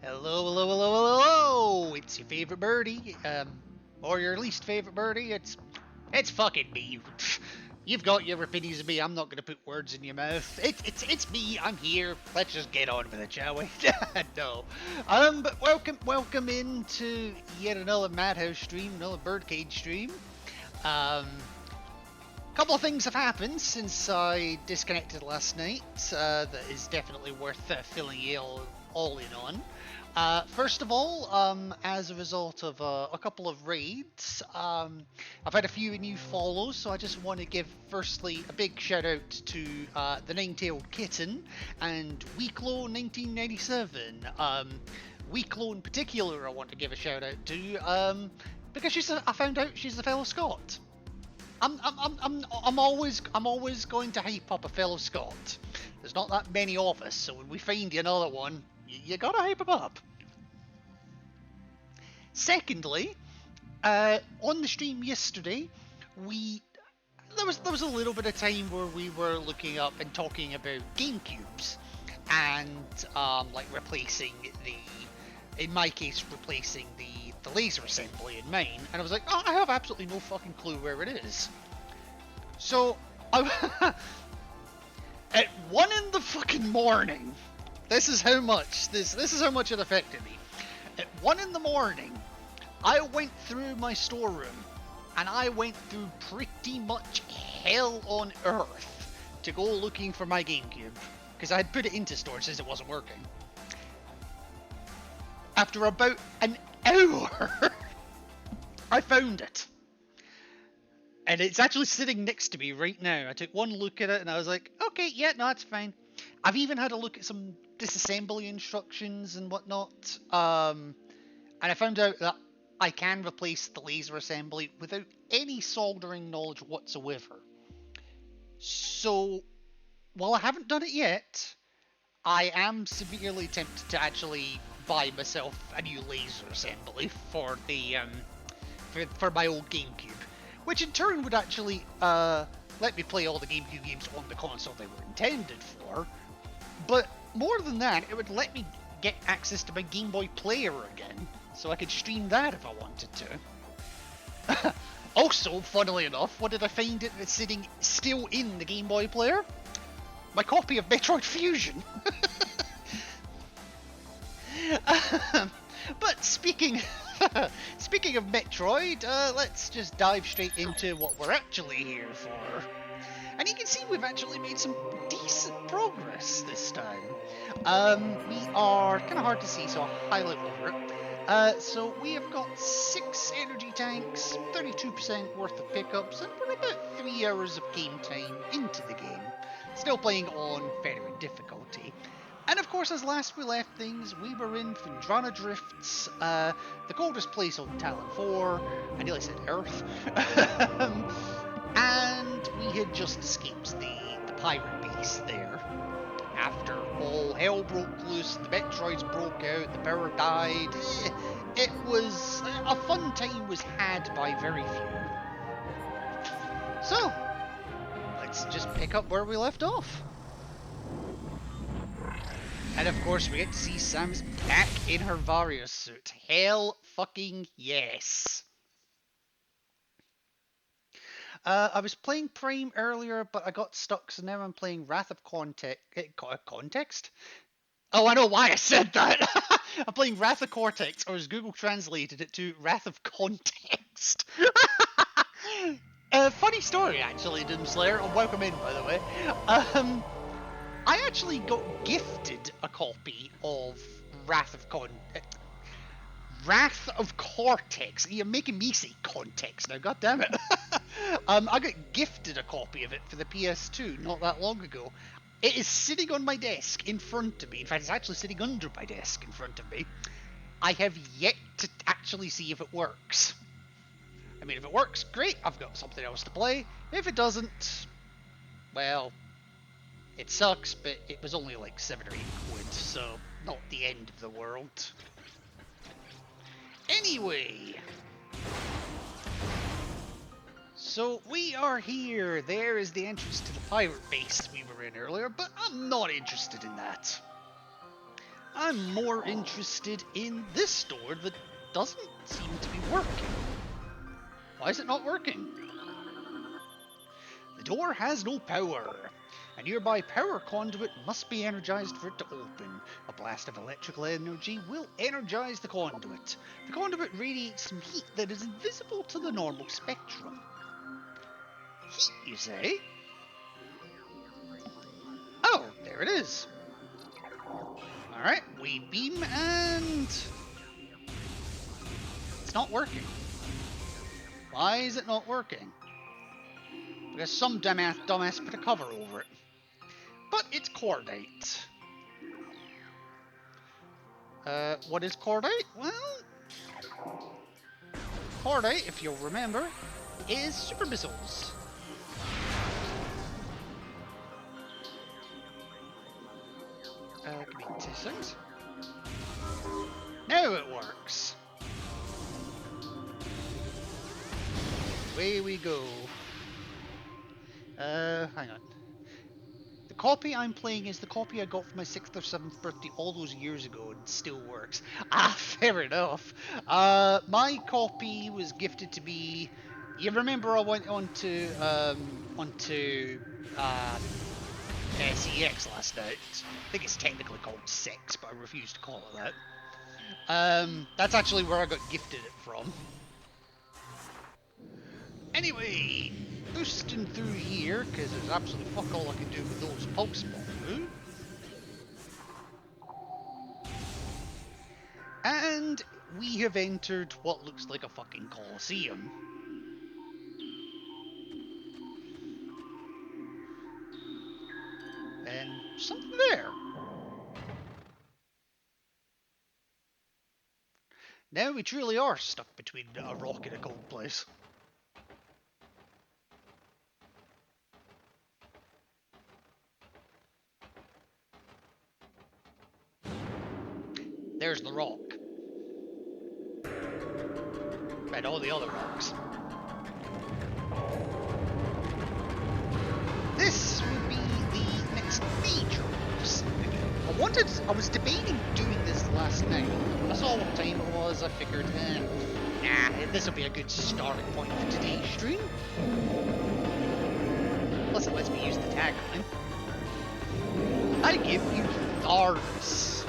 Hello, hello, hello, hello! It's your favorite birdie, or your least favorite birdie. It's fucking me. You've got your opinions of me. I'm not gonna put words in your mouth. It's me. I'm here. Let's just get on with it, shall we? No. But welcome into yet another Madhouse stream, another Birdcage stream. Couple of things have happened since I disconnected last night that is definitely worth filling you all in on. First of all, as a result of a couple of raids, I've had a few new follows, so I just want to give firstly a big shout out to the Nine-Tailed Kitten and Weeklo1997. Weeklo in particular I want to give a shout out to because I found out she's a fellow Scot. I'm always going to hype up a fellow Scot. There's not that many of us, so when we find another one, you gotta hype him up. Secondly, on the stream yesterday, there was a little bit of time where we were looking up and talking about GameCubes and like replacing in my case, replacing the laser assembly in mine, and I was like, oh, I have absolutely no fucking clue where it is. So, at 1 in the fucking morning, this is how much it affected me. At 1 in the morning, I went through my storeroom, and I went through pretty much hell on earth to go looking for my GameCube, because I had put it into storage since it wasn't working. After about an hour, I found it. And it's actually sitting next to me right now. I took one look at it and I was like, okay, yeah, no, that's fine. I've even had a look at some disassembly instructions and whatnot. And I found out that I can replace the laser assembly without any soldering knowledge whatsoever. So, while I haven't done it yet, I am severely tempted to actually buy myself a new laser assembly for the for my old GameCube, which in turn would actually let me play all the GameCube games on the console they were intended for. But more than that, it would let me get access to my Game Boy Player again, so I could stream that if I wanted to. Also, funnily enough, what did I find it sitting still in the Game Boy Player? My copy of Metroid Fusion. But speaking of Metroid, let's just dive straight into what we're actually here for. And you can see we've actually made some decent progress this time. We are kind of hard to see, so I'll highlight over it. So we have got 6 energy tanks, 32% worth of pickups, and we're about 3 hours of game time into the game. Still playing on veteran difficulty. And of course, as last we left things, we were in Phendrana Drifts, the coldest place on Talon 4, I nearly said Earth, and we had just escaped the pirate base there. After all hell broke loose, the Metroids broke out, the power died, it was, a fun time was had by very few. So, let's just pick up where we left off. And of course, we get to see Samus back in her Varia suit. Hell fucking yes. I was playing Prime earlier, but I got stuck, so now I'm playing Wrath of Context? Oh, I know why I said that! I'm playing Wrath of Cortex, or as Google translated it to Wrath of Context. Funny story, actually, Doomslayer. Welcome in, by the way. I actually got gifted a copy of Wrath of Cortex. You're making me say context now, goddammit. I got gifted a copy of it for the PS2 not that long ago. It is sitting on my desk in front of me. In fact, it's actually sitting under my desk in front of me. I have yet to actually see if it works. I mean, if it works, great, I've got something else to play. If it doesn't, well, it sucks, but it was only like 7 or 8 quid, so not the end of the world. Anyway, so we are here. There is the entrance to the pirate base we were in earlier, but I'm not interested in that. I'm more interested in this door that doesn't seem to be working. Why is it not working? The door has no power. A nearby power conduit must be energized for it to open. A blast of electrical energy will energize the conduit. The conduit radiates some heat that is invisible to the normal spectrum. Heat, you say? Oh, there it is. Alright, we beam and... it's not working. Why is it not working? Because some dumbass put a cover over it. But it's cordite. What is cordite? Well, cordite, if you'll remember, is super missiles. Give me 2 seconds. Now it works. Away we go. Hang on. The copy I'm playing is the copy I got for my 6th or 7th birthday all those years ago and still works. Ah, fair enough. My copy was gifted to me. You remember I went onto SEX last night. I think it's technically called Sex, but I refuse to call it that. That's actually where I got gifted it from. Anyway, boosting through here, because there's absolutely fuck all I can do with those pulse bombs. And we have entered what looks like a fucking coliseum. And something there. Now we truly are stuck between a rock and a cold place. There's the rock. And all the other rocks. This would be the next major boss. I was debating doing this last night. I saw what time it was, I figured, this will be a good starting point for today's stream. Plus it lets me use the tagline. I give you Tharus.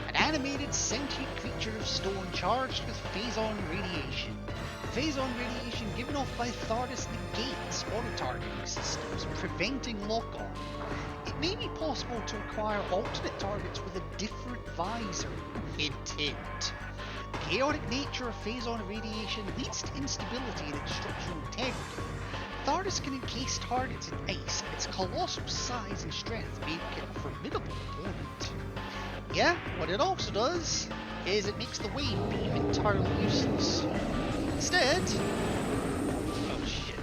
An animated sentient creature of stone charged with phazon radiation. Phazon radiation given off by Tharus negates auto-targeting systems, preventing lock-on. It may be possible to acquire alternate targets with a different visor. Hint, hint. The chaotic nature of phazon radiation leads to instability in its structural integrity. Tharus can encase targets in ice, and its colossal size and strength make it a formidable opponent. Yeah, what it also does is it makes the wave beam entirely useless. Instead... oh shit.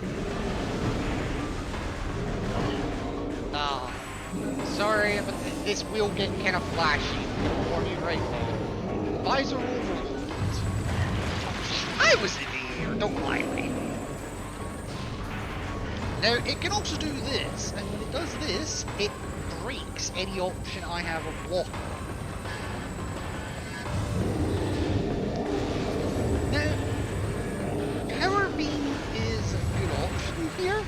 Sorry, but this will get kind of flashy for me right now. Visor overload. I was in the air, don't lie to me. Now, it can also do this, and when it does this, it breaks any option I have of blocking. Now, Power Beam is a good option here.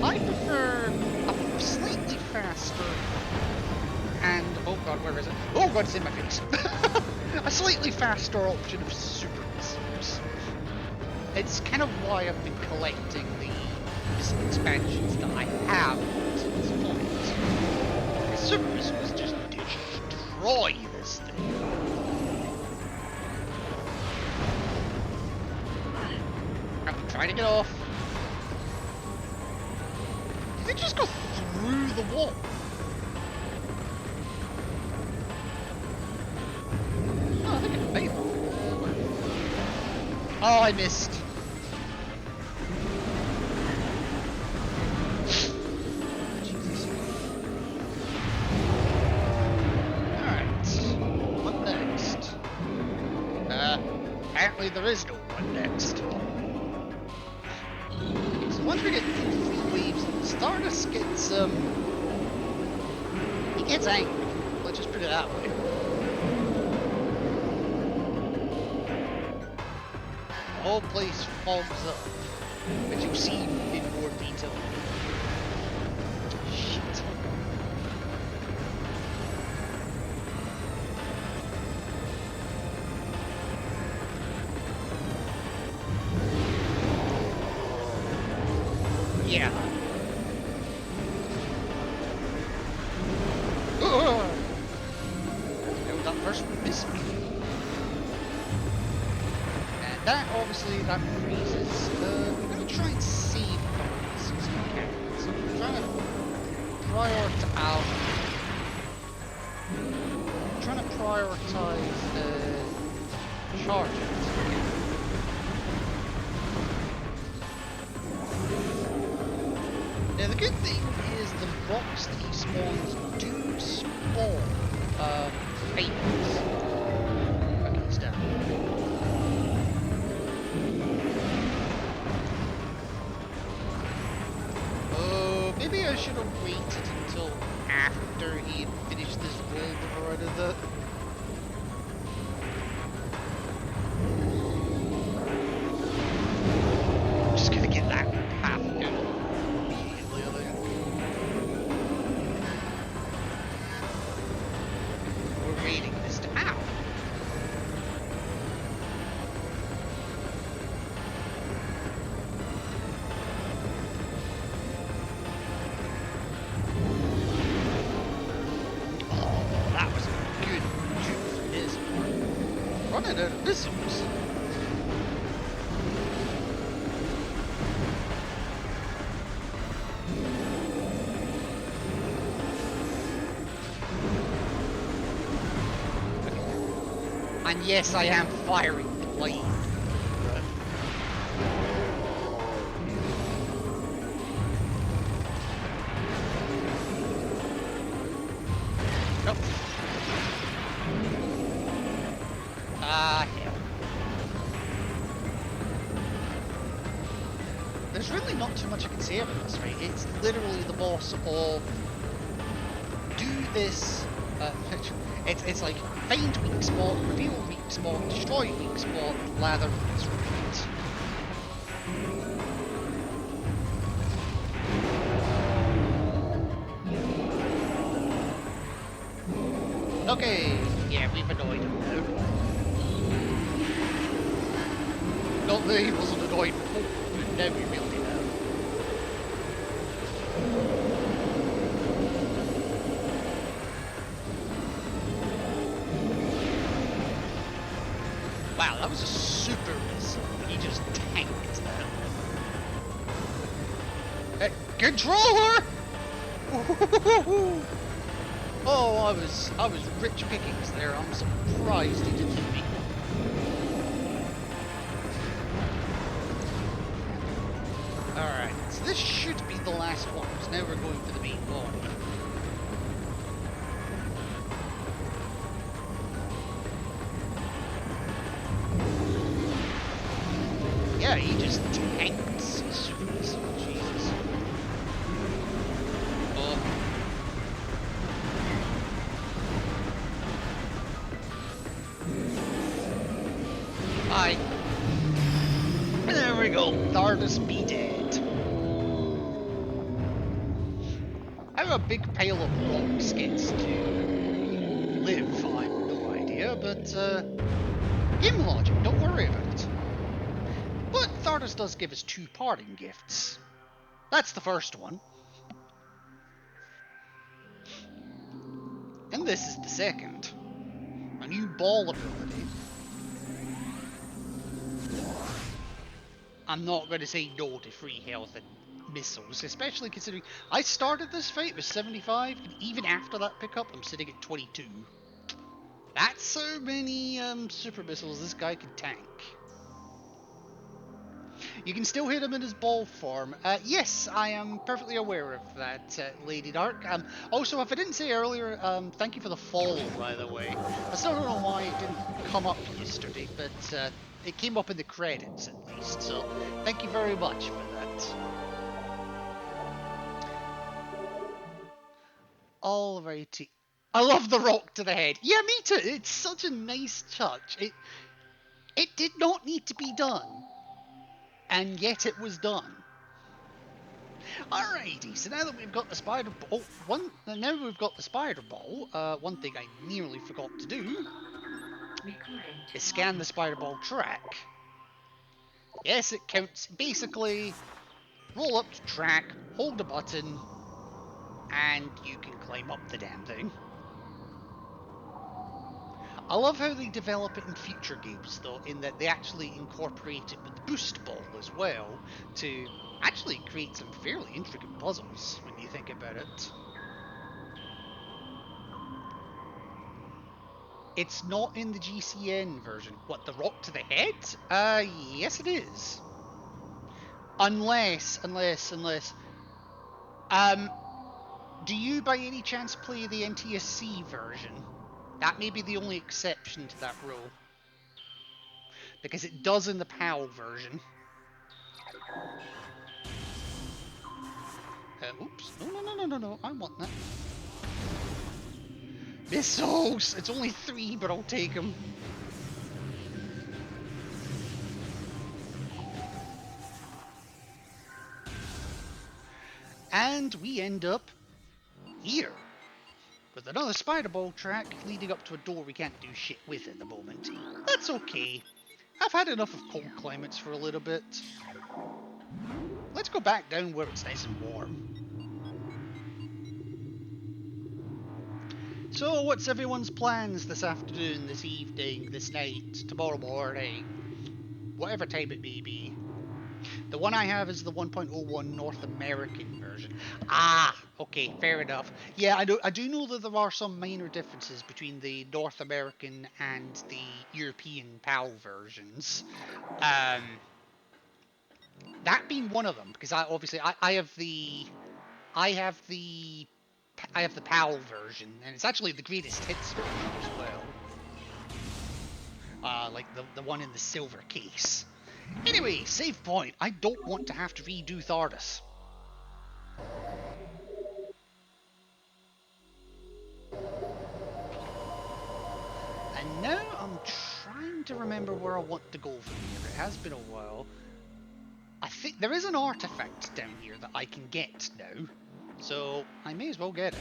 I prefer a slightly faster and... oh god, where is it? Oh god, it's in my face! A slightly faster option of super missiles. It's kind of why I've been collecting the missile expansions that I have to this point. The super missiles just destroy this thing. I'm trying to get off. Did it just go through the wall? Oh, I think it failed. Oh, I missed. Jesus. Alright. What next? Apparently there is no one next. So once we get through 3 waves of this Tharnus gets, he gets angry. Let's just put it that way. The whole place fogs up, which you'll see in more detail. Shit. Yeah. That first one missed me. And that obviously that freezes. We're gonna try and save things as we can. So we're trying to prioritize the charges. Now the good thing is the box despawns do spawn payments. Okay, it's down. Maybe I should have waited until after he had finished this build before I did that. I'm just gonna get that half out immediately, I think. We're raiding this town. Running out of missiles. And yes, I am firing the blade. Nope. Hell. There's really not too much I can say about this, right? It's literally the boss of do this. It's like find weak spot, reveal weak spot, destroy weak spot, lather, rinse, repeat. Okay, yeah, we've annoyed him now. Not that he wasn't annoyed before, but now we really know. Wow, that was a super missile. He just tanked that. Hey, controller! Oh, I was rich pickings there. I'm surprised he didn't hit me. Alright, so this should be the last one, because now we're going for the main body. Yeah, he just tanks a super missile, Jesus. Oh. Hi. There we go, Tharnus be dead. How a big pile of rocks gets to live, I have no idea, but game logic, don't worry about it. But Tharnus does give us 2 parting gifts. That's the first one. And this is the second. A new ball ability. I'm not going to say no to free health and missiles, especially considering I started this fight with 75, and even after that pickup, I'm sitting at 22. That's so many super missiles this guy can tank. You can still hit him in his ball form. Yes, I am perfectly aware of that, Lady Dark. Also, if I didn't say earlier, thank you for the follow, by the way. I still don't know why it didn't come up yesterday, but it came up in the credits at least, so thank you very much for that. Alrighty. I love the rock to the head. Yeah, me too. It's such a nice touch. It did not need to be done, and yet it was done. Alrighty, so now that we've got the spider ball, now we've got the spider ball. One thing I nearly forgot to do is scan the spider ball track. Yes, it counts. Basically, roll up to track, hold a button, and you can climb up the damn thing. I love how they develop it in future games, though, in that they actually incorporate it with the boost ball as well to actually create some fairly intricate puzzles when you think about it. It's not in the GCN version. What, the rock to the head? Yes it is. Unless, do you by any chance play the NTSC version? That may be the only exception to that rule. Because it does in the PAL version. Oops. No, I want that. Missiles! It's only 3, but I'll take them. And we end up here. With another spider ball track leading up to a door we can't do shit with at the moment. That's okay. I've had enough of cold climates for a little bit. Let's go back down where it's nice and warm. So, what's everyone's plans this afternoon, this evening, this night, tomorrow morning? Whatever time it may be. The one I have is the 1.01 North American version. Ah, okay, fair enough. Yeah, I do know that there are some minor differences between the North American and the European PAL versions. That being one of them, because I have the PAL version, and it's actually the greatest hits version as well. Like the one in the silver case. Anyway, save point. I don't want to have to redo Thardus. And now I'm trying to remember where I want to go from here. It has been a while. I think there is an artifact down here that I can get now, so I may as well get it.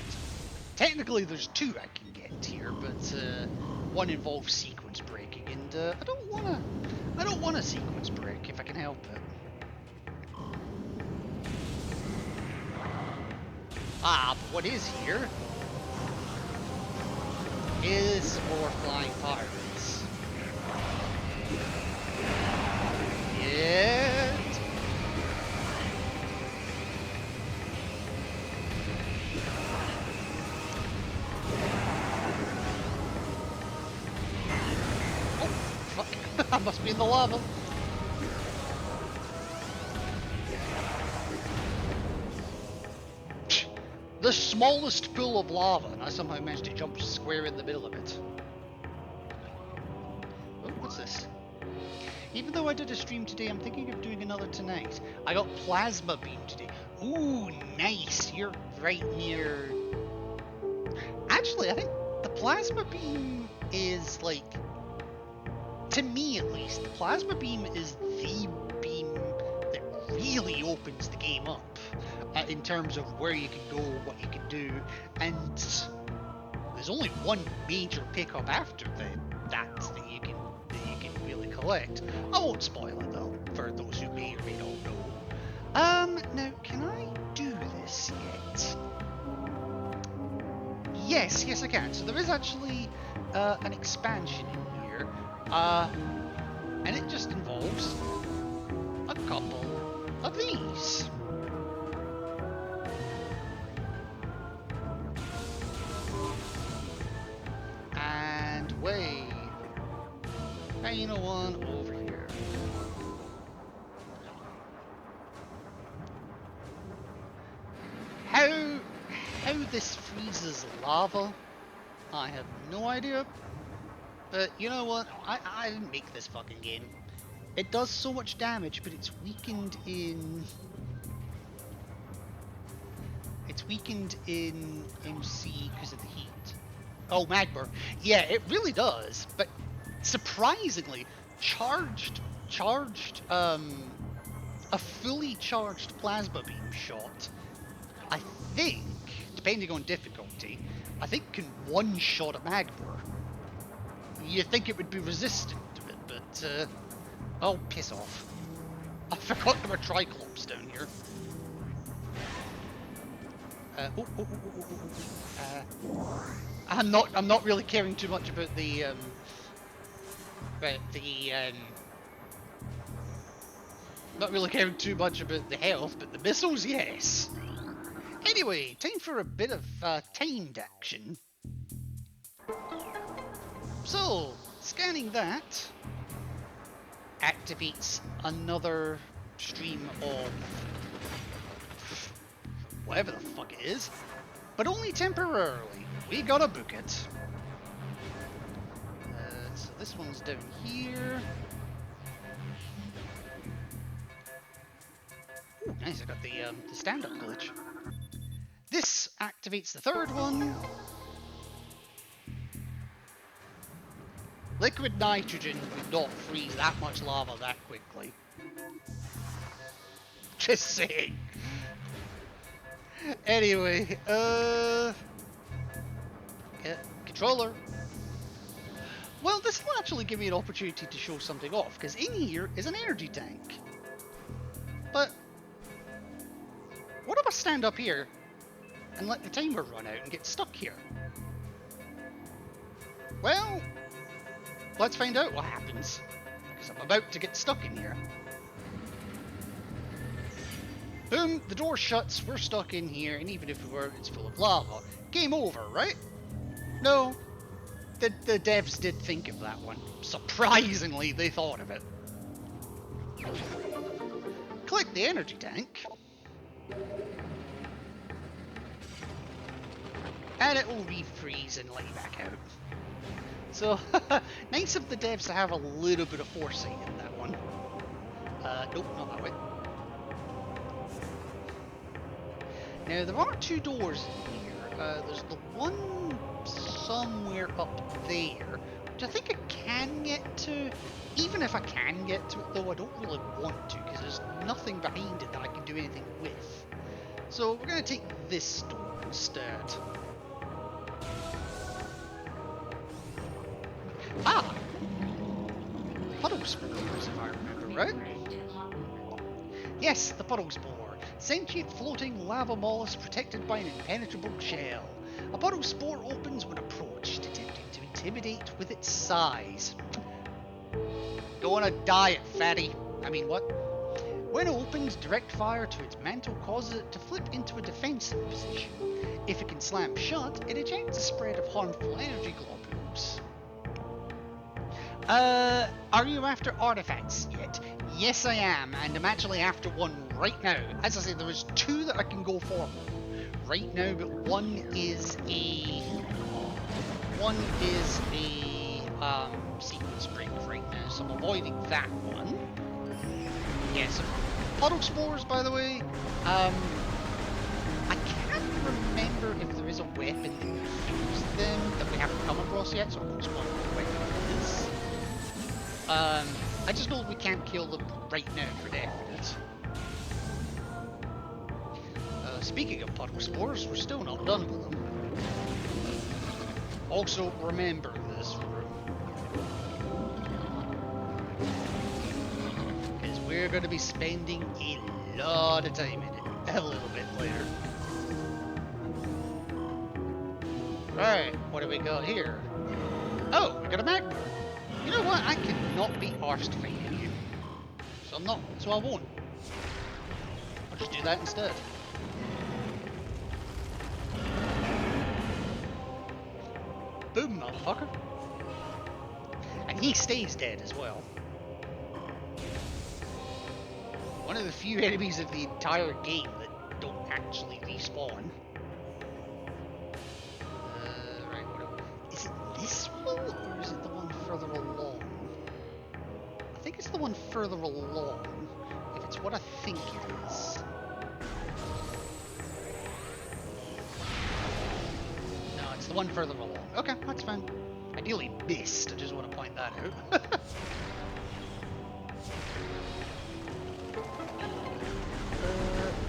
Technically there's 2 I can get here, but one involves sequence breaking, and I don't want a sequence break if I can help it. Ah, but what is here is more flying pirates. Yeah. Oh, fuck. I must be in the lava. The smallest pool of lava, and I somehow managed to jump square in the middle of it. Oh, what's this? Even though I did a stream today, I'm thinking of doing another tonight. I got Plasma Beam today. Ooh, nice. You're right near... Actually, I think the Plasma Beam is, like... To me, at least, the Plasma Beam is the beam that really opens the game up. In terms of where you can go, what you can do, and there's only one major pickup after that you can really collect. I won't spoil it though, for those who may or may not know. Now can I do this yet? Yes, I can. So there is actually an expansion in here, and it just involves a couple of these. Way. Final one over here. How this freezes lava, I have no idea. But you know what? I didn't make this fucking game. It does so much damage, but it's weakened in It's weakened in MC because of the heat. Oh, Magmar. Yeah, it really does. But surprisingly, a fully charged plasma beam shot, I think, depending on difficulty, I think can one-shot a Magmar. You'd think it would be resistant to it, but, oh, piss off. I forgot there were Triclops down here. I'm not really caring too much about not really caring too much about the health, but the missiles, yes. Anyway, time for a bit of timed action. So, scanning that activates another stream of whatever the fuck it is, but only temporarily. We gotta book it. So this one's down here. Ooh, nice, I got the stand-up glitch. This activates the third one. Liquid nitrogen would not freeze that much lava that quickly. Just saying. Anyway, yeah, controller. Well, this will actually give me an opportunity to show something off, because in here is an energy tank. But what if I stand up here and let the timer run out and get stuck here? Well, let's find out what happens, because I'm about to get stuck in here. Boom, the door shuts, we're stuck in here, and even if we were, it's full of lava. Game over, right? No. The devs did think of that one. Surprisingly, they thought of it. Click the energy tank. And it will refreeze and let you back out. So, nice of the devs to have a little bit of foresight in that one. Nope, not that way. Now, there are two doors in here. There's the one somewhere up there, which I think I can get to. Even if I can get to it, though, I don't really want to, because there's nothing behind it that I can do anything with. So, we're going to take this door instead. Ah! Puddle spores, if I remember right. Yes, the puddle spore. Sentient floating lava mollusk protected by an impenetrable shell. A puddle spore opens when approached, attempting to intimidate with its size. Go on a diet, fatty. I mean, what? When opened, direct fire to its mantle causes it to flip into a defensive position. If it can slam shut, it ejects a spread of harmful energy globules. Are you after artifacts yet? Yes, I am, and I'm actually after one right now. As I said, there is two that I can go for right now, but one is a sequence break right now, so I'm avoiding that one. Yes, puddle spores, by the way. I can't remember if there is a weapon that uses them that we haven't come across yet, so I'll just go what the weapon is. I just know we can't kill them right now for definite. Speaking of puddle spores, we're still not done with them. Also, remember this room, because we're going to be spending a lot of time in it a little bit later. Right, what do we got here? Oh, we got a magma. You know what? I cannot be arsed fighting you. So I'm not. So I won't. I'll just do that instead. Boom, motherfucker. And he stays dead as well. One of the few enemies of the entire game that don't actually respawn. Right, is it this one or is it the one further along? I think it's the one further along, if it's what I think it is. the one further along. Okay, that's fine. Ideally missed, I just want to point that out.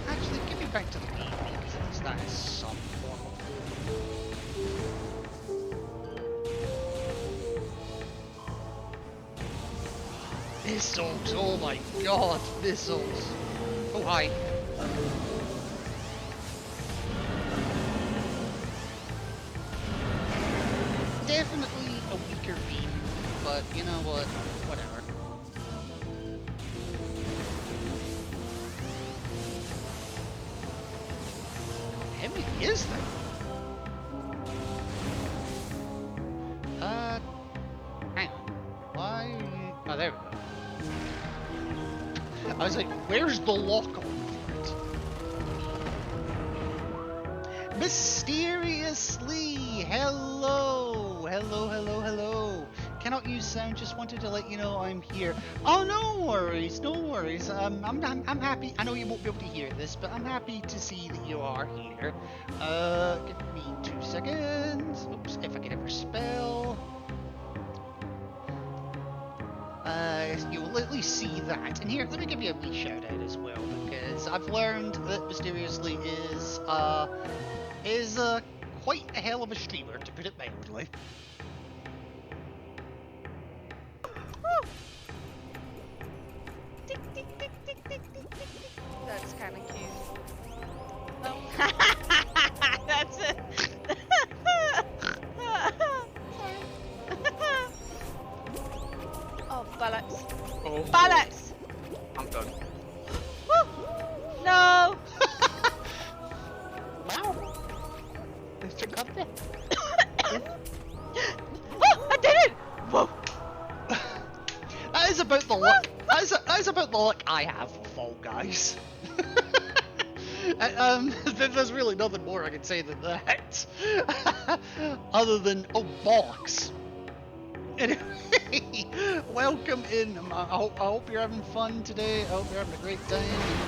Actually, give me back to the beat, because at least that is some form of missiles! Oh my god, missiles! Oh hi! Definitely a weaker beam, but you know what? Whatever. How many is there? Hang on. Why? Oh, there we go. I was like, where's the lock on for it? Mysteriously! Hello! Hello, hello, hello! Cannot use sound, just wanted to let you know I'm here. Oh, no worries, no worries. I'm happy. I know you won't be able to hear this, but I'm happy to see that you are here. Give me 2 seconds. Oops, if I can ever spell. You will at least see that. And here, let me give you a wee shout out as well, because I've learned that Mysteriously is quite a hell of a streamer, to put it mildly. That's kind of cute. No. That's it. Oh, bollocks. Oh. Bollocks! I'm done. Woo! No! Wow. Mr. Gumpy. Oh, I did it! Whoa! That is about the luck. That is about the luck I have for Fall Guys. There's really nothing more I can say than that. Other than, oh, bollocks. Anyway, welcome in. I hope you're having fun today. I hope you're having a great time.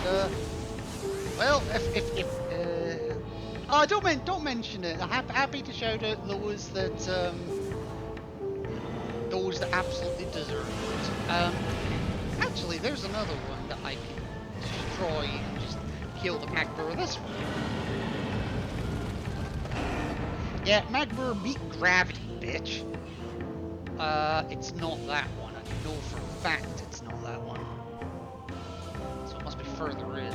And, well, oh, don't mention it. I'm happy to shout out those that absolutely deserve it. Actually, there's another one that I can destroy and just kill the Magmar this one. Yeah, Magmar beat gravity, bitch. It's not that one. I know for a fact it's not that one. So it must be further in.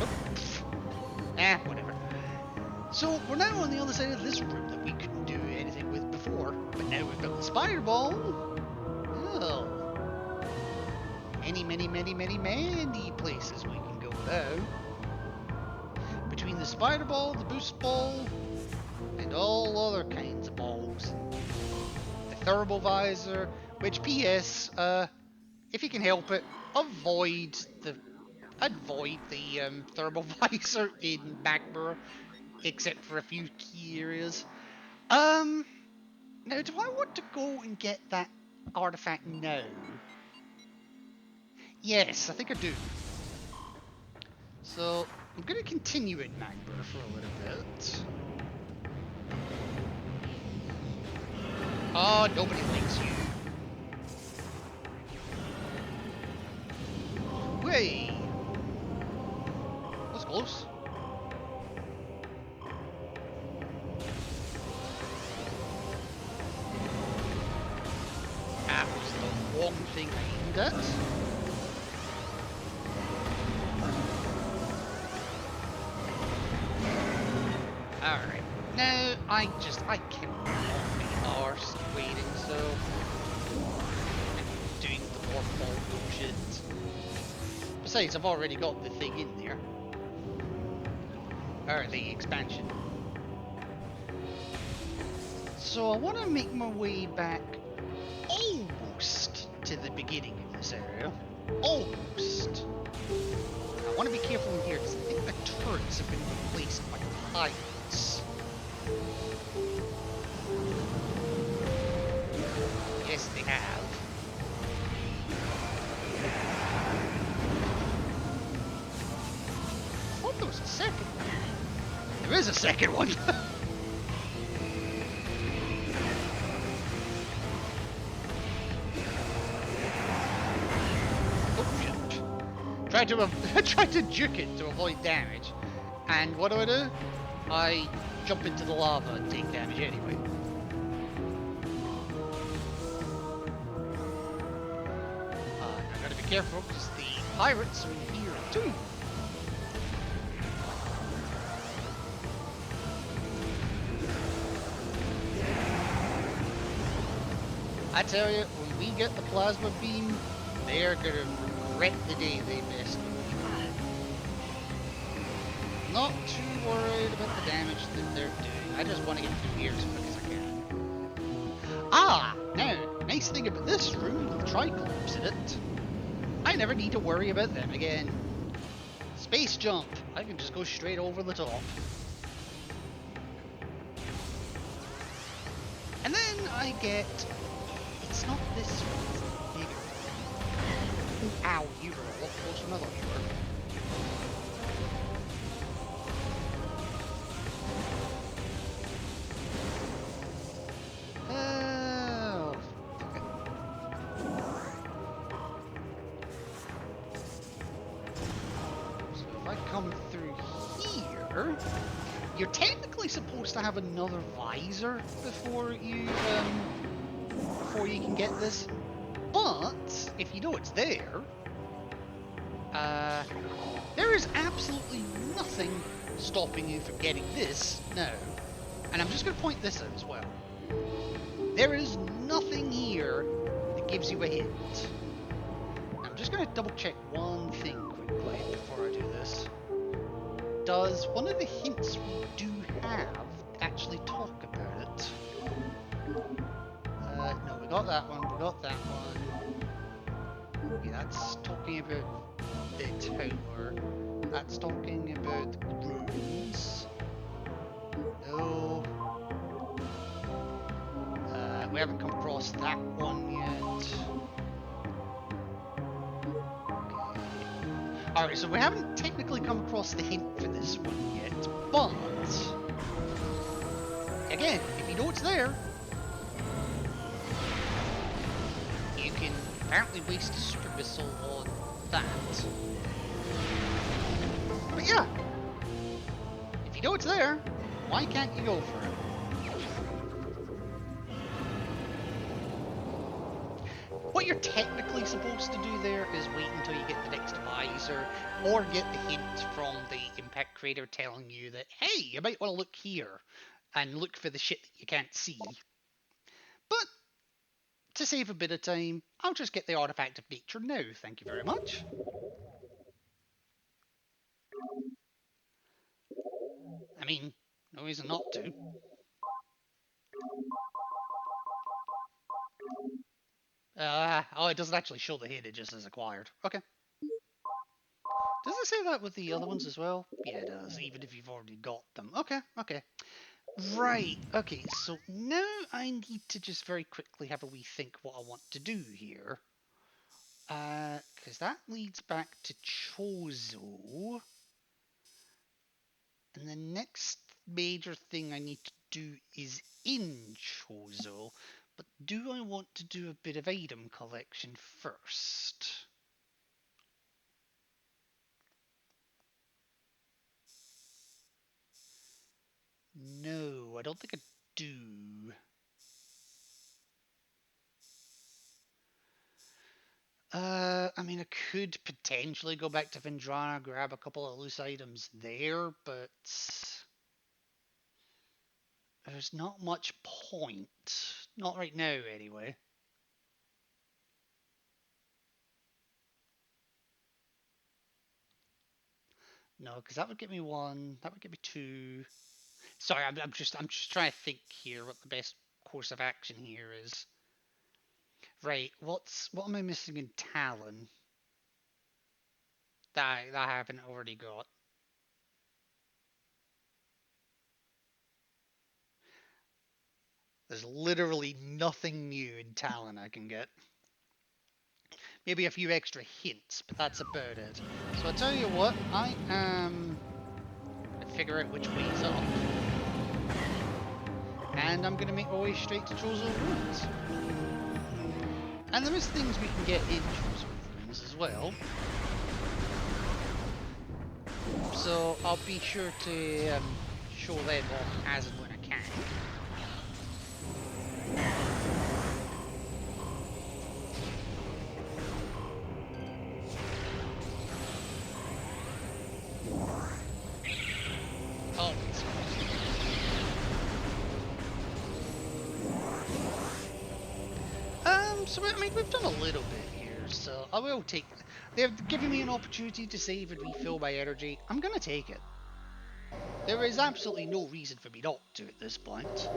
Oh. Whatever. So we're now on the other side of this room that we couldn't do anything with before, but now we've got the spider ball. Oh. Many places we can go now. Between the spider ball, the boost ball, and all other kinds of balls. The thermal visor, which PS, if you can help it, avoid the thermal visor in Magmar, except for a few key areas. Now do I want to go and get that artifact now? Yes, I think I do. So I'm going to continue in Magmar for a little bit. Oh, nobody likes you. Way. That's close. That was the wrong thing I aimed at. Alright. No, I cannot be arsed waiting, so I'm doing the more ball bullshit. Besides, I've already got the thing in there. Or the expansion. So I want to make my way back almost to the beginning of this area. Almost. I want to be careful in here because I think the turrets have been replaced by pirates. Yes, they have. I thought there was a second one. There is a second one. Oh shit. Tried to juke it to avoid damage. And what do? I jump into the lava and take damage anyway. I gotta be careful because the pirates are here too. I tell you, when we get the plasma beam, they're gonna regret the day they messed with me. Not too worried about the damage that they're doing. I just want to get through here as quick as I can. Ah! Now, nice thing about this room with Triclops in it, I never need to worry about them again. Space jump! I can just go straight over the top. And then I get... It's not this one, it's bigger. Ow, you were a lot closer than I thought you were. You're technically supposed to have another visor before you can get this, but if you know it's there, there is absolutely nothing stopping you from getting this now. And I'm just going to point this out as well. There is nothing here that gives you a hint. I'm just going to double check one thing quickly before I do this. Does one of the hints we do have actually talk about it? No, we got that one, we got that one. Okay, that's talking about the tower. That's talking about the ruins. No. We haven't come across that one yet. Alright, so we haven't technically come across the hint for this one yet, but... Again, if you know it's there, you can apparently waste a super missile on that. But yeah, if you know it's there, why can't you go for it? What you're technically supposed to do there is wait until you get the next visor, or get the hint from the impact crater telling you that, hey, you might want to look here, and look for the shit that you can't see. But, to save a bit of time, I'll just get the Artifact of Nature now, thank you very much. I mean, no reason not to. Oh, it doesn't actually show the hit, it just says acquired. Okay. Does it say that with the other ones as well? Yeah, it does, even if you've already got them. Okay, okay. Right, okay, so now I need to just very quickly have a wee think what I want to do here. Because that leads back to Chozo. And the next major thing I need to do is in Chozo. But do I want to do a bit of item collection first? No, I don't think I do. I mean, I could potentially go back to Vendrana, grab a couple of loose items there, but there's not much point. Not right now, anyway. No, because that would get me one. That would get me two. Sorry, I'm just trying to think here what the best course of action here is. Right, what am I missing in Talon? That I haven't already got. There's literally nothing new in Talon I can get. Maybe a few extra hints, but that's about it. So I tell you what, I am figure out which way's up. And I'm going to make my way straight to Chozo Ruins. And there is things we can get in Chozo Ruins as well. So I'll be sure to show them off as and when I can. Oh, so I mean, we've done a little bit here, so I will take... They've given me an opportunity to save and refill my energy. I'm gonna take it. There is absolutely no reason for me not to at this point.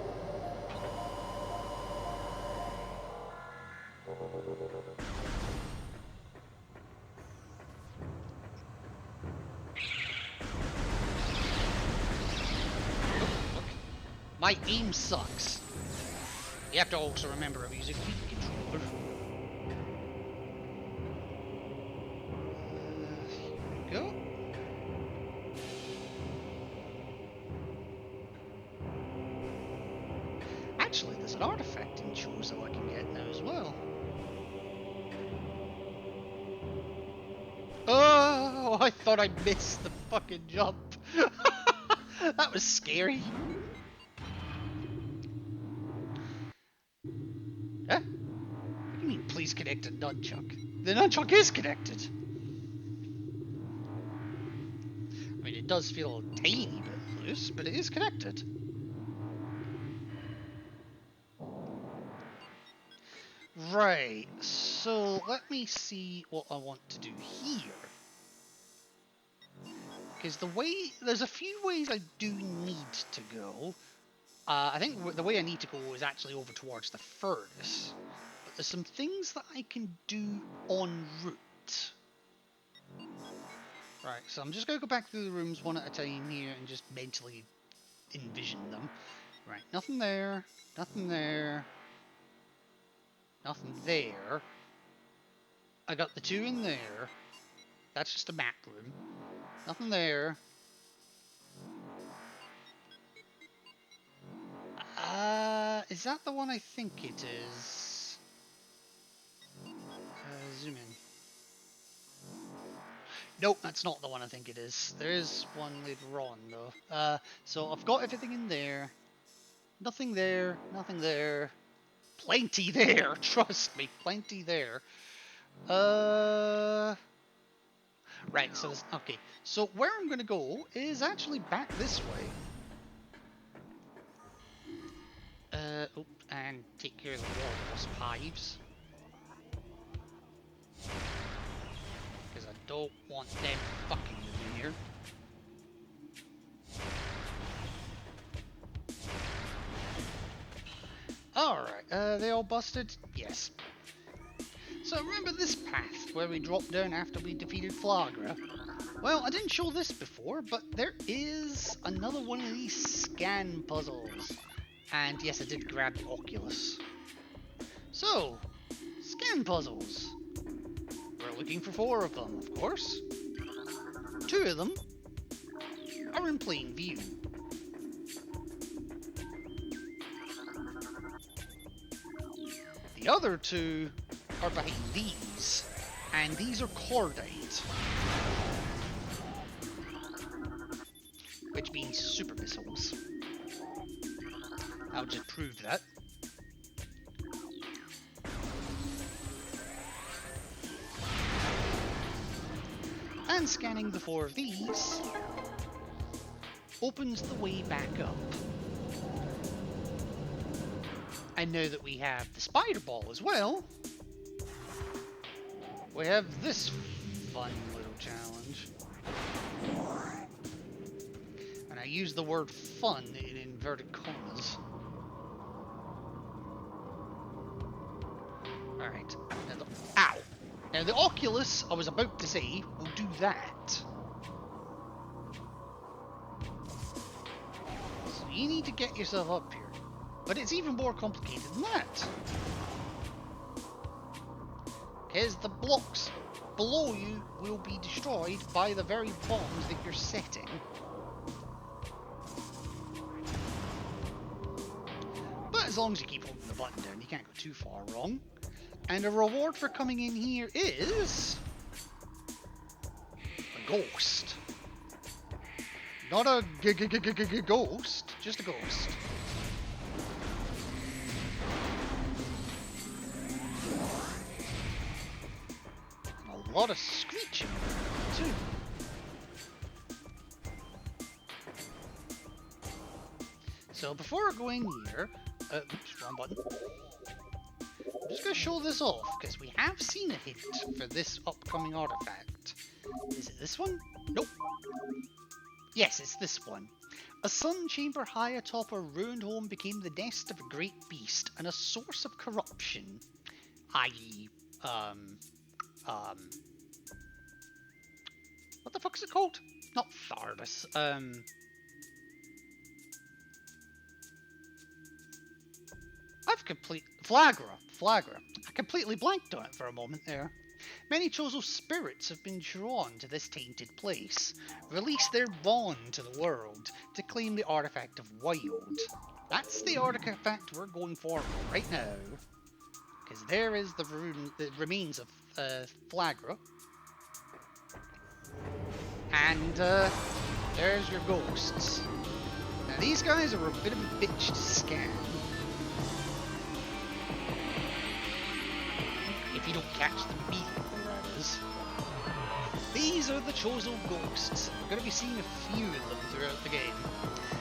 Look. My aim sucks. You have to also remember I'm using Wii controller. Here we go. Actually, there's an artifact in Chozo I can get now as well. Oh, I thought I missed the fucking jump. That was scary. Huh? What do you mean, please connect a nunchuck? The nunchuck is connected. I mean, it does feel a tiny bit loose, but it is connected. Right, so let me see what I want to do here. Because there's a few ways I do need to go. I think the way I need to go is actually over towards the furnace. But there's some things that I can do en route. Right, so I'm just going to go back through the rooms one at a time here and just mentally envision them. Right, nothing there, nothing there, nothing there. I got the two in there. That's just a map room. Nothing there. Is that the one I think it is? Zoom in. Nope, that's not the one I think it is. There is one later on though. So I've got everything in there. Nothing there, nothing there. Plenty there, trust me, plenty there. Right, so this, okay. So where I'm gonna go is actually back this way. Oh, and take care of the Warboss hives. Because I don't want them fucking in here. Alright, they all busted? Yes. So remember this path where we dropped down after we defeated Flagra? Well, I didn't show this before, but there is another one of these scan puzzles. And yes, I did grab the Oculus. So, scan puzzles. We're looking for 4 of them, of course. 2 of them are in plain view. The other 2 are behind these, and these are cordite. Which means super missiles. I'll just prove that. And scanning the 4 of these opens the way back up. And now that we have the spider ball as well, we have this fun little challenge. And I use the word fun in inverted commas. Alright. Ow! Now the Oculus, I was about to say, will do that. So you need to get yourself up here. But it's even more complicated than that. Because the blocks below you will be destroyed by the very bombs that you're setting. as long as you keep holding the button down, you can't go too far wrong. And a reward for coming in here is a ghost. Not a ghost, just a ghost. And a lot of screeching too. So before I go in here, oops, wrong button. I'm just going to show this off, because we have seen a hint for this upcoming artifact. Is it this one? Nope. Yes, it's this one. A sun chamber high atop a ruined home became the nest of a great beast and a source of corruption. I.e., what the fuck is it called? Not Tharbus, Flagra. I completely blanked on it for a moment there. Many Chozo spirits have been drawn to this tainted place, release their bond to the world to claim the artifact of Wild. That's the artifact we're going for right now. Because there is the remains of Flagra. And there's your ghosts. Now these guys are a bit of a bitch to scan. If you don't catch them immediately, that is. These are the Chozo ghosts. We're going to be seeing a few of them throughout the game.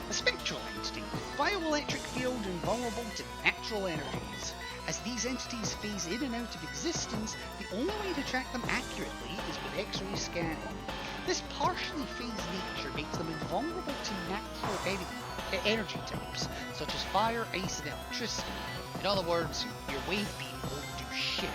A spectral entity, bioelectric field and vulnerable to natural energies. As these entities phase in and out of existence, the only way to track them accurately is with X-ray scanning. This partially phased nature makes them invulnerable to natural energy types, such as fire, ice, and electricity. In other words, your wave beam won't do shit.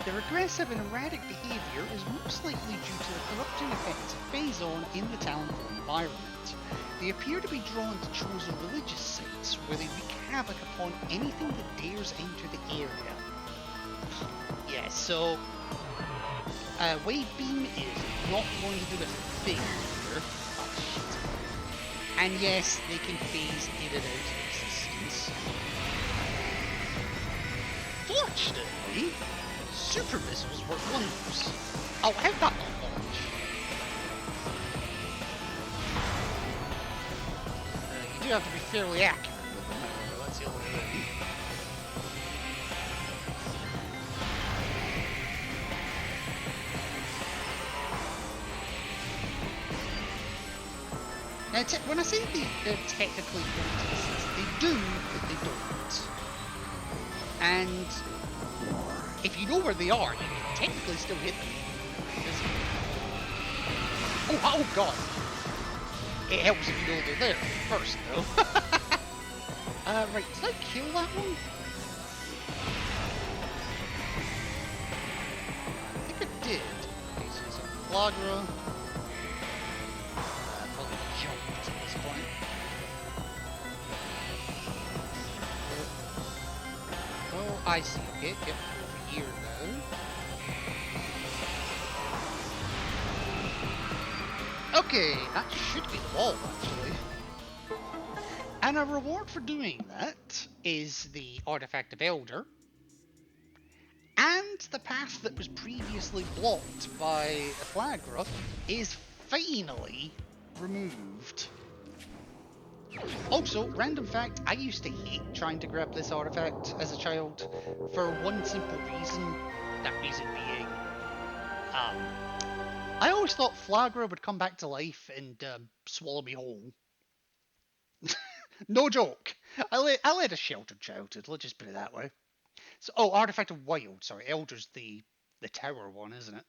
Their aggressive and erratic behaviour is most likely due to the corrupting effects of Phazon in the Talonflame environment. They appear to be drawn to Chozo religious sites, where they wreak havoc upon anything that dares enter the area. Yeah, so Wave Beam is not going to do a thing here. Oh shit. And yes, they can phase in and out of existence. Fortunately, super missiles work wonders. Oh, how'd that not launch? You do have to be fairly accurate with them, that's the only thing. Now, when I say they're technically weaknesses, they do, but they don't. And if you know where they are, you can technically still hit them. Oh god! It helps if you know they're there first, though. Right, did I kill that one? I think I did. Okay, so it's a Flagra. Probably jumped at this point. Oh, I see. Okay, yep, over here now. Okay, that should be the wall, actually. And a reward for doing that is the Artifact of Elder. And the path that was previously blocked by the Flagra is finally removed. Also, random fact, I used to hate trying to grab this artifact as a child for one simple reason. That reason being, I always thought Flagra would come back to life and swallow me whole. No joke. I led a sheltered childhood, let's just put it that way. So, oh, Artifact of Wild, sorry, Elder's the tower one, isn't it?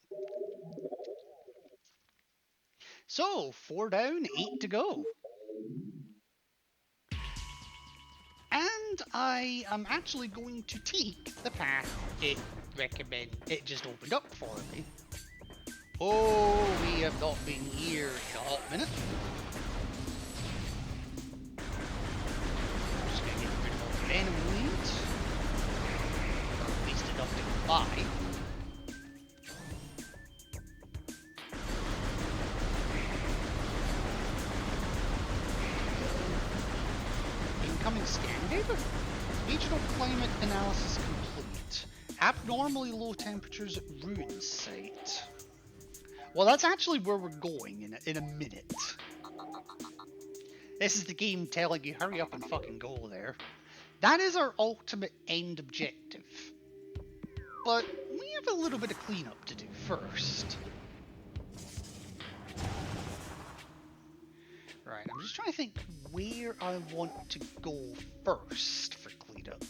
So, 4 down, 8 to go. And I am actually going to take the path it just opened up for me. Oh, we have not been here in a hot minute. I'm just going to get rid of all the enemy leads. Or at least enough to get by. incoming scan data. Regional climate analysis complete. Abnormally low temperatures at ruin site. Well, that's actually where we're going in a minute. This is the game telling you, hurry up and fucking go there. That is our ultimate end objective. But we have a little bit of cleanup to do first. Right, I'm just trying to think where I want to go first for cleanup.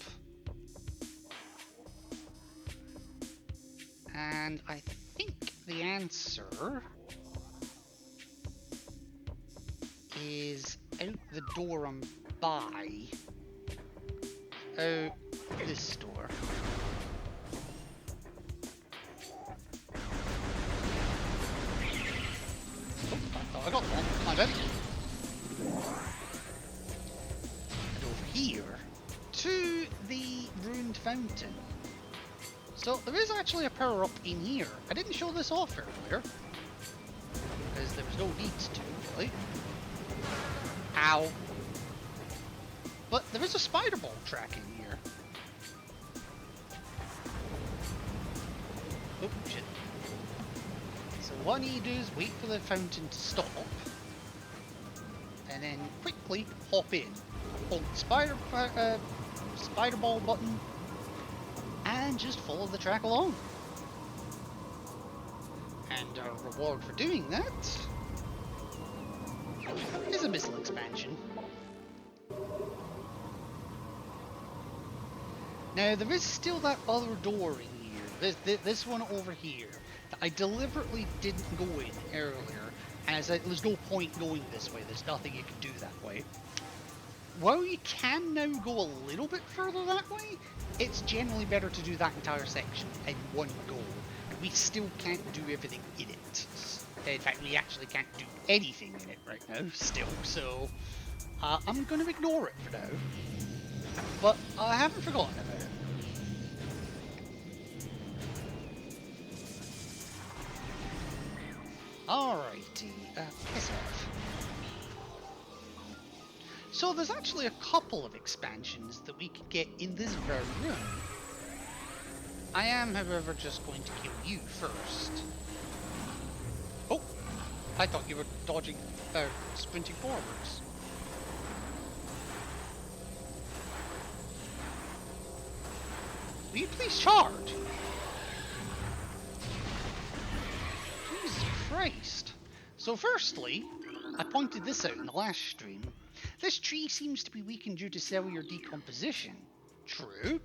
And I think the answer is out the door I'm by. Out this door. Oh, I got one. My bad. And over here to the ruined fountain. So there is actually a power up in here. I didn't show this off earlier because there was no need to, really. Ow. But there is a spider ball track in here. Oh shit. So what you do is wait for the fountain to stop and then quickly hop in. Hold the spider ball button and just follow the track along. And our reward for doing that is a missile expansion. Now there is still that other door in here, this one over here, that I deliberately didn't go in earlier, as there's no point going this way, there's nothing you can do that way. While you can now go a little bit further that way, it's generally better to do that entire section in one go. We still can't do everything in it. In fact, we actually can't do anything in it right now, still, so I'm going to ignore it for now. But I haven't forgotten about it. Alrighty, piss off. So there's actually a couple of expansions that we can get in this very room. I am, however, just going to kill you first. Oh, I thought you were dodging, sprinting forwards. Will you please charge? Jesus Christ. So firstly, I pointed this out in the last stream. This tree seems to be weakened due to cellular decomposition. True.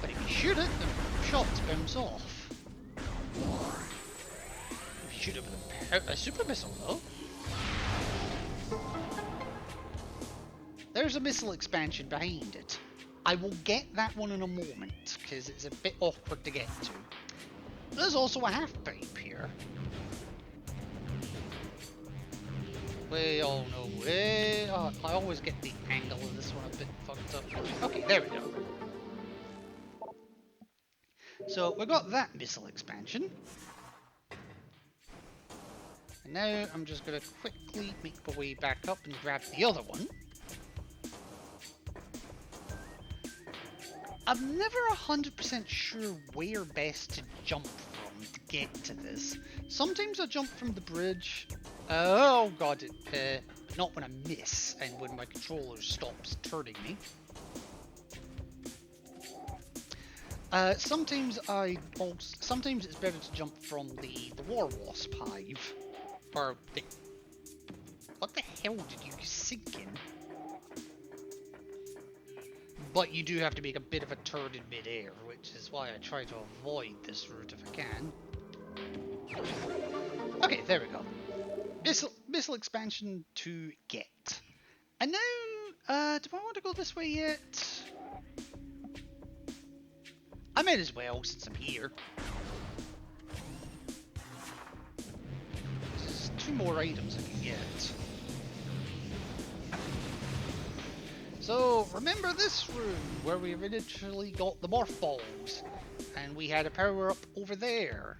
But if you shoot it, the shots bounce off. If you shoot it with a super missile, though. There's a missile expansion behind it. I will get that one in a moment, because it's a bit awkward to get to. There's also a half pipe here. We all know it. Oh, I always get the angle of this one a bit fucked up. Okay, there we go. So we've got that missile expansion. And now I'm just going to quickly make my way back up and grab the other one. I'm never 100% sure where best to jump from to get to this. Sometimes I jump from the bridge. Oh god, not when I miss and when my controller stops turning me. Sometimes it's better to jump from the War Wasp hive. Or the... What the hell did you sink in? But you do have to make a bit of a turn in mid-air, which is why I try to avoid this route if I can. Okay, there we go. Missile expansion to get. And now, do I want to go this way yet? I might as well, since I'm here. There's 2 more items I can get. So, remember this room where we initially got the morph balls, and we had a power up over there.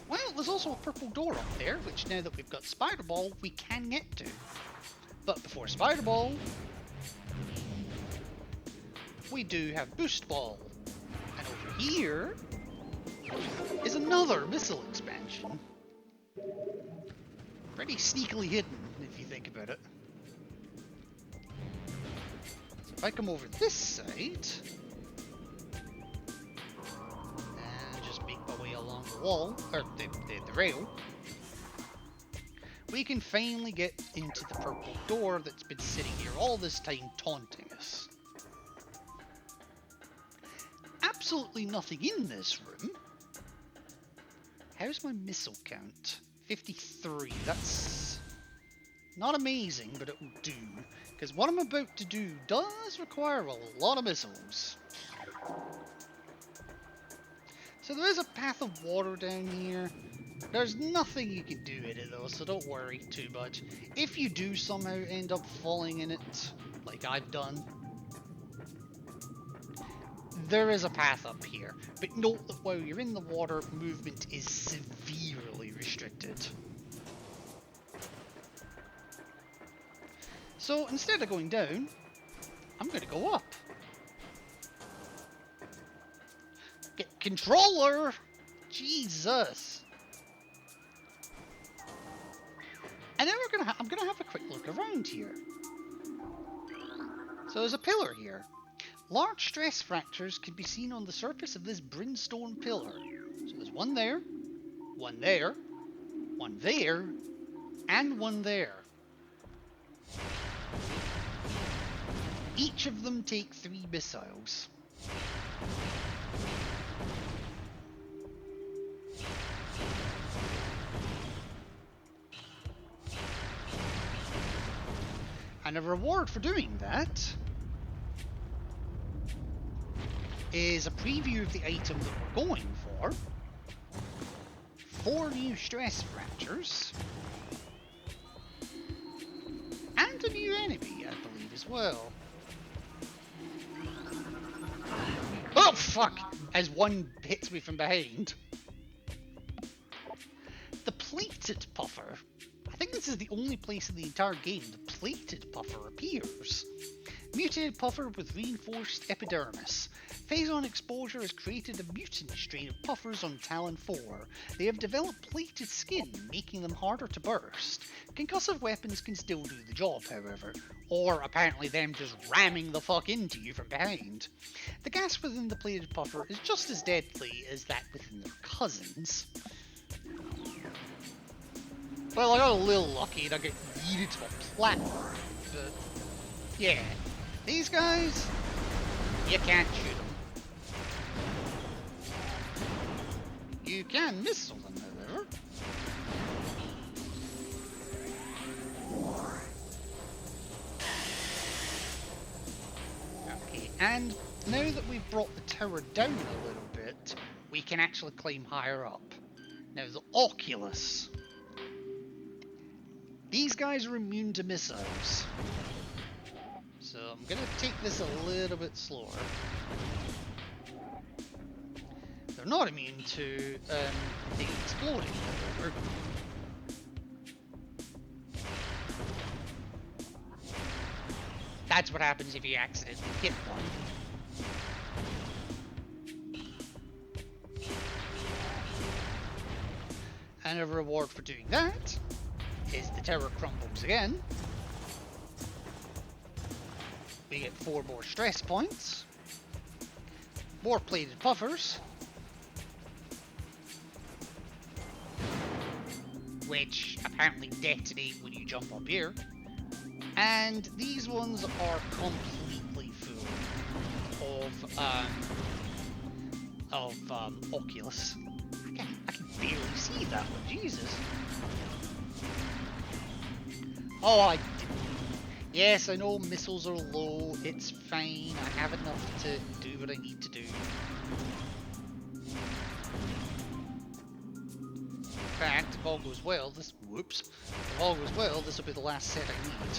Well, there's also a purple door up there, which now that we've got Spider Ball, we can get to. But before Spider Ball, we do have Boost Ball. And over here is another missile expansion. Pretty sneakily hidden, if you think about it. So if I come over this side, and just make my way along the wall, or the rail, we can finally get into the purple door that's been sitting here all this time taunting us. Absolutely nothing in this room. How's my missile count? 53. That's not amazing, but it will do. Because what I'm about to do does require a lot of missiles. So there is a path of water down here. There's nothing you can do in it though, so don't worry too much. If you do somehow end up falling in it, like I've done, there is a path up here. But note that while you're in the water, movement is severely restricted. So instead of going down, I'm going to go up. Get controller! Jesus! And then I'm gonna have a quick look around here. So there's a pillar here. Large stress fractures can be seen on the surface of this brimstone pillar. So there's one there, one there, one there, and one there. Each of them take 3 missiles. And a reward for doing that is a preview of the item that we're going for. 4 new stress fractures. And a new enemy, I believe, as well. Oh, fuck! As one hits me from behind. The plated puffer. I think this is the only place in the entire game the plated puffer appears. Mutated puffer with reinforced epidermis. Phazon exposure has created a mutant strain of puffers on Talon 4. They have developed plated skin, making them harder to burst. Concussive weapons can still do the job, however, or apparently them just ramming the fuck into you from behind. The gas within the plated puffer is just as deadly as that within their cousins. Well, I got a little lucky and I got yeeted to a platform, but yeah, these guys, you can't shoot them. You can missile them, however. Okay, and now that we've brought the tower down a little bit, we can actually climb higher up. Now the Oculus. These guys are immune to missiles. So I'm going to take this a little bit slower. They're not immune to things exploding, however. That's what happens if you accidentally hit one. And a reward for doing that is the tower crumbles again. We get 4 more stress points. More plated puffers. Which apparently detonate when you jump up here. And these ones are completely full of Oculus. I can barely see that one, Jesus. Oh, I didn't. Yes, I know missiles are low, it's fine, I have enough to do what I need to do. In fact, if all goes well, this will be the last set I need.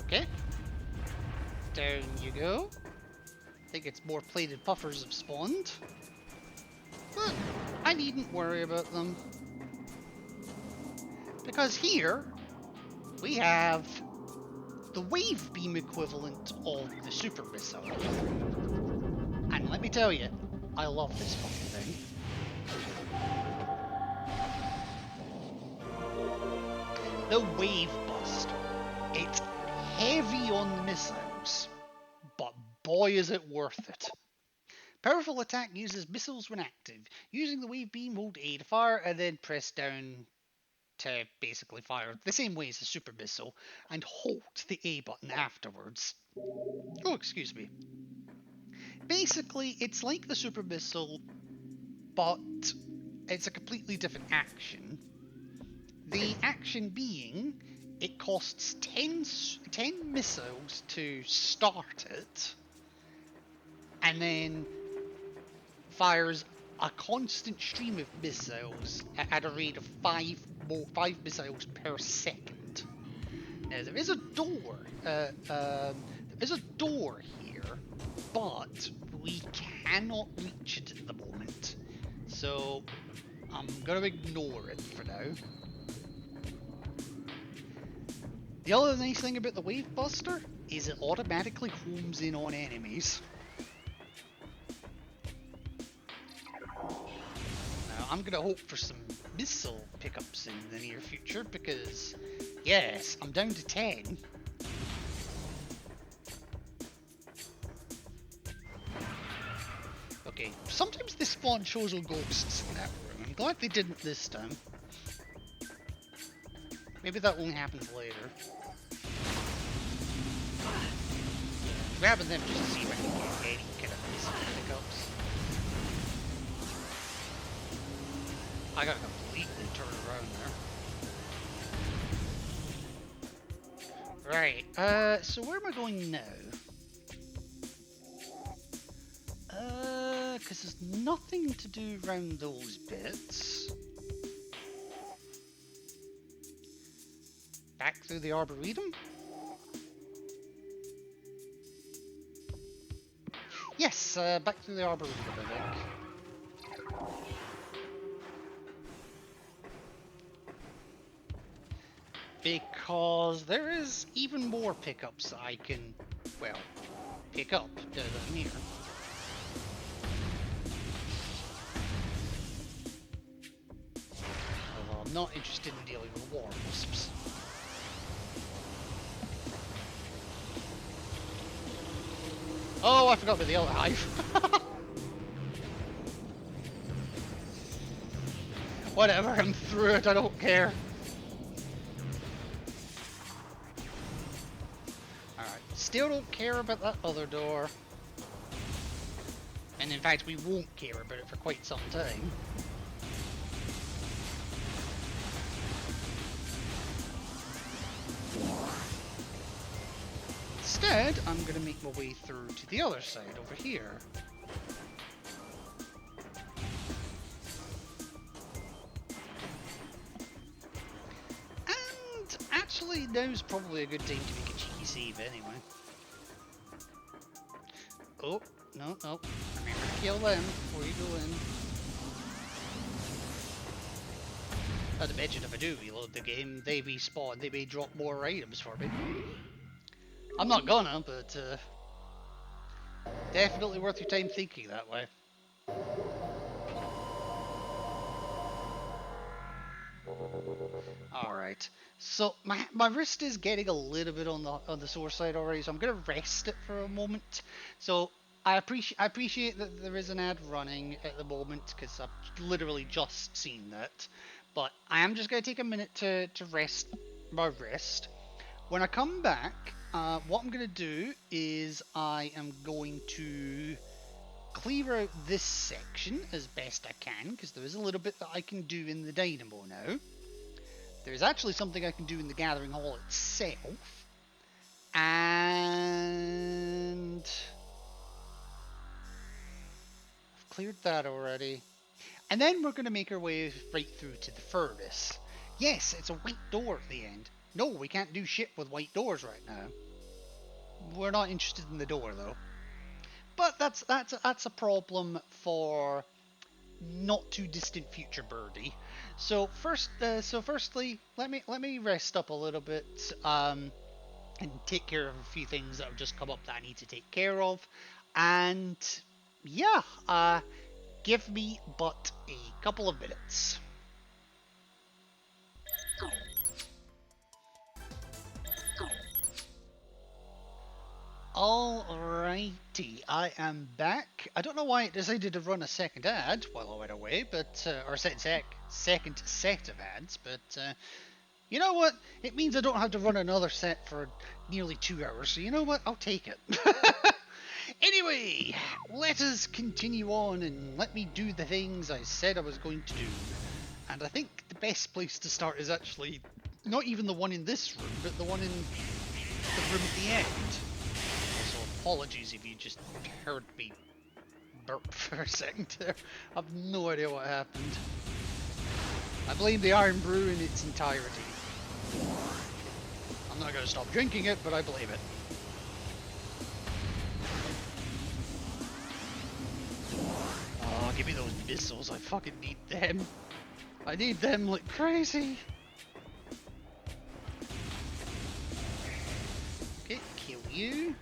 Okay. Down you go. I think it's more plated puffers have spawned. But I needn't worry about them. Because here, we have the wave beam equivalent of the super missile. And let me tell you, I love this fucking thing. The Wave Buster. It's heavy on the missiles, but boy is it worth it. Powerful attack uses missiles when active. Using the wave beam, hold A to fire, and then press down to basically fire the same way as the super missile, and hold the A button afterwards. Oh, excuse me. Basically, it's like the super missile, but it's a completely different action. The action being, it costs 10 missiles to start it, and then fires a constant stream of missiles at a rate of 5 missiles per second. Now there is a door. There is a door here, but we cannot reach it at the moment. So I'm gonna ignore it for now. The other nice thing about the Wave Buster is it automatically homes in on enemies. Now I'm gonna hope for some missile pickups in the near future because, yes, I'm down to 10. Okay, sometimes they spawn Chozo ghosts in that room. I'm glad they didn't this time. Maybe that only happens later. Grabbing them just to see if I can get any kind of missile pickups. I gotta completely turn around there. Right, so where am I going now? Because there's nothing to do around those bits. Back through the Arboretum? Yes, back through the Arboretum, I think. Because there is even more pickups that I can, well, pick up down here. Although I'm not interested in dealing with war wasps. Oh, I forgot about the other hive. Whatever, I'm through it, I don't care. Alright, still don't care about that other door. And in fact, we won't care about it for quite some time. Instead, I'm going to make my way through to the other side over here. And actually, now's probably a good time to make a cheeky save anyway. Oh, no. Remember to kill them before you go in. I'd imagine if I do reload the game, they respawn, they may drop more items for me. I'm not gonna, but definitely worth your time thinking that way. Alright, so my wrist is getting a little bit on the sore side already, so I'm gonna rest it for a moment. So I appreciate that there is an ad running at the moment because I've literally just seen that, but I am just gonna take a minute to rest my wrist. When I come back, what I'm going to do is I am going to clear out this section as best I can, because there is a little bit that I can do in the Dynamo now. There's actually something I can do in the Gathering Hall itself. And I've cleared that already. And then we're going to make our way right through to the furnace. Yes, it's a white door at the end. No, we can't do shit with white doors right now. We're not interested in the door though. But that's a problem for not too distant future birdie. Firstly, let me rest up a little bit, and take care of a few things that have just come up that I need to take care of, and yeah, give me but a couple of minutes. Alrighty, I am back. I don't know why it decided to run a second ad while I went away, but or second set of ads, but you know what? It means I don't have to run another set for nearly 2 hours. So you know what? I'll take it. Anyway, let us continue on and let me do the things I said I was going to do. And I think the best place to start is actually not even the one in this room, but the one in the room at the end. Also, apologies if you just heard me burp for a second there. I've no idea what happened. I blame the Iron Brew in its entirety. I'm not going to stop drinking it, but I blame it. Oh, give me those missiles. I fucking need them. I need them like crazy. Okay, kill you.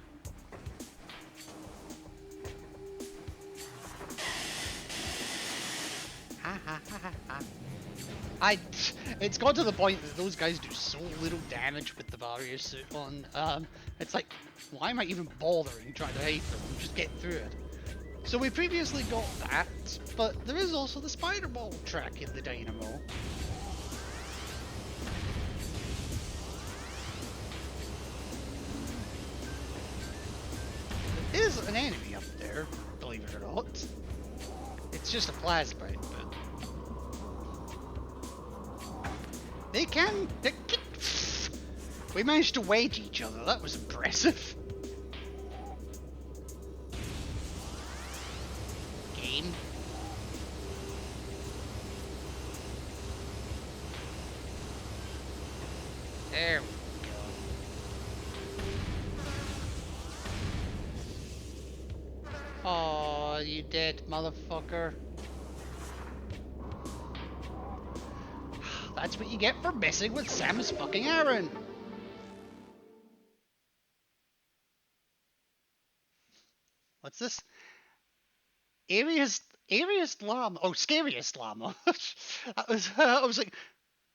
Ha ha ha ha ha. It's got to the point that those guys do so little damage with the barrier suit on. It's like, why am I even bothering trying to hate them? Just get through it. So we previously got that, but there is also the spider ball track in the Dynamo. There is an enemy up there, believe it or not. It's just a plasmite, but they can. We managed to wedge each other. That was impressive. Game. There we go. Oh, you dead motherfucker. That's what you get for messing with Samus fucking Aran. What's this? Airiest llama. Oh, scariest llama. I was like,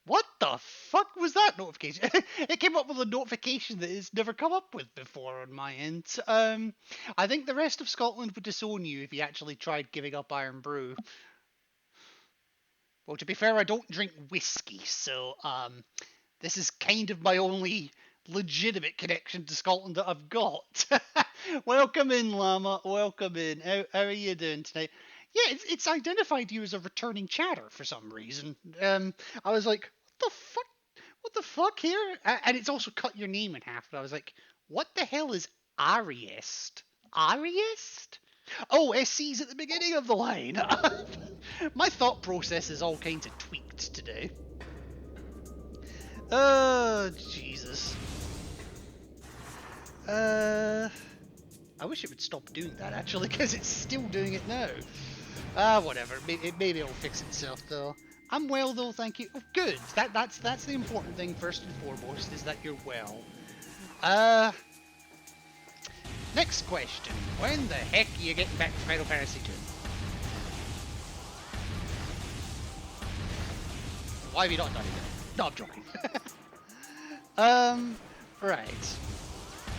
what the fuck was that notification? It came up with a notification that it's never come up with before on my end. I think the rest of Scotland would disown you if you actually tried giving up Iron Brew. Well, to be fair, I don't drink whiskey, so this is kind of my only legitimate connection to Scotland that I've got. Welcome in, Llama. Welcome in. How are you doing tonight? Yeah, it's identified you as a returning chatter for some reason. I was like, what the fuck? What the fuck here? And it's also cut your name in half. And I was like, what the hell is Ariest? Ariest? Oh, SC's at the beginning of the line. My thought process is all kinds of tweaked today. Oh, Jesus. I wish it would stop doing that, actually, because it's still doing it now. Whatever. Maybe it'll fix itself, though. I'm well, though, thank you. Oh, good. That's the important thing, first and foremost, is that you're well. Next question. When the heck are you getting back to Final Fantasy 2? Why have you not done it? No, I'm joking. Right.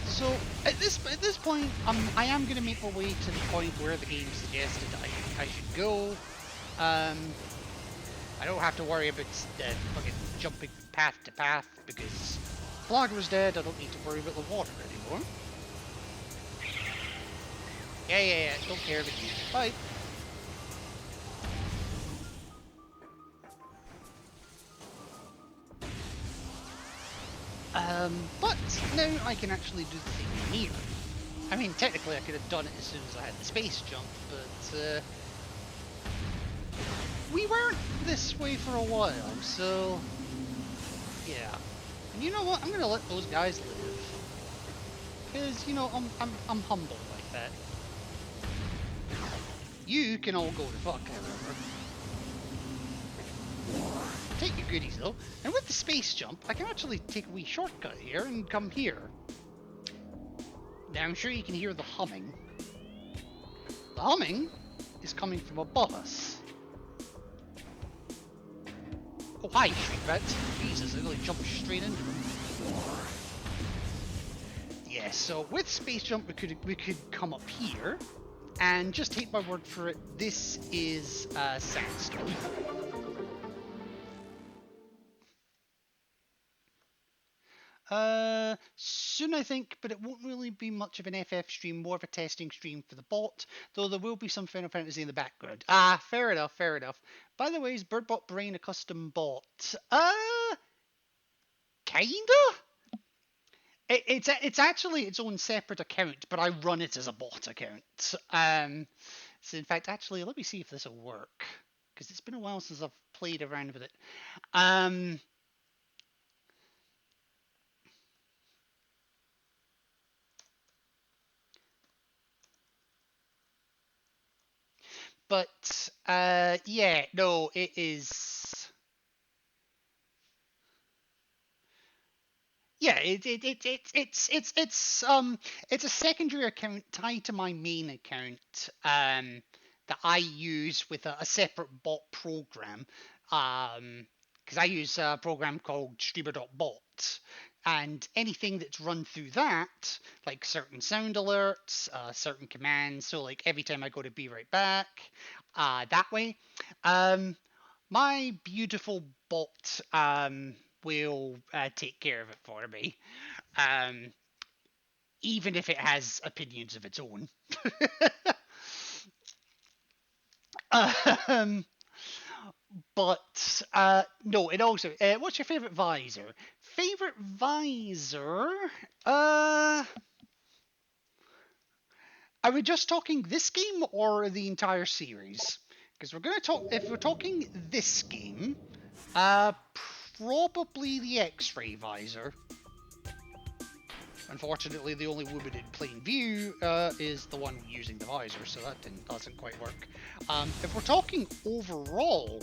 So at this point, I am going to make my way to the point where the game suggested I should go. I don't have to worry about fucking jumping path to path because Flogger's dead. I don't need to worry about the water anymore. Yeah. Don't care about you. Bye. But now I can actually do the thing here. I mean, technically I could have done it as soon as I had the space jump, but we weren't this way for a while, so yeah. And you know what? I'm gonna let those guys live, because you know I'm humble like that. You can all go to fuck, however. Take your goodies though, and with the space jump, I can actually take a wee shortcut here and come here. Now I'm sure you can hear the humming. The humming is coming from above us. Oh hi, Shriekbat. Jesus, I really jumped straight into him. Yeah, so with space jump we could come up here, and just take my word for it, this is sandstone. Soon I think, but it won't really be much of an FF stream, more of a testing stream for the bot, though there will be some Final Fantasy in the background. Ah, fair enough, fair enough. By the way, is Birdbot Brain a custom bot? Kinda? It's actually its own separate account, but I run it as a bot account. So in fact, actually, let me see if this will work, because it's been a while since I've played around with it. But yeah, no, it is. Yeah, it's a secondary account tied to my main account that I use with a separate bot program because I use a program called Streamer.bot, and anything that's run through that, like certain sound alerts, certain commands, so like every time I go to be right back, that way, my beautiful bot will take care of it for me, even if it has opinions of its own. But no, it also. What's your favorite visor? Favorite visor? Are we just talking this game or the entire series? Because we're gonna talk. If we're talking this game, probably the X-ray visor. Unfortunately, the only woman in plain view is the one using the visor, so that doesn't quite work. If we're talking overall,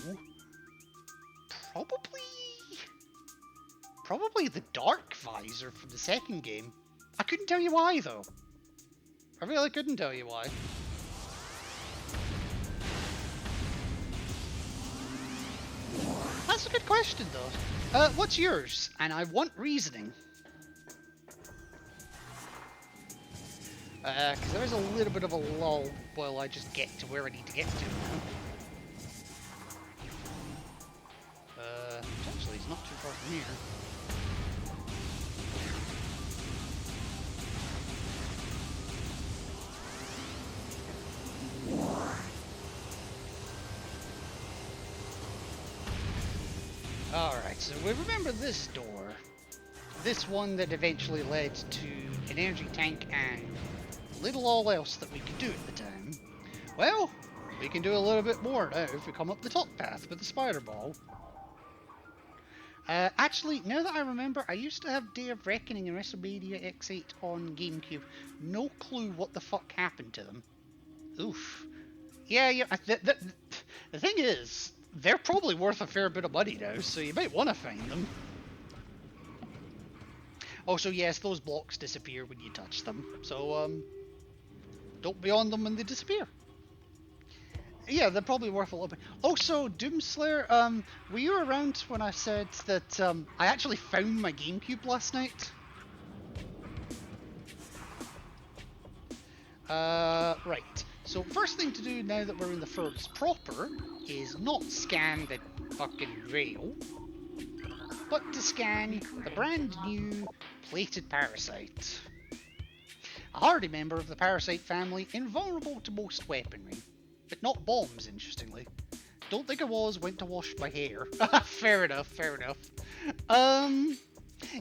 probably the dark visor from the second game. I couldn't tell you why though. I really couldn't tell you why. That's a good question though. What's yours? And I want reasoning. Because there is a little bit of a lull while I just get to where I need to get to now. Actually, it's not too far from here. Alright, so we remember this door. This one that eventually led to an energy tank and little all else that we could do at the time. Well, we can do a little bit more now if we come up the top path with the spider ball. Actually, now that I remember, I used to have Day of Reckoning and WrestleMania X8 on GameCube. No clue what the fuck happened to them. Oof. Yeah. The thing is, they're probably worth a fair bit of money now, so you might want to find them. Also, yes, those blocks disappear when you touch them, so don't be on them when they disappear. Yeah, they're probably worth a little bit. Also, Doomslayer, were you around when I said that I actually found my GameCube last night? Right. So first thing to do now that we're in the Furbs proper is not scan the fucking rail, but to scan the brand new plated parasite. A hardy member of the parasite family, invulnerable to most weaponry. But not bombs, interestingly. Don't think I went to wash my hair. Fair enough.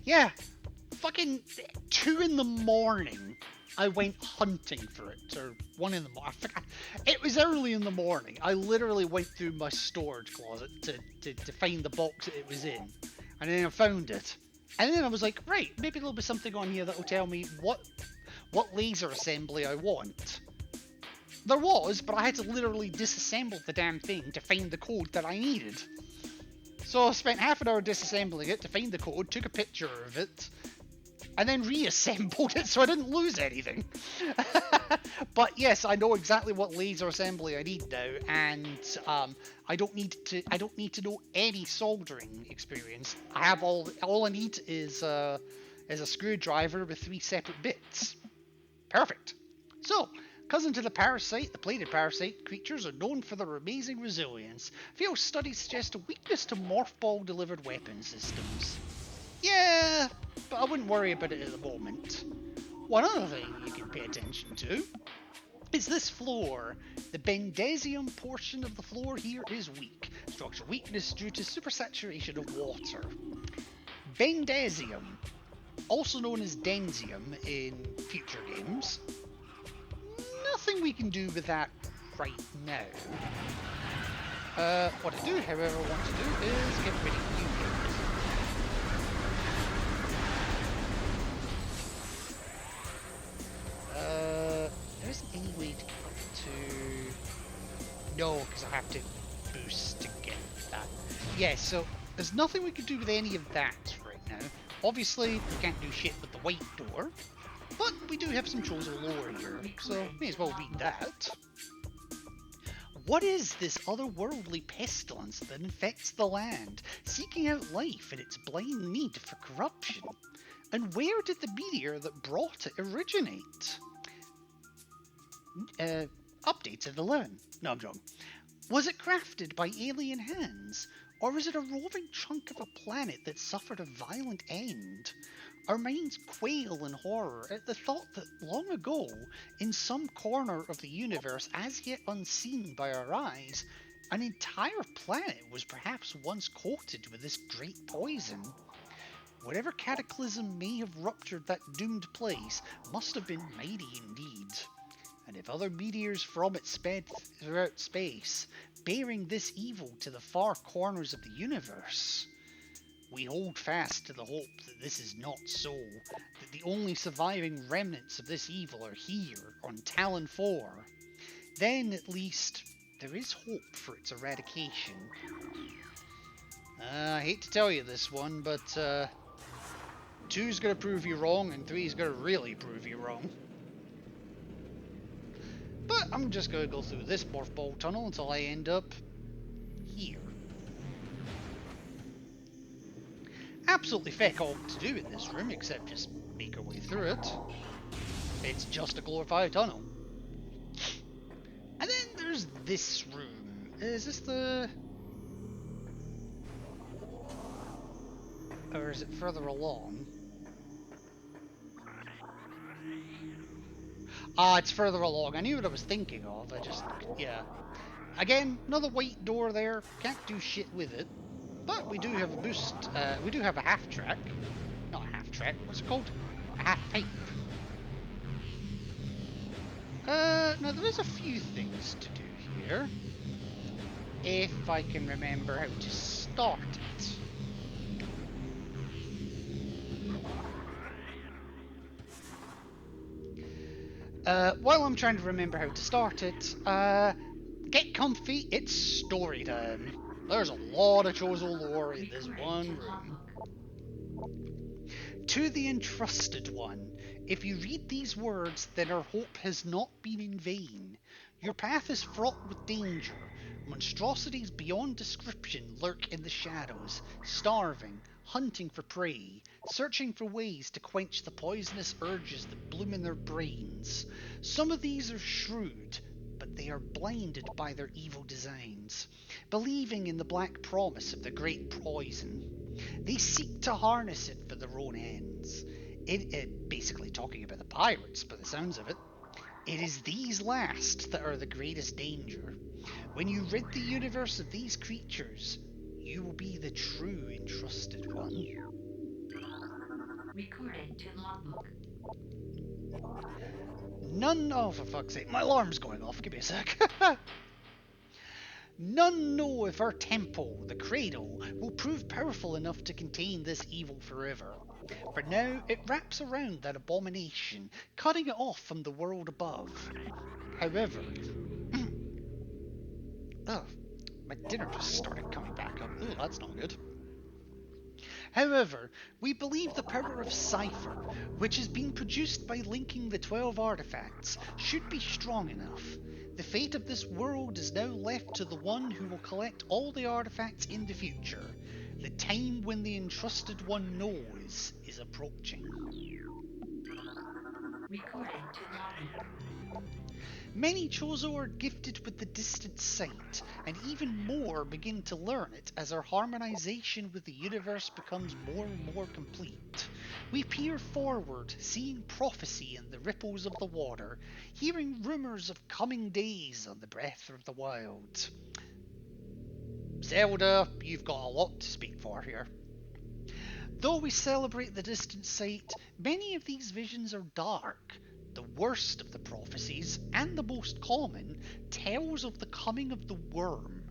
Yeah. Fucking 2 in the morning, I went hunting for it. Or 1 in the morning. I forgot. It was early in the morning. I literally went through my storage closet to find the box that it was in. And then I found it. And then I was like, right, maybe there'll be something on here that will tell me what laser assembly I want. There was, but I had to literally disassemble the damn thing to find the code that I needed. So I spent half an hour disassembling it to find the code, took a picture of it, and then reassembled it so I didn't lose anything. But yes, I know exactly what laser assembly I need now, and I don't need to know any soldering experience. I have all I need is a screwdriver with 3 separate bits. Perfect. So, cousin to the parasite, the plated parasite creatures are known for their amazing resilience. Field studies suggest a weakness to morph ball delivered weapon systems. Yeah, but I wouldn't worry about it at the moment. One other thing you can pay attention to is this floor. The Bendesium portion of the floor here is weak. Structural weakness due to supersaturation of water. Bendesium, also known as Densium in future games. Nothing we can do with that right now. What I do, however, want to do is get rid of you guys. There isn't any way to get up to... No, because I have to boost to get that. Yeah, so there's nothing we can do with any of that right now. Obviously, we can't do shit with the white door, but we do have some chosen lore here, so may as well read that. What is this otherworldly pestilence that infects the land, seeking out life in its blind need for corruption? And where did the meteor that brought it originate? Updates of the learn. No, I'm wrong. Was it crafted by alien hands? Or is it a roving chunk of a planet that suffered a violent end? Our minds quail in horror at the thought that long ago, in some corner of the universe as yet unseen by our eyes, an entire planet was perhaps once coated with this great poison. Whatever cataclysm may have ruptured that doomed place must have been mighty indeed. And if other meteors from it sped throughout space, bearing this evil to the far corners of the universe, we hold fast to the hope that this is not so, that the only surviving remnants of this evil are here on Talon 4. Then, at least, there is hope for its eradication. I hate to tell you this one, but 2's gonna prove you wrong, and 3's gonna really prove you wrong. But I'm just gonna go through this morph ball tunnel until I end up here. Absolutely feck all to do in this room except just make our way through it. It's just a glorified tunnel. And then there's this room. Is this the... Or is it further along? Ah, it's further along. I knew what I was thinking of. Yeah. Again, another white door there. Can't do shit with it. But we do have a boost. We do have a half track. Not a half track. What's it called? A half pipe. Now there is a few things to do here. If I can remember how to start it. While I'm trying to remember how to start it, get comfy, it's story time. There's a lot of chosen lore in this one room. To the entrusted one, if you read these words, then our hope has not been in vain. Your path is fraught with danger. Monstrosities beyond description lurk in the shadows, starving, hunting for prey, searching for ways to quench the poisonous urges that bloom in their brains. Some of these are shrewd, but they are blinded by their evil designs, believing in the black promise of the great poison. They seek to harness it for their own ends. Basically talking about the pirates, by the sounds of it. It is these last that are the greatest danger. When you rid the universe of these creatures, you will be the true entrusted one. Recording to logbook. Oh, for fuck's sake, my alarm's going off. Give me a sec. None know if our temple, the cradle, will prove powerful enough to contain this evil forever. For now, it wraps around that abomination, cutting it off from the world above. However, oh, my dinner just started coming back up. Oh, that's not good. However, we believe the power of Cypher, which has been produced by linking the 12 artifacts, should be strong enough. The fate of this world is now left to the one who will collect all the artifacts in the future. The time when the entrusted one knows is approaching. Recording to lobby. Many Chozo are gifted with the distant sight, and even more begin to learn it as our harmonization with the universe becomes more and more complete. We peer forward, seeing prophecy in the ripples of the water, hearing rumors of coming days on the breath of the wild. Zelda, you've got a lot to speak for here. Though we celebrate the distant sight, many of these visions are dark. The worst of the prophecies, and the most common, tells of the coming of the worm.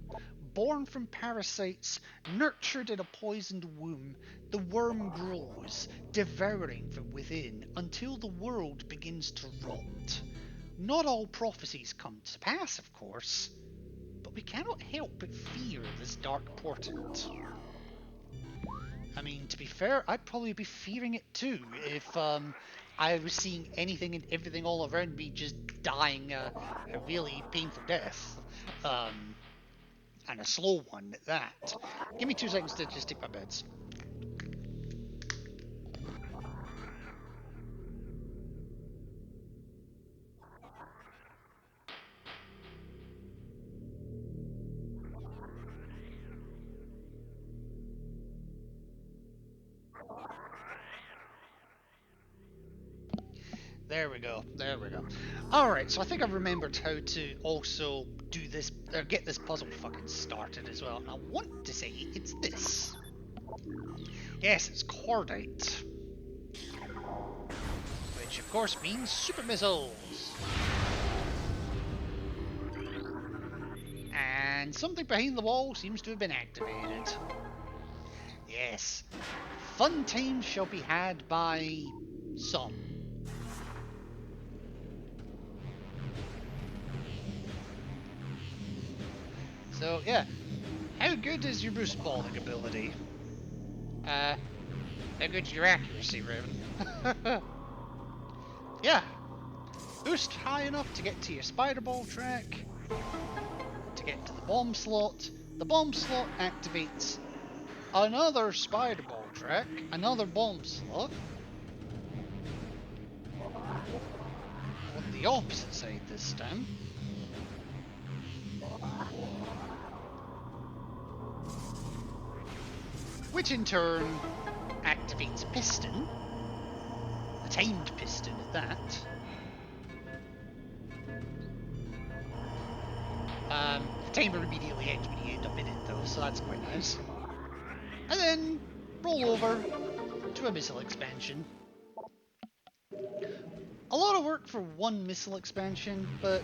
Born from parasites, nurtured in a poisoned womb, the worm grows, devouring from within, until the world begins to rot. Not all prophecies come to pass, of course, but we cannot help but fear this dark portent. I mean, to be fair, I'd probably be fearing it too if I was seeing anything and everything all around me just dying a really painful death. And a slow one at that. Give me 2 seconds to just take my meds. There we go. There we go. Alright, so I think I've remembered how to also do this, or get this puzzle fucking started as well. And I want to say it's this. Yes, it's Cordite. Which of course means super missiles. And something behind the wall seems to have been activated. Yes. Fun times shall be had by some. So, yeah. How good is your boost balling ability? How good's your accuracy, Raven? Yeah. Boost high enough to get to your spider ball track, to get to the bomb slot. The bomb slot activates another spider ball track, another bomb slot. On the opposite side this time. Which in turn activates piston, a timed piston at that. The timer immediately ends when you end up in it though, so that's quite nice. And then roll over to a missile expansion. A lot of work for one missile expansion, but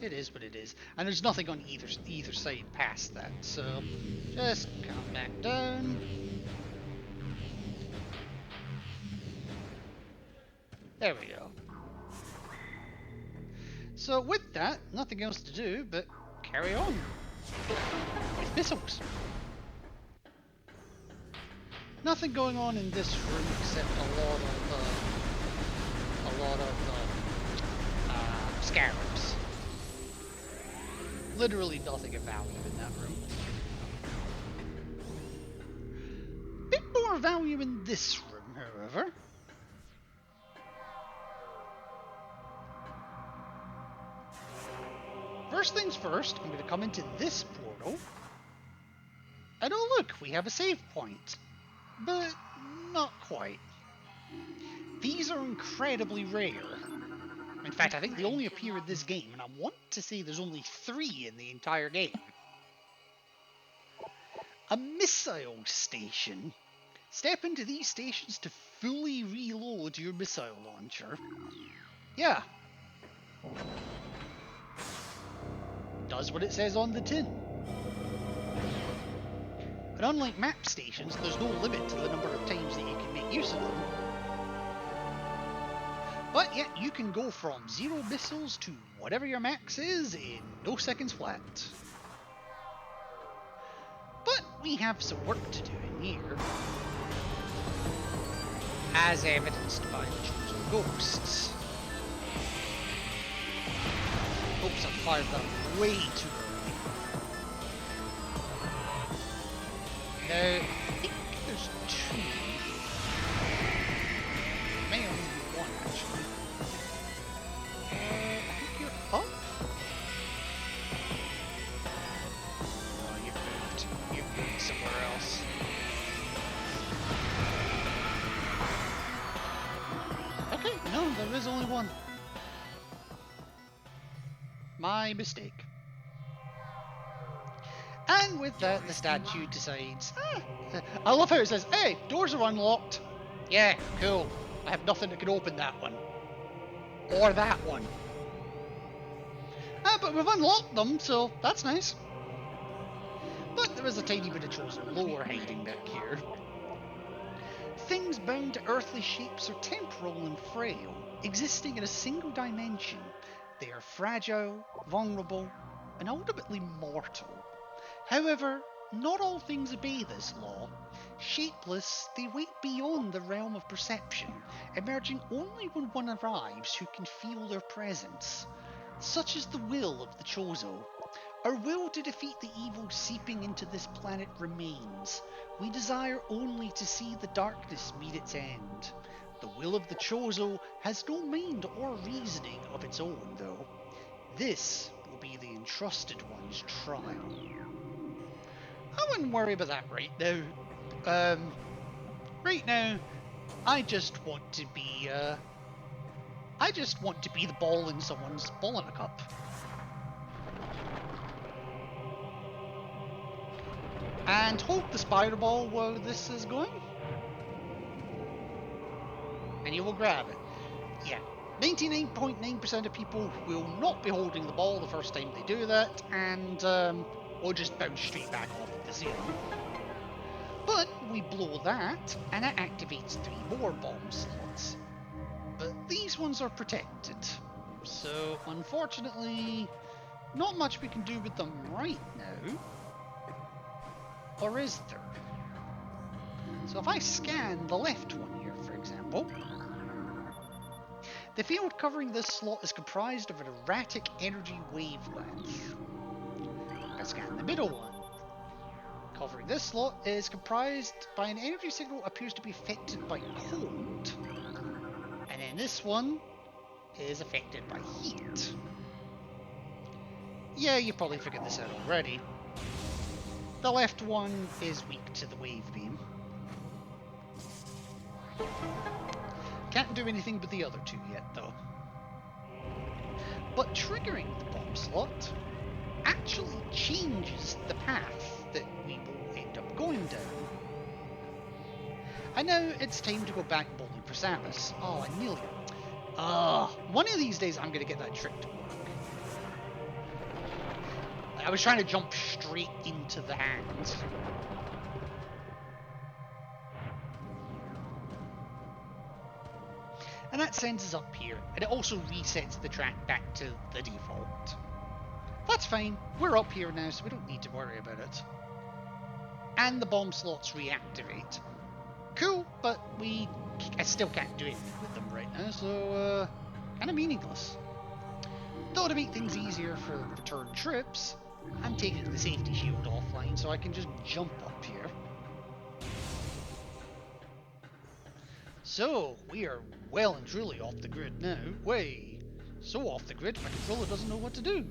it is what it is. And there's nothing on either side past that, so just come back down. There we go. So with that, nothing else to do but carry on with missiles. Nothing going on in this room except a lot of scarabs. Literally nothing of value in that room. Bit more value in this room, however. First things first, I'm going to come into this portal. And oh look, we have a save point. But not quite. These are incredibly rare. In fact, I think they only appear in this game, and I want to say there's only 3 in the entire game. A missile station. Step into these stations to fully reload your missile launcher. Yeah. Does what it says on the tin. And unlike map stations, there's no limit to the number of times that you can make use of them. But yeah, you can go from 0 missiles to whatever your max is in no seconds flat. But we have some work to do in here, as evidenced by the chosen ghosts. Oops, I fired that way too early. Now, I think there's 2. May only be 1, actually. I think you're up? Oh, you've moved. You've moved somewhere else. Okay, no, there is only 1. My mistake. And with that, the statue decides, I love how it says, hey, doors are unlocked. Yeah, cool. I have nothing that can open that one. Or that one. But we've unlocked them, so that's nice. But there is a tiny bit of chosen lore hiding back here. Things bound to earthly shapes are temporal and frail, existing in a single dimension. They are fragile, vulnerable, and ultimately mortal. However, not all things obey this law. Shapeless, they wait beyond the realm of perception, emerging only when one arrives who can feel their presence. Such is the will of the Chozo. Our will to defeat the evil seeping into this planet remains. We desire only to see the darkness meet its end. The will of the Chozo has no mind or reasoning of its own, though. This will be the entrusted one's trial. I wouldn't worry about that right now. Right now, I just want to be the ball in someone's ball in a cup. And hold the spider ball while this is going. And you will grab it. Yeah, 99.9% of people will not be holding the ball the first time they do that, and will just bounce straight back off the zero. But we blow that, and it activates 3 more bomb slots. But these ones are protected, so unfortunately, not much we can do with them right now. Or is there? So if I scan the left one here, for example, the field covering this slot is comprised of an erratic energy wavelength. If I scan the middle one, covering this slot is comprised by an energy signal appears to be affected by cold. And then this one is affected by heat. Yeah, you probably figured this out already. The left one is weak to the wave beam. Can't do anything with the other 2 yet, though. But triggering the bomb slot actually changes the path that we will end up going down. And now it's time to go back bowling for Samus. Oh, Amelia. One of these days I'm going to get that trick to work. I was trying to jump straight into the hands. And that sends us up here, and it also resets the track back to the default. That's fine, we're up here now, so we don't need to worry about it. And the bomb slots reactivate. Cool, but I still can't do anything with them right now, so kind of meaningless. Though to make things easier for return trips, I'm taking the safety shield offline so I can just jump up here. So, we are well and truly off the grid now. Way so off the grid my controller doesn't know what to do.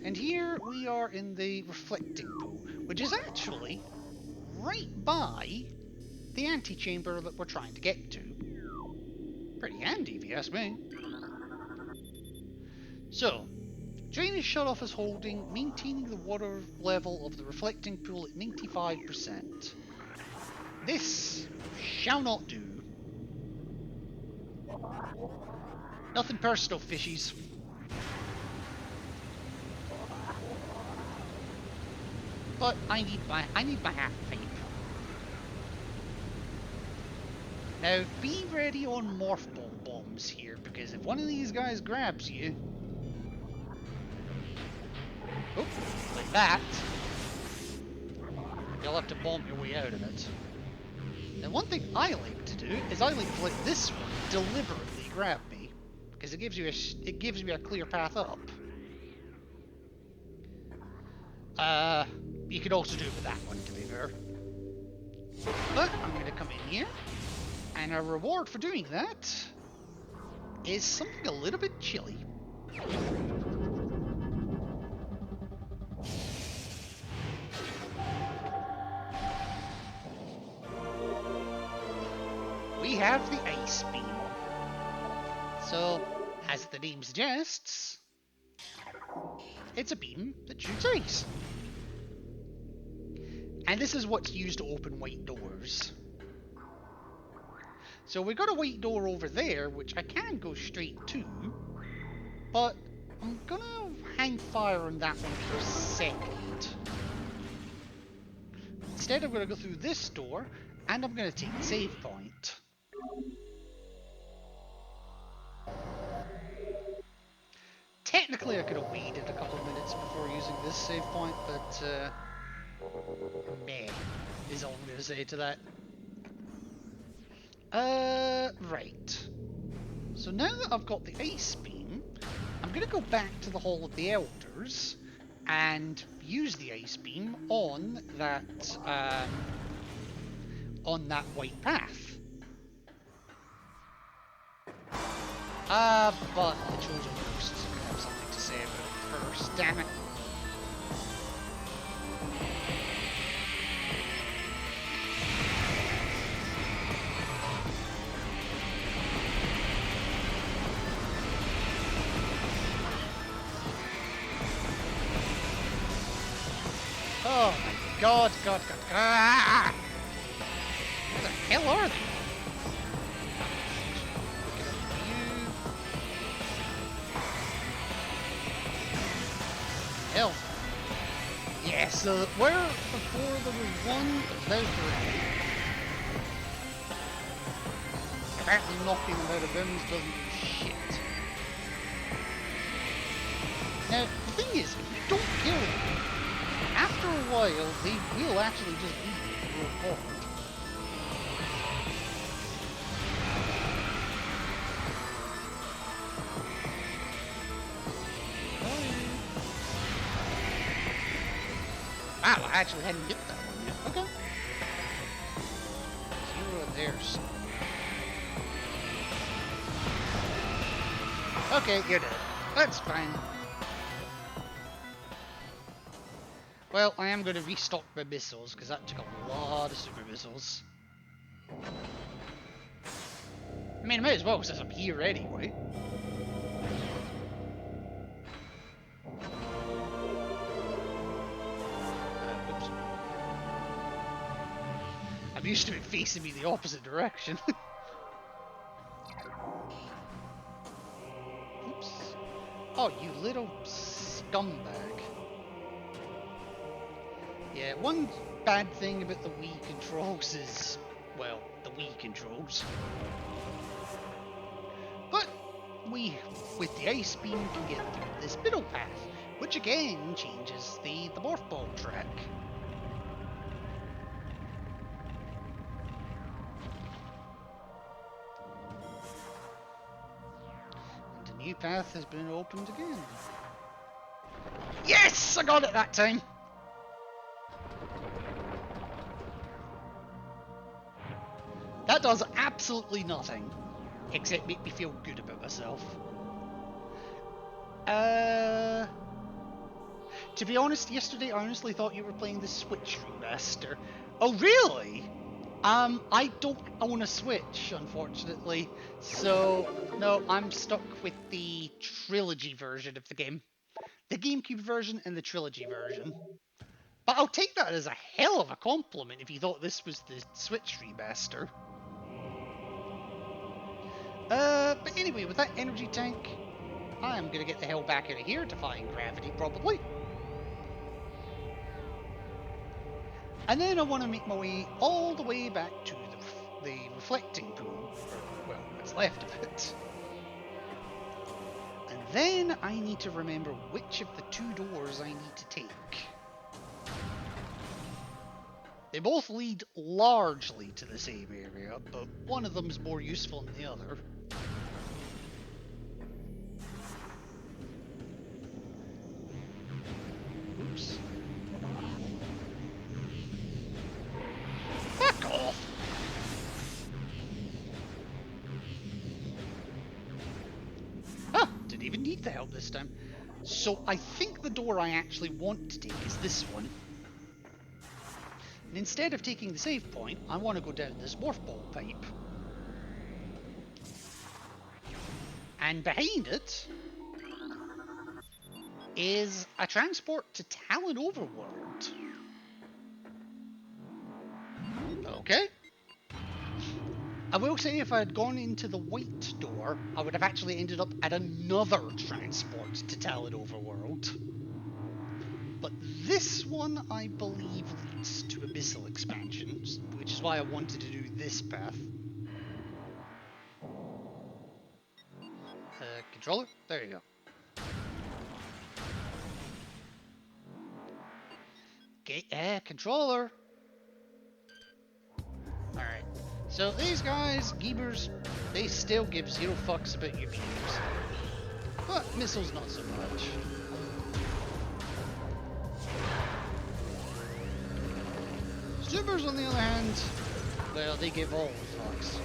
And here we are in the reflecting pool, which is actually right by the antechamber that we're trying to get to. Pretty handy if you ask me. So, drainage shutoff is holding, maintaining the water level of the reflecting pool at 95%. This shall not do. Nothing personal, fishies. But I need my half pipe. Now, be ready on morph ball bombs here, because if one of these guys grabs you... Oh, like that. You'll have to bomb your way out of it. Now, one thing I like to do is I like to let this one deliberately grab me, because it gives me a clear path up. You could also do it with that one, to be fair. But I'm going to come in here, and our reward for doing that is something a little bit chilly. We have the ice beam. So, as the name suggests, it's a beam that shoots ice. And this is what's used to open white doors. So we've got a white door over there, which I can go straight to, but I'm gonna hang fire on that one for a second. Instead, I'm gonna go through this door, and I'm gonna take the save point. Technically, I could have waited a couple of minutes before using this save point, but meh is all I'm going to say to that. Right. So now that I've got the ice beam, I'm going to go back to the Hall of the Elders and use the ice beam on that white path. But the Chosen Ghost is going to have something to say about it first, damn it. Oh my god, god. Ah! Where the hell are they? Hell. Yeah, so where before there was one, there's three. Apparently knocking them out of bounds doesn't do shit. Now, the thing is, if you don't kill them, after a while, they will actually just leave you to grow forward. Wow, I actually hadn't hit that one yet. Okay. Zero there, so. Okay, you're dead. That's fine. Well, I am going to restock my missiles, because that took a lot of super missiles. I mean, I might as well, since I'm here anyway. Oops. I'm used to it facing me the opposite direction. Oops. Oh, you little scumbag. Yeah, one bad thing about the Wii controls is, well, the Wii controls. But we, with the ice beam, can get through this middle path, which again changes the morph ball track. And a new path has been opened again. Yes! I got it that time! That does absolutely nothing, except make me feel good about myself. To be honest, yesterday I honestly thought you were playing the Switch remaster. Oh really? I don't own a Switch, unfortunately, so no, I'm stuck with the trilogy version of the game. The GameCube version and the trilogy version. But I'll take that as a hell of a compliment if you thought this was the Switch remaster. But anyway, with that energy tank, I'm gonna get the hell back out of here, defying gravity, probably. And then I want to make my way all the way back to the reflecting pool, or, well, what's left of it. And then I need to remember which of the 2 doors I need to take. They both lead largely to the same area, but one of them is more useful than the other. Oops. Fuck off! Ah, didn't even need the help this time. So I think the door I actually want to take is this one. And instead of taking the save point, I want to go down this morph ball pipe. And behind it is a transport to Talon Overworld. Okay. I will say if I had gone into the white door, I would have actually ended up at another transport to Talon Overworld. But this one, I believe, leads to Abyssal expansions, which is why I wanted to do this path. Controller? There you go. Okay, controller! Alright, so these guys, Geebers, they still give 0 fucks about your beams. But missiles not so much. Supers, on the other hand, well, they give all the fucks.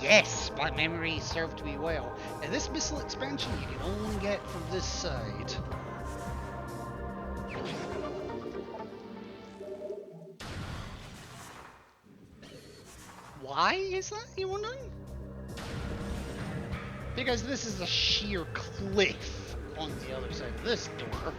Yes, my memory served me well. Now this missile expansion you can only get from this side. Why is that, you wondering? Because this is a sheer cliff on the other side of this door.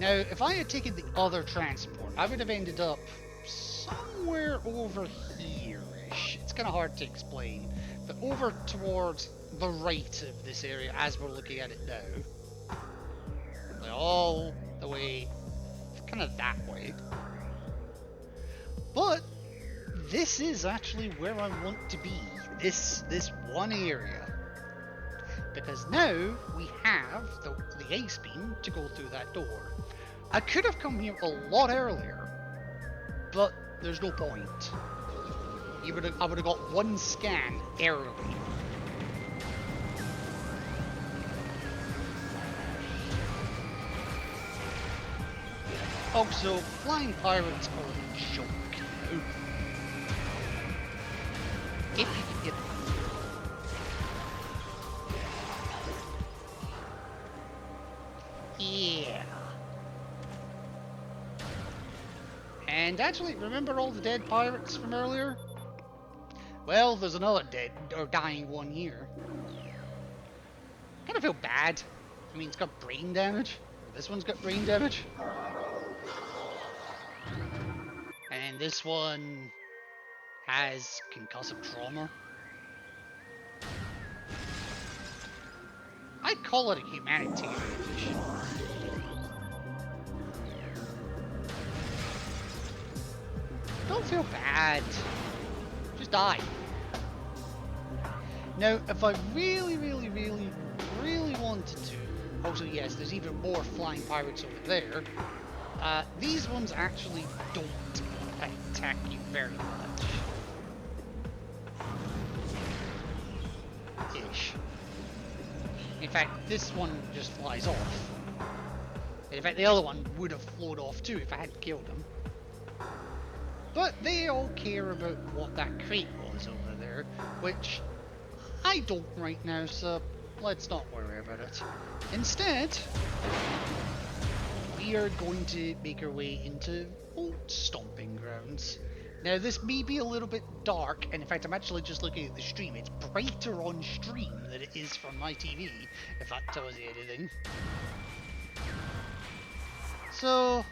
Now, if I had taken the other transport, I would have ended up somewhere over here-ish. It's kind of hard to explain, but over towards the right of this area as we're looking at it now. Like all the way, kind of that way. But this is actually where I want to be. This one area. Because now we have the ace beam to go through that door. I could have come here a lot earlier, but there's no point. I would have got one scan early. Also, flying pirates are a joke now. If you can get them. Yeah. And actually, remember all the dead pirates from earlier? Well, there's another dead or dying one here. Kind of feel bad. I mean, it's got brain damage. This one's got brain damage. And this one has concussive trauma. I'd call it a humanitarian issue. Don't feel bad. Just die. Now, if I really wanted to... Also, yes, there's even more flying pirates over there. These ones actually don't attack you very much. Ish. In fact, this one just flies off. And in fact, the other one would have flown off too if I hadn't killed him. But they all care about what that crate was over there, which I don't right now, so let's not worry about it. Instead, we are going to make our way into old stomping grounds. Now, this may be a little bit dark, and in fact, I'm actually just looking at the stream. It's brighter on stream than it is from my TV, if that tells you anything. So,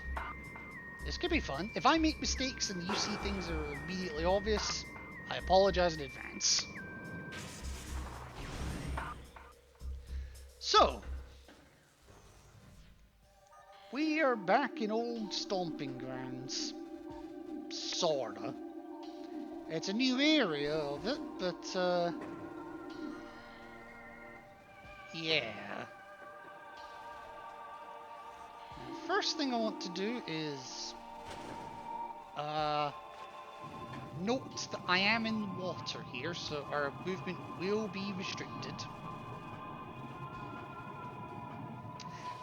this could be fun. If I make mistakes and you see things that are immediately obvious, I apologize in advance. So, we are back in old stomping grounds. Sorta. It's a new area of it, but yeah. First thing I want to do is note that I am in the water here, so our movement will be restricted.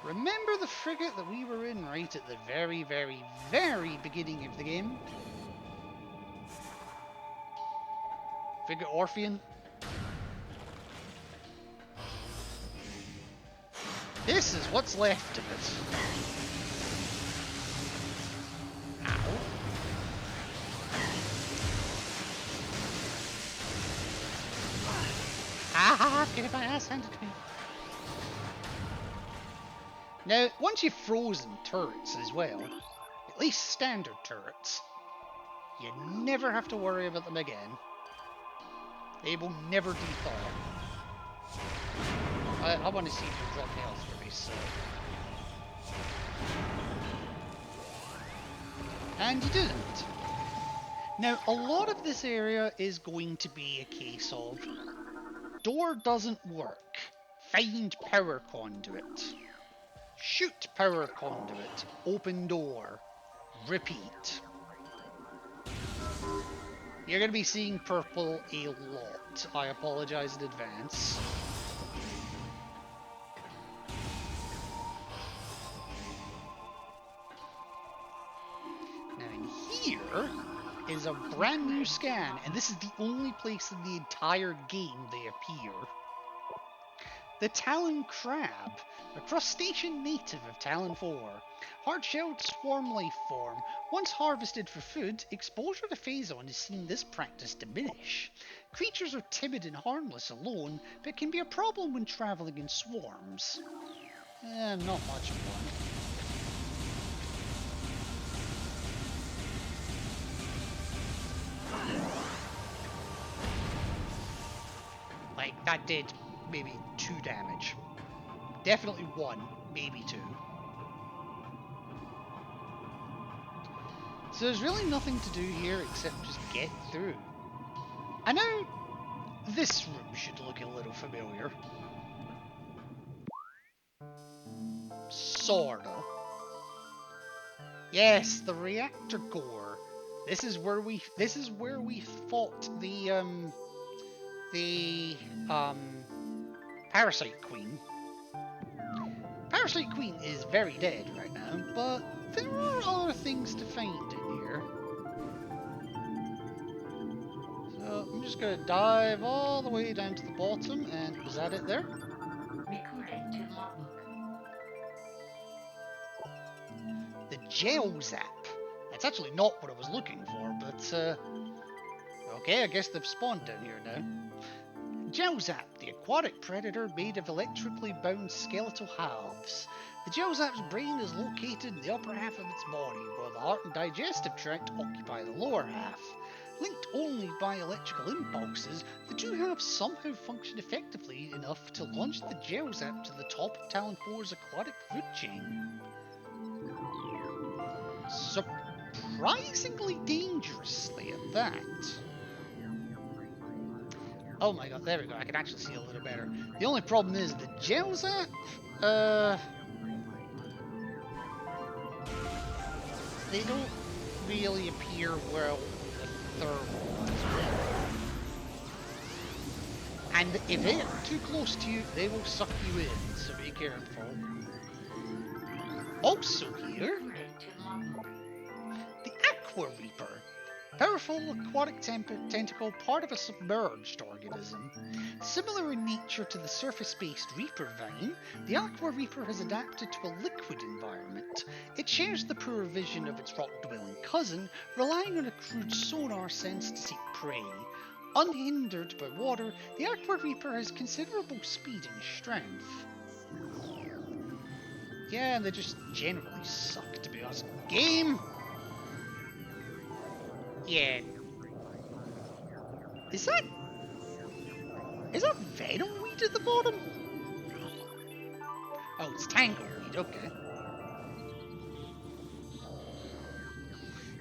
Remember the frigate that we were in right at the very, very, very beginning of the game? Frigate Orphean? This is what's left of it. Ow. Ah, getting my ass handed to me. Now, once you've frozen turrets as well, at least standard turrets, you never have to worry about them again. They will never dethaw. I want to see if you drop health for me, so... And you didn't. Now, a lot of this area is going to be a case of door doesn't work, find power conduit. Shoot power conduit, open door, repeat. You're going to be seeing purple a lot. I apologize in advance. Now in here is a brand new scan, and this is the only place in the entire game they appear. The Talon Crab, a crustacean native of Talon 4. Hard-shelled swarm life form. Once harvested for food, exposure to Phazon has seen this practice diminish. Creatures are timid and harmless alone, but can be a problem when travelling in swarms. Not much fun. Like, that did maybe 2 damage. Definitely 1, maybe 2. So there's really nothing to do here except just get through. I know this room should look a little familiar. Sorta. Yes, the reactor core. This is where we fought the Parasite Queen. Parasite Queen is very dead right now, but there are other things to find in here. So I'm just gonna dive all the way down to the bottom, and was that it there? Recording to logbook. The Gel Zap. That's actually not what I was looking for, but okay, I guess they've spawned down here now. Gelzap, the aquatic predator made of electrically bound skeletal halves. The Gelzap's brain is located in the upper half of its body, while the heart and digestive tract occupy the lower half. Linked only by electrical impulses, the two halves somehow function effectively enough to launch the Gelzap to the top of Talon 4's aquatic food chain. Surprisingly dangerously at that. Oh my god, there we go, I can actually see a little better. The only problem is the Gelzap, they don't really appear well with the thermal as well. And if they're too close to you, they will suck you in, so be careful. Also here, the Aqua Reaper. Powerful aquatic tentacle, part of a submerged organism. Similar in nature to the surface-based Reaper vine, the Aqua Reaper has adapted to a liquid environment. It shares the poor vision of its rock-dwelling cousin, relying on a crude sonar sense to seek prey. Unhindered by water, the Aqua Reaper has considerable speed and strength. Yeah, and they just generally suck, to be honest. Game! Yeah. Is that Venomweed at the bottom? Oh, it's Tangleweed, okay.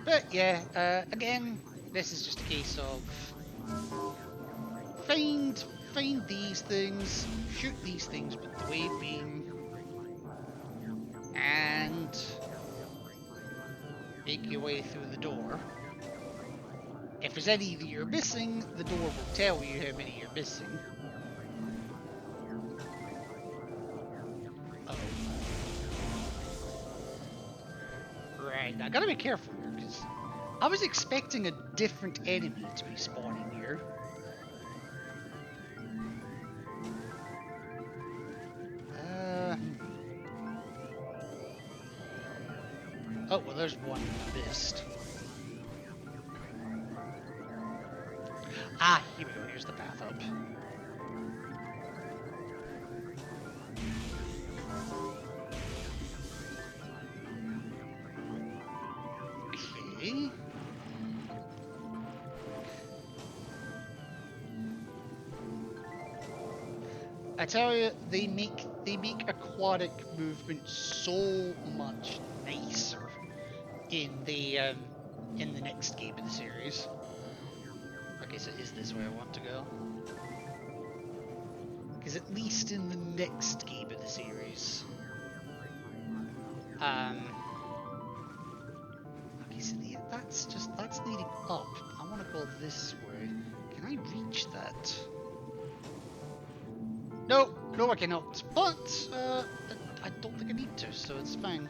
But yeah, again, this is just a case of find these things, shoot these things with the wave beam, and make your way through the door. If there's any that you're missing, the door will tell you how many you're missing. Uh-oh. Right, now I gotta be careful here, because I was expecting a different enemy to be spawning here. Oh, well, there's one I missed. Ah, here we go. Here's the path up. Okay. I tell you, they make aquatic movement so much nicer in the next game of the series. Okay, so is this where I want to go? Because at least in the next game of the series, okay, so that's leading up. I want to go this way. Can I reach that? No, I cannot. But I don't think I need to, so it's fine.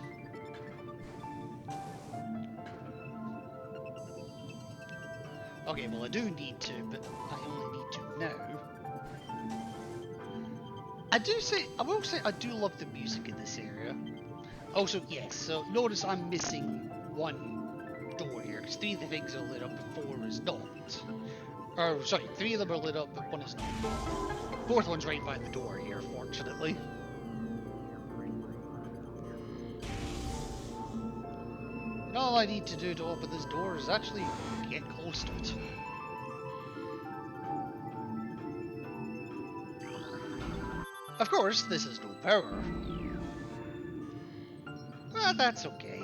Okay, well I do need to, but I only need to now. I will say I do love the music in this area. Also, yes, so notice I'm missing one door here, because 3 of the things are lit up and 4 is not. Or, sorry, 3 of them are lit up, but 1 is not. 4th one's right by the door here, fortunately. And all I need to do to open this door is actually get close to it. Of course, this has no power. But that's okay.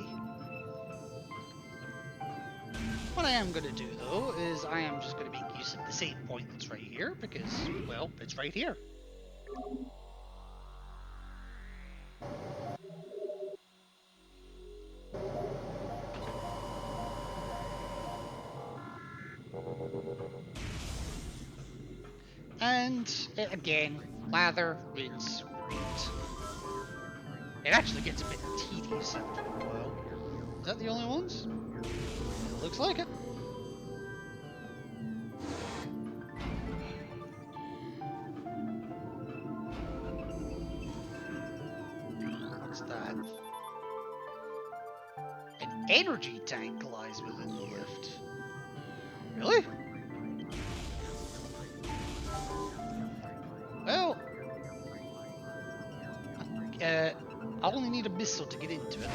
What I am going to do, though, is I am just going to make use of the save point that's right here, because, well, it's right here. And, again, lather, rinse, repeat. It actually gets a bit tedious after a while. Is that the only ones? It looks like it. What's that? An energy tank lies within the lift. Really? Well, I only need a missile to get into it.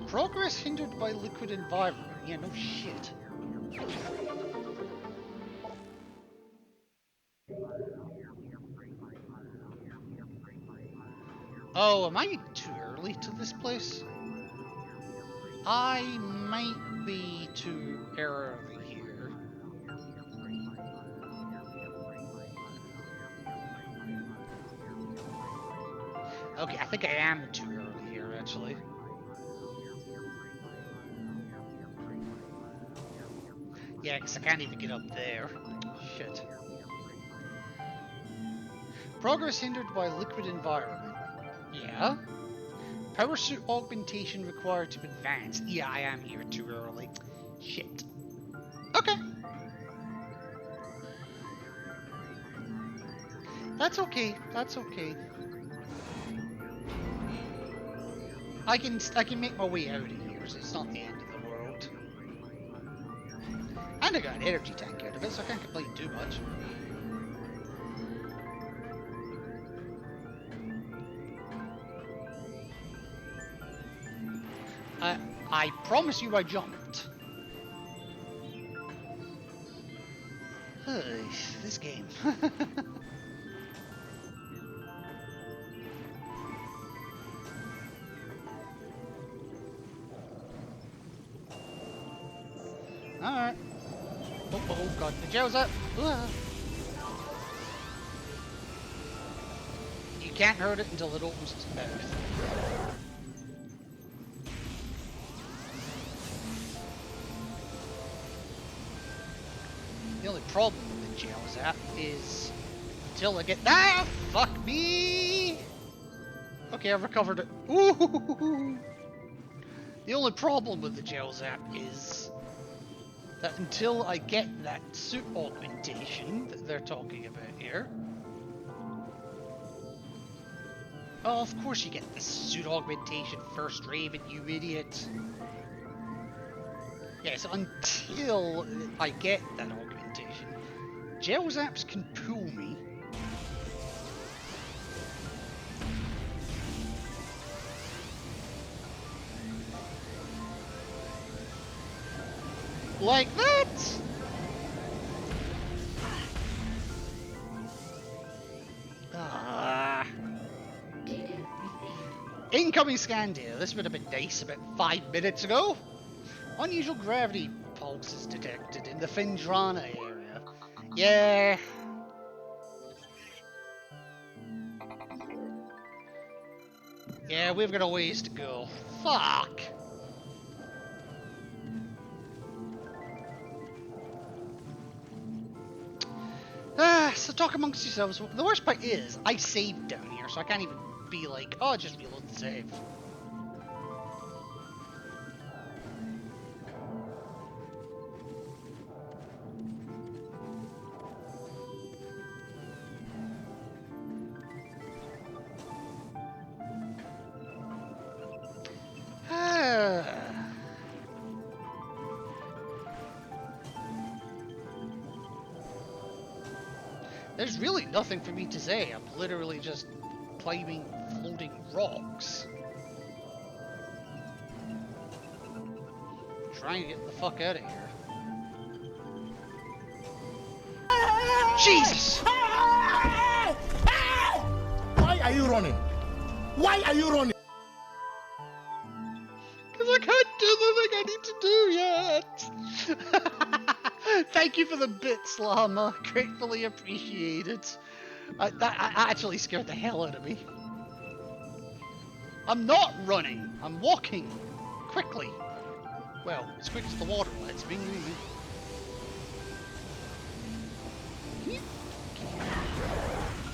Progress hindered by liquid environment. Yeah, no shit. Oh, am I too early to this place? I might be too early here. Okay, I think I am too early here, actually. Yeah, because I can't even get up there. Shit. Progress hindered by liquid environment. Yeah. Power suit augmentation required to advance. Yeah, I am here too early. Shit. Okay. That's okay. That's okay. I can make my way out of here, so it's not the end of the world. And I got an energy tank out of it, so I can't complain too much. I promise you I jumped. This game. Alright. Oh god, the jail's up. Ugh. You can't hurt it until it opens its mouth. The only problem with the jail zap is until I get fuck me. Okay, I've recovered it. Ooh. The only problem with the jail zap is that until I get that suit augmentation that they're talking about here. Oh, of course you get the suit augmentation first, Raven, you idiot. Yes, until I get that augmentation, jail zaps can pull me. Like that! Ah. Incoming scan data. This would have been nice about 5 minutes ago. Unusual gravity pulses detected in the Findrana area. Yeah. Yeah, we've got a ways to go. Fuck! So talk amongst yourselves. The worst part is, I saved down here, so I can't even be like, oh, just reload the save. There's really nothing for me to say. I'm literally just climbing floating rocks. Trying to get the fuck out of here. Jesus! Why are you running? Why are you running? Because I can't do the thing I need to do yet! Thank you for the bits, Llama. Gratefully appreciated. That actually scared the hell out of me. I'm not running. I'm walking. Quickly. Well, as quick as the water lets me.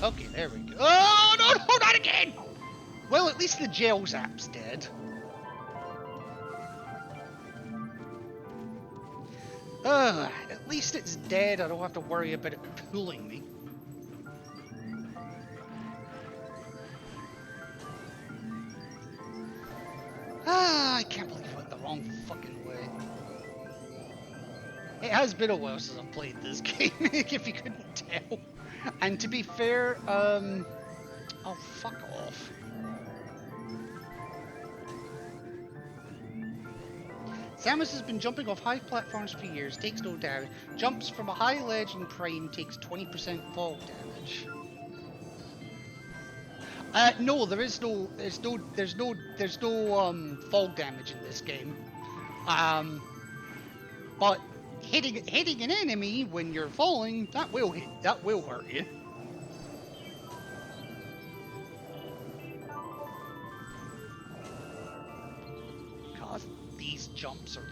Okay, there we go. Oh, no, not again! Well, at least the jail zap's dead. At least it's dead. I don't have to worry about it pulling me. I can't believe I went the wrong fucking way. It has been a while since I've played this game, if you couldn't tell. And to be fair, oh, fuck off. Samus has been jumping off high platforms for years, takes no damage. Jumps from a high ledge in Prime, takes 20% fall damage. No, there's no fall damage in this game. But hitting an enemy when you're falling, that will hurt you. God, these jumps are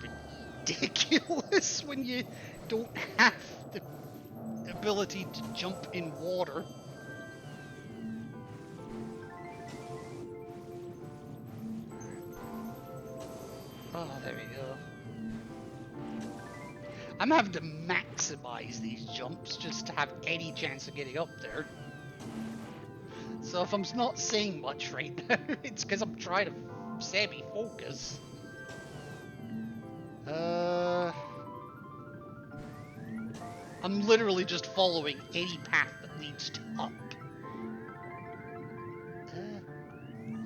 ridiculous when you don't have the ability to jump in water. Oh, there we go. I'm having to maximize these jumps just to have any chance of getting up there. So if I'm not saying much right now, it's because I'm trying to semi-focus. I'm literally just following any path that leads to up.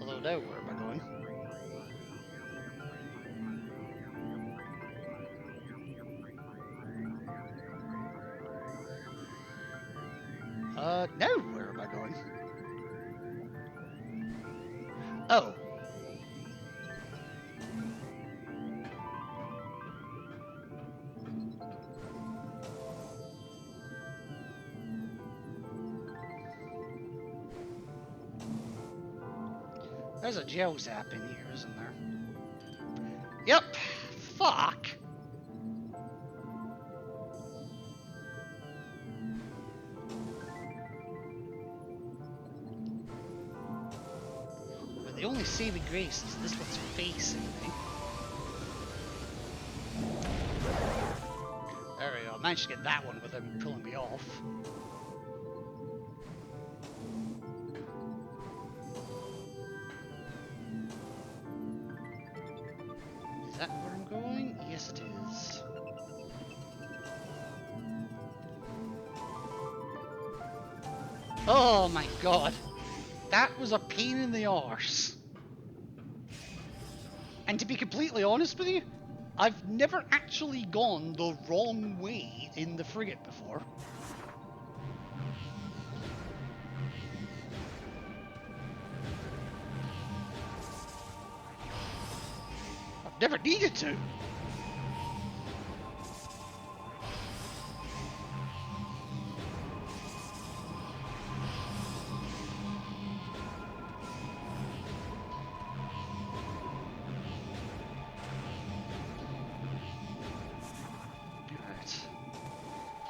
Although now, where am I going? Now where am I going? Oh. There's a gel zap in here, isn't there? Yep. Fuck. But the only saving grace is this one's facing me. There we go. I managed to get that one without pulling me off. Is that where I'm going? Yes, it is. Oh my god. That was a pain in the arse. And to be completely honest with you, I've never actually gone the wrong way in the frigate before. I've never needed to.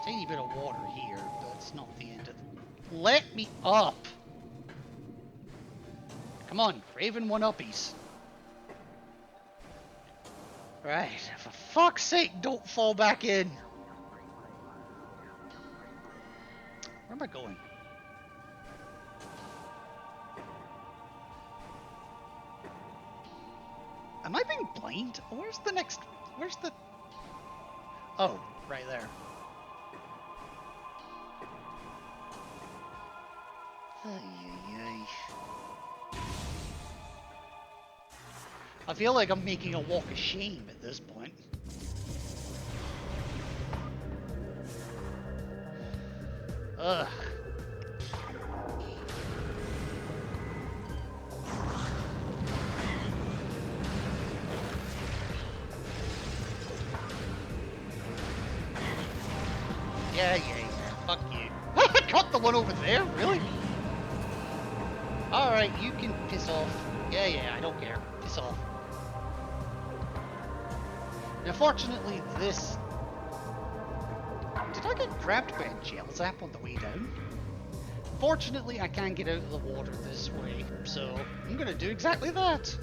Tiny bit of water here, but it's not the end of the... Let me up! Come on, Raven one-uppies. Right, for fuck's sake, don't fall back in. Where am I going? Am I being blind? Where's the next... Where's the... Oh, right there. I feel like I'm making a walk of shame at this point. Ugh. Yeah, fuck you. I caught the one over there, really? Alright, you can piss off. Yeah, I don't care. Piss off. Now, fortunately, this... Did I get grabbed by a gel zap on the way down? Fortunately, I can't get out of the water this way, so I'm gonna do exactly that.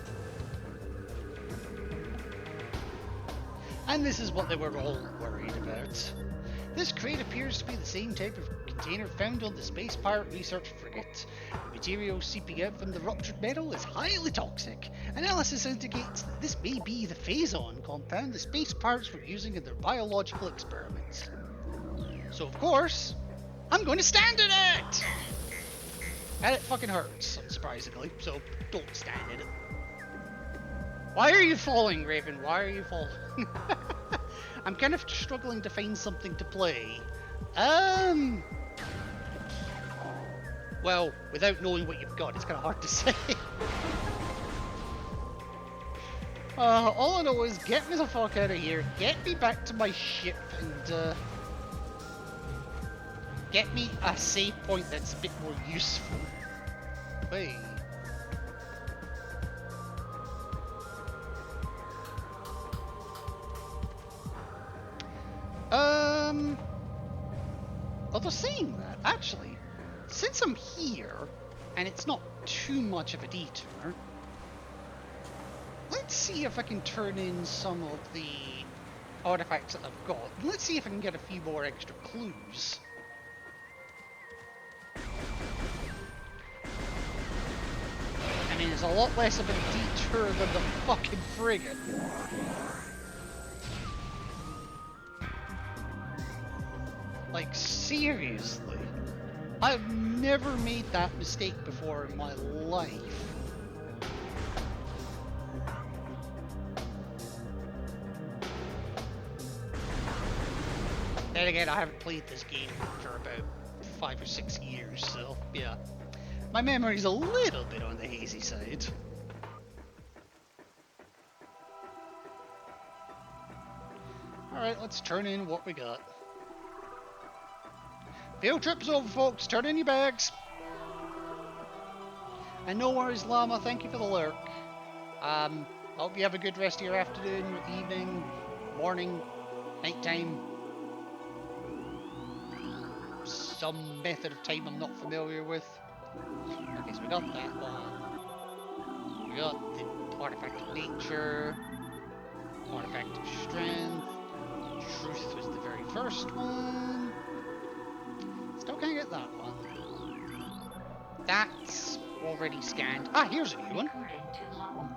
And this is what they were all worried about. This crate appears to be the same type of container found on the Space Pirate Research Frigate. The material seeping out from the ruptured metal is highly toxic. Analysis indicates that this may be the phazon compound the Space Pirates were using in their biological experiments. So of course, I'm going to stand in it! And it fucking hurts, unsurprisingly, so don't stand in it. Why are you falling, Raven? Why are you falling? I'm kind of struggling to find something to play. Well, without knowing what you've got, it's kind of hard to say. All I know is get me the fuck out of here, get me back to my ship, and get me a save point that's a bit more useful. Wait. Well, they're saying that, actually. Since I'm here, and it's not too much of a detour, let's see if I can turn in some of the artifacts that I've got. Let's see if I can get a few more extra clues. I mean, it's a lot less of a detour than the fucking frigate. Like, seriously? I've never made that mistake before in my life. Then again, I haven't played this game for about 5 or 6 years, so yeah. My memory's a little bit on the hazy side. Alright, let's turn in what we got. Field trip's over, folks. Turn in your bags. And no worries, Llama. Thank you for the lurk. I hope you have a good rest of your afternoon, evening, morning, nighttime. Some method of time I'm not familiar with. Okay, so we got that one. We got the artifact of nature, artifact of strength. Truth was the very first one. Still can't get that one. That's already scanned. Ah, here's a new one. Recording to logbook.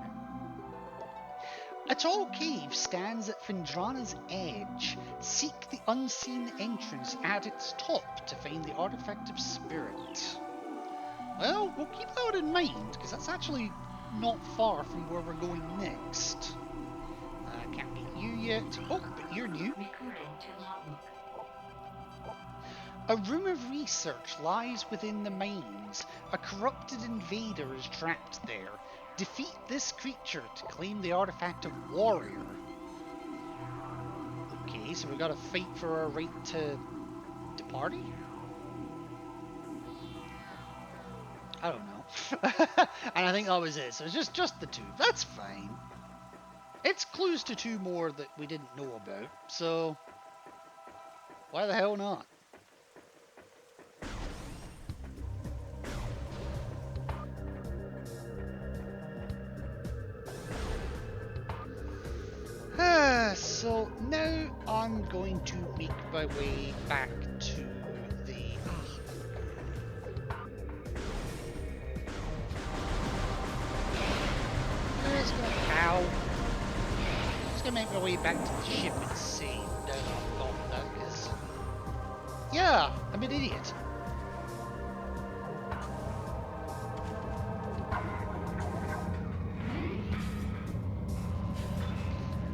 A tall cave stands at Findrana's edge. Seek the unseen entrance at its top to find the artifact of spirit. Well, we'll keep that in mind, because that's actually not far from where we're going next. Can't get you yet. Oh, but you're new. Recording to logbook. A room of research lies within the mines. A corrupted invader is trapped there. Defeat this creature to claim the artifact of warrior. Okay, so we gotta fight for our right to party? I don't know. And I think that was it. So it's just the two. That's fine. It's clues to two more that we didn't know about, so why the hell not? So now I'm going to make my way back to the... Just gonna make my way back to the ship and save down off that, because... Yeah, I'm an idiot.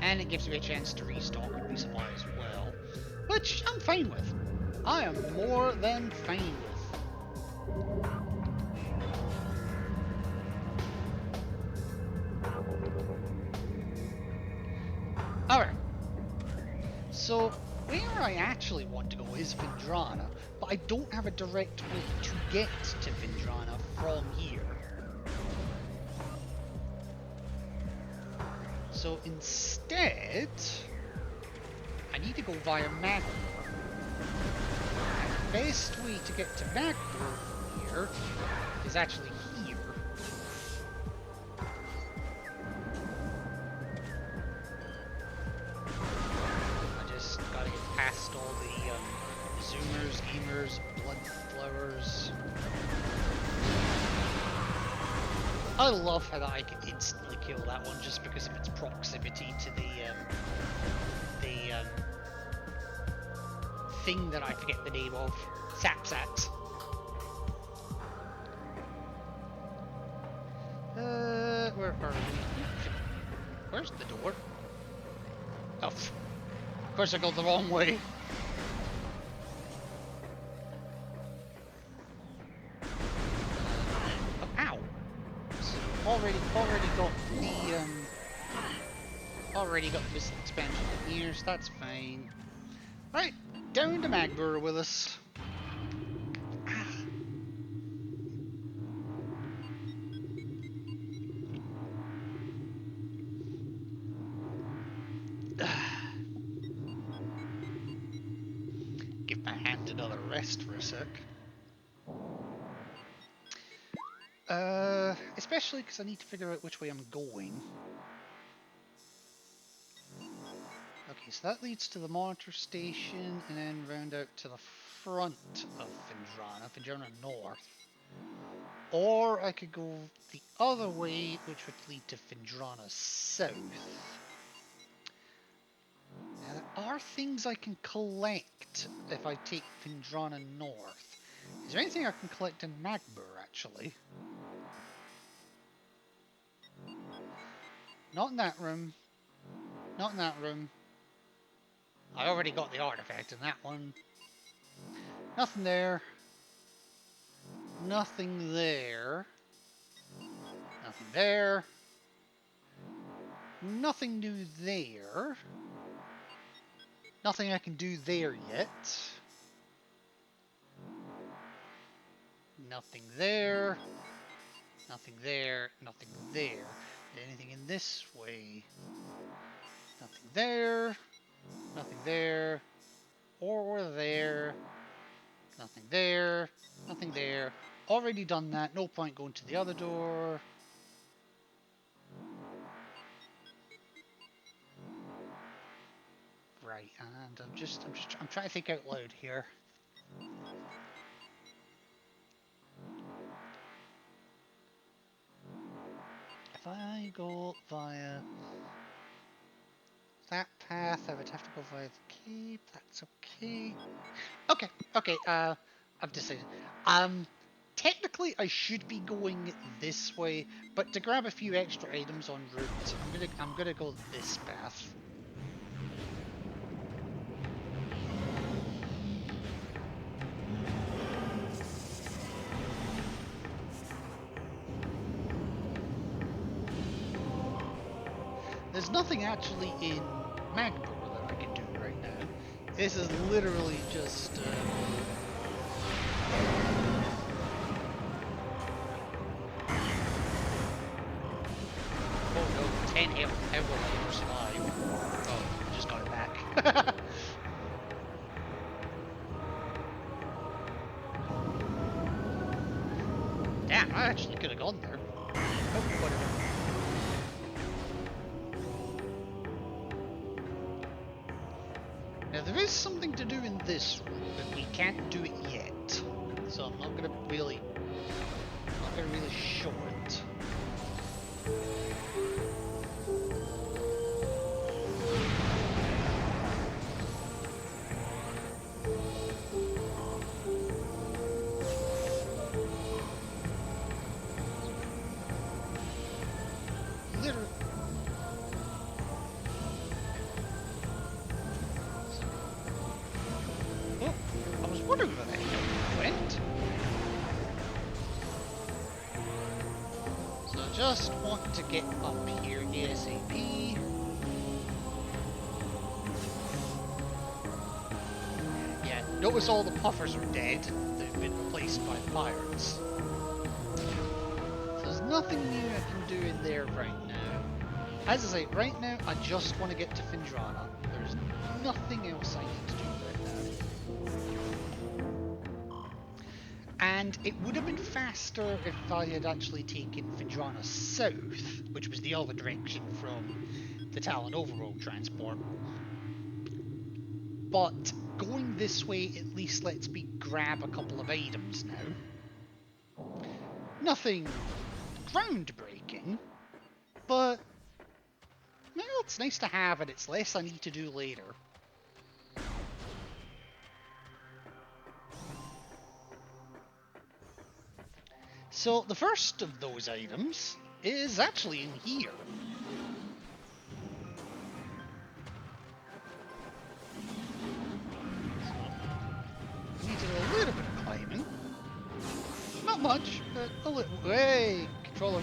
And it gives me a chance to restock and resupply as well, which I'm fine with. I am more than fine with. Alright, so where I actually want to go is Findrana, but I don't have a direct way to get to Findrana from here. So instead, I need to go via Magbor. And the best way to get to Magbor from here is actually here. I just gotta get past all the Zoomers, Gamers, Bloodflowers. I love how that I can instantly kill that one just because of its proximity to the thing that I forget the name of. Sapsax. Where are we? Where's the door? Oh, of course I go the wrong way. Already got this expansion in here, so that's fine. Right, down to Magbor with us. Give my hand another rest for a sec. Especially because I need to figure out which way I'm going. Okay, so that leads to the monitor station, and then round out to the front of Findrana North. Or I could go the other way, which would lead to Findrana South. Now, there are things I can collect if I take Findrana North. Is there anything I can collect in Magbor, actually? Not in that room. Not in that room. I already got the artifact in that one. Nothing there. Nothing there. Nothing there. Nothing new there. Nothing I can do there yet. Nothing there. Nothing there, nothing there. Anything in this way? Nothing there, nothing there, or there, nothing there, nothing there. Already done that, no point going to the other door. Right, and I'm trying to think out loud here. If I go via that path, I would have to go via the cave. That's okay. Okay, I've decided. Technically I should be going this way, but to grab a few extra items en route, I'm gonna go this path. There's nothing actually in Magpur that I can do right now. This is literally just oh no, 10 health, how will I ever survive? Oh, I just got it back. Damn, I actually could have gone there. Oh, whatever. Now there is something to do in this room, but we can't do it yet. So I'm not gonna really show it. Literally. Oh, I was wondering where that guy went. So I just want to get up here ASAP. Yeah, notice all the puffers are dead. They've been replaced by the pirates. So there's nothing new I can do in there right now. As I say, right now I just want to get to Findrana. There's nothing else I need to do right now. And it would have been faster if I had actually taken Findrana south, which was the other direction from the Talon Overworld transport. But going this way at least lets me grab a couple of items now. Nothing groundbreaking, but well, it's nice to have and it's less I need to do later. So the first of those items is actually in here. Needed a little bit of climbing. Not much, but a little. Hey, controller.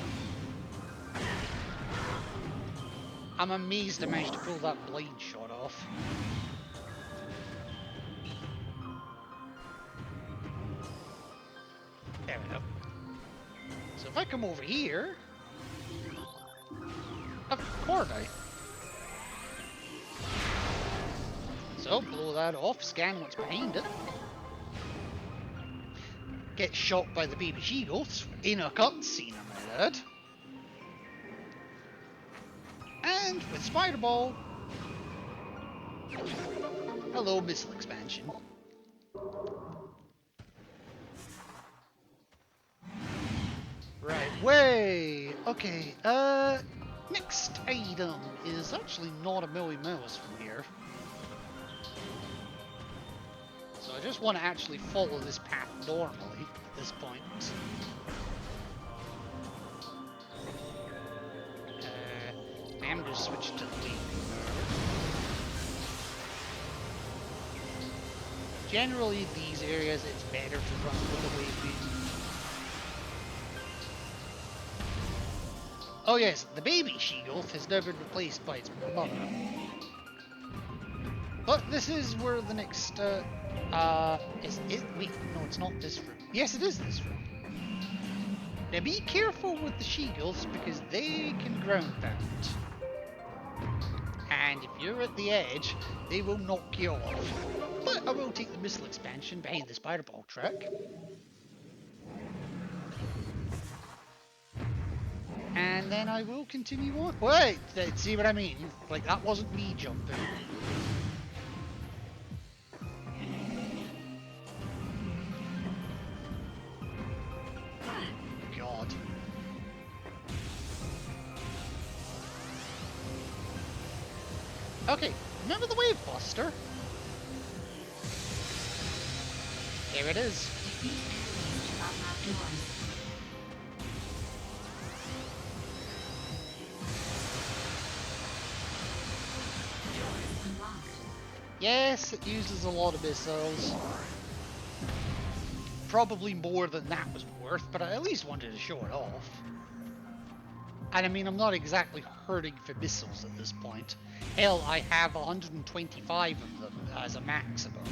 I'm amazed I managed to pull that blind shot off. There we go. So if I come over here, I've Cordite. So blow that off, scan what's behind it. Get shot by the baby she-goats in a cutscene, I might add. And with Spider Ball. Hello, missile expansion. Right, way! Okay, next item is actually not a million miles from here. So I just want to actually follow this path normally at this point. I'm going to switch to the wing. Generally, these areas, it's better to run with the wave beam. Oh yes, the baby she-goat has now been replaced by its mother. But this is where the next, is it? Wait, no, it's not this room. Yes, it is this room. Now be careful with the she-gulls because they can ground pound. And if you're at the edge, they will knock you off. But I will take the missile expansion behind the spider ball track. And then I will continue on. Wait, see what I mean? Like, that wasn't me jumping. God. Okay, remember the Wave Buster? There it is. Yes, it uses a lot of missiles. Probably more than that was worth, but I at least wanted to show it off. And I mean, I'm not exactly hurting for missiles at this point. Hell, I have 125 of them as a maximum.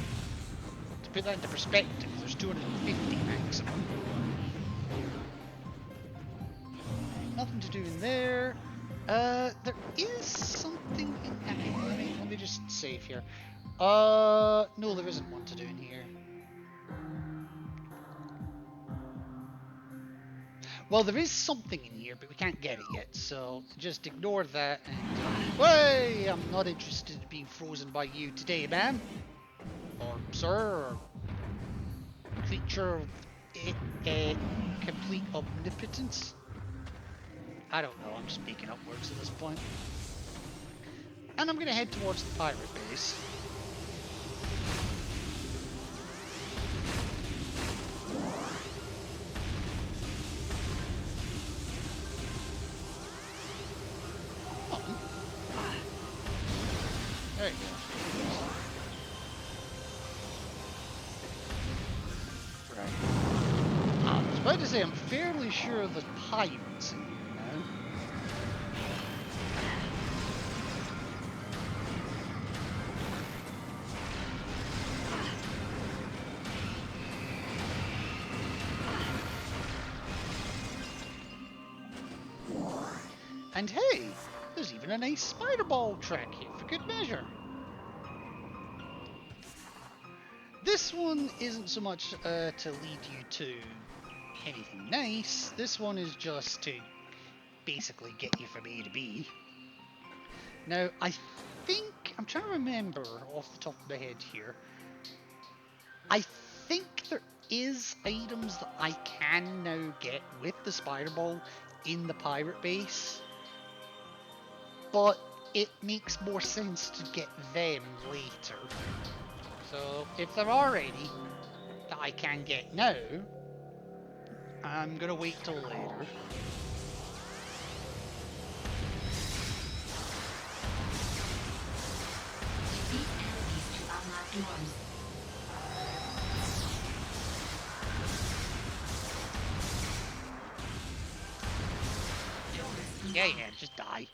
To put that into perspective, there's 250 maximum. Nothing to do in there. There is something in... Let me just save here. No, there isn't one to do in here. Well, there is something in here, but we can't get it yet, so just ignore that and... Way! I'm not interested in being frozen by you today, ma'am. Or sir, or creature of complete omnipotence. I don't know, I'm just making up words at this point. And I'm gonna head towards the pirate base. There you go. Right. I was about to say, I'm fairly sure there's pirates in here now. And hey, there's even a nice spider ball track here for good measure. This one isn't so much to lead you to anything nice. This one is just to basically get you from A to B. Now, I think, I'm trying to remember off the top of my head here. I think there is items that I can now get with the spider ball in the pirate base. But it makes more sense to get them later. So if there are any that I can get now, I'm gonna wait till later. Yeah, just die.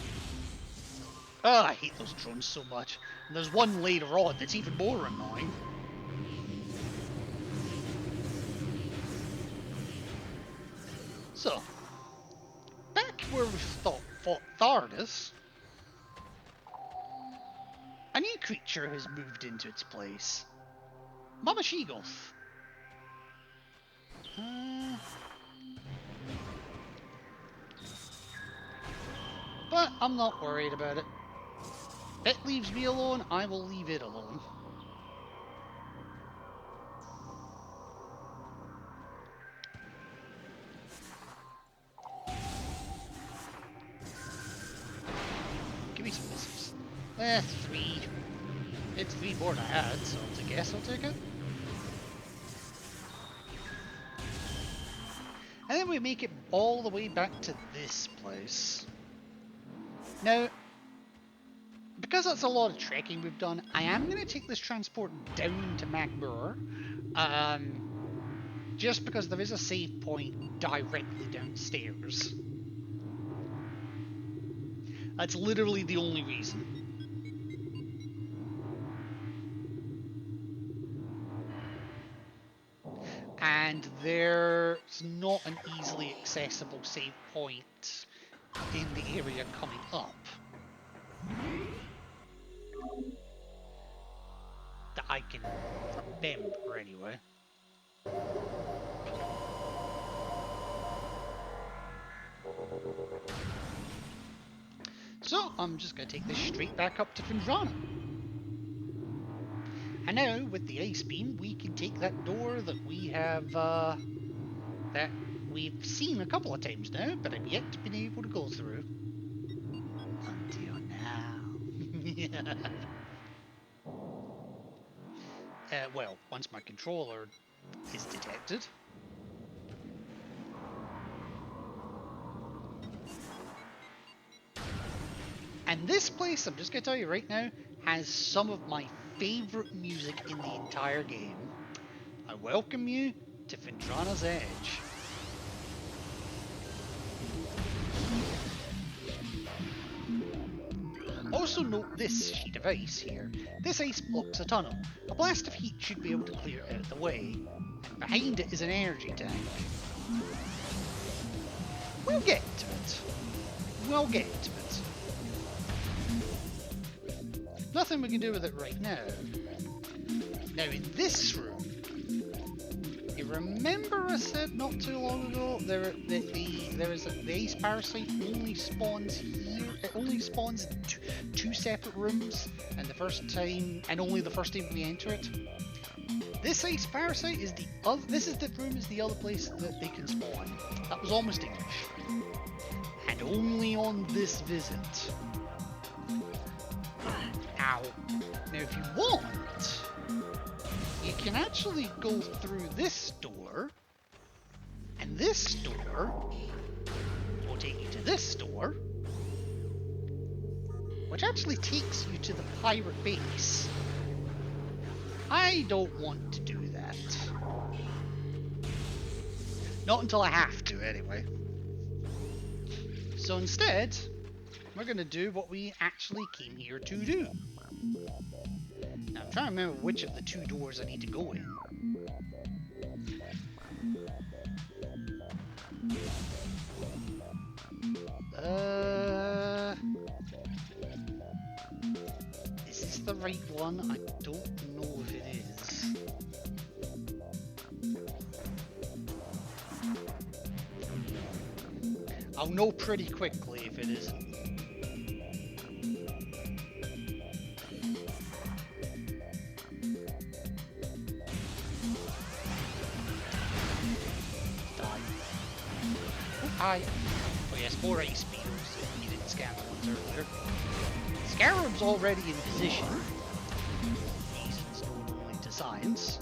Oh, I hate those drones so much. And there's one later on that's even more annoying. So, back where we fought Thardus, a new creature has moved into its place. Mama She-Gulls. But I'm not worried about it. It leaves me alone, I will leave it alone. Give me some missiles. 3. It's 3 more than I had, so I guess I'll take it. And then we make it all the way back to this place. Now, because that's a lot of trekking we've done, I am going to take this transport down to Magmur. Just because there is a save point directly downstairs. That's literally the only reason. And and there's not an easily accessible save point in the area coming up. That I can remember, anyway. So, I'm just going to take this straight back up to Phendrana. And now, with the Ice Beam, we can take that door that we have, that we've seen a couple of times now, but I've yet been able to go through. Until now. Well, once my controller is detected. And this place, I'm just going to tell you right now, has some of my favourite music in the entire game. I welcome you to Phendrana's Edge. Also note this sheet of ice here. This ice blocks a tunnel. A blast of heat should be able to clear it out of the way. And behind it is an energy tank. We'll get to it. We'll get to it. Nothing we can do with it right now. Now in this room, you remember I said not too long ago the ice parasite only spawns here. It only spawns in two separate rooms, and only the first time we enter it. This ice parasite is the other. This room is the other place that they can spawn. That was almost English, and only on this visit. Now, if you want, you can actually go through this door, and this door will take you to this door, which actually takes you to the pirate base. I don't want to do that. Not until I have to, anyway. So instead, we're going to do what we actually came here to do. Now, I'm trying to remember which of the two doors I need to go in. Is this the right one? I don't know if it is. I'll know pretty quickly if it isn't. Hi. Oh yes, 4 ice beetles if you didn't scan the ones earlier. Scarab's already in position. Reasons known only to science.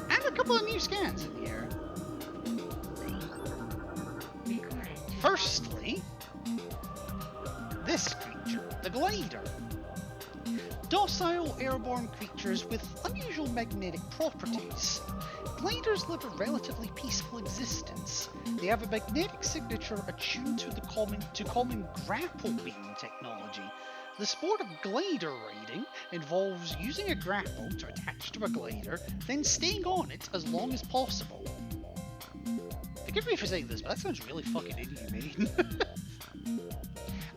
And a couple of new scans in the air. Firstly, this creature, the glider. Docile airborne creatures with unusual magnetic properties. Gliders live a relatively peaceful existence. They have a magnetic signature attuned to common grapple beam technology. The sport of glider riding involves using a grapple to attach to a glider, then staying on it as long as possible. Forgive me for saying this, but that sounds really fucking inhumane.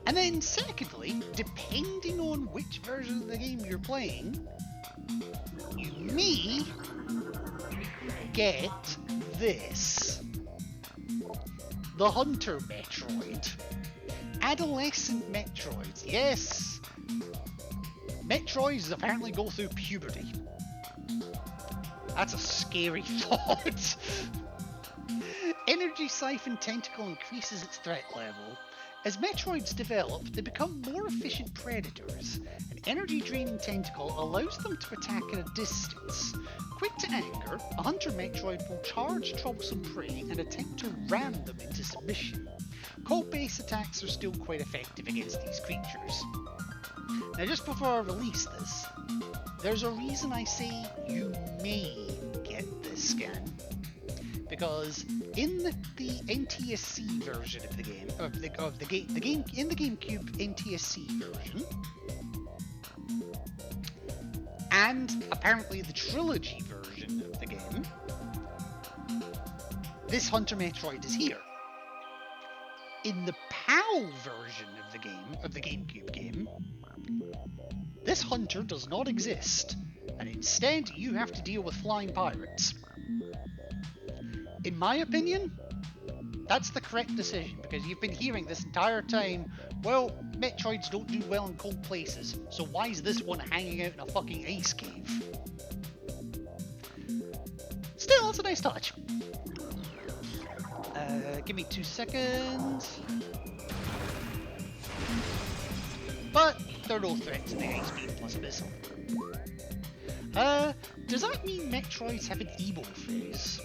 And then secondly, depending on which version of the game you're playing, you may get this. The Hunter Metroid. Adolescent Metroids. Yes! Metroids apparently go through puberty. That's a scary thought. Energy Siphon Tentacle increases its threat level. As Metroids develop, they become more efficient predators. An energy draining tentacle allows them to attack at a distance. Quick to anger, a Hunter Metroid will charge troublesome prey and attempt to ram them into submission. Cold-based attacks are still quite effective against these creatures. Now just before I release this, there's a reason I say you may get this scan. Because in the NTSC version of the game, in the GameCube NTSC version, and apparently the trilogy version version of the game, this Hunter Metroid is here. In the PAL version of the GameCube game, this Hunter does not exist, and instead you have to deal with flying pirates. In my opinion, that's the correct decision, because you've been hearing this entire time, well, Metroids don't do well in cold places, so why is this one hanging out in a fucking ice cave? Still, that's a nice touch. Give me 2 seconds. But there are no threats in the ice beam plus missile. Does that mean Metroids have an emo phase?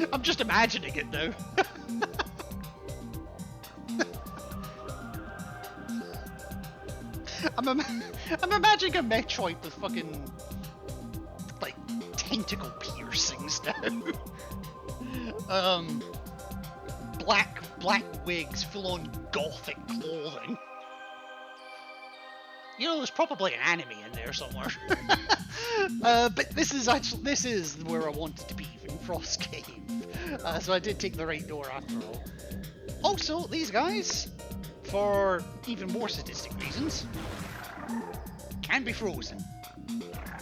I'm just imagining it now. I'm imagining a Metroid with fucking like tentacle piercings now. Black wigs, full on gothic clothing. You know, there's probably an anime in there somewhere. But this is where I wanted to be in Frost Cave. So I did take the right door after all. Also, these guys, for even more sadistic reasons, can be frozen.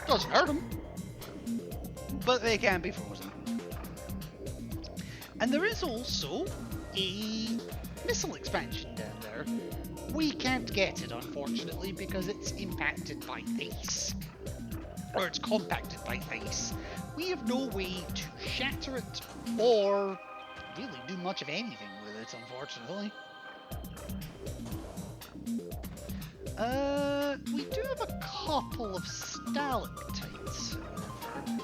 Doesn't hurt them, but they can be frozen. And there is also a missile expansion down there. We can't get it, unfortunately, because it's impacted by ice. Or it's compacted by ice. We have no way to shatter it, or really do much of anything with it, unfortunately. We do have a couple of stalactites, however.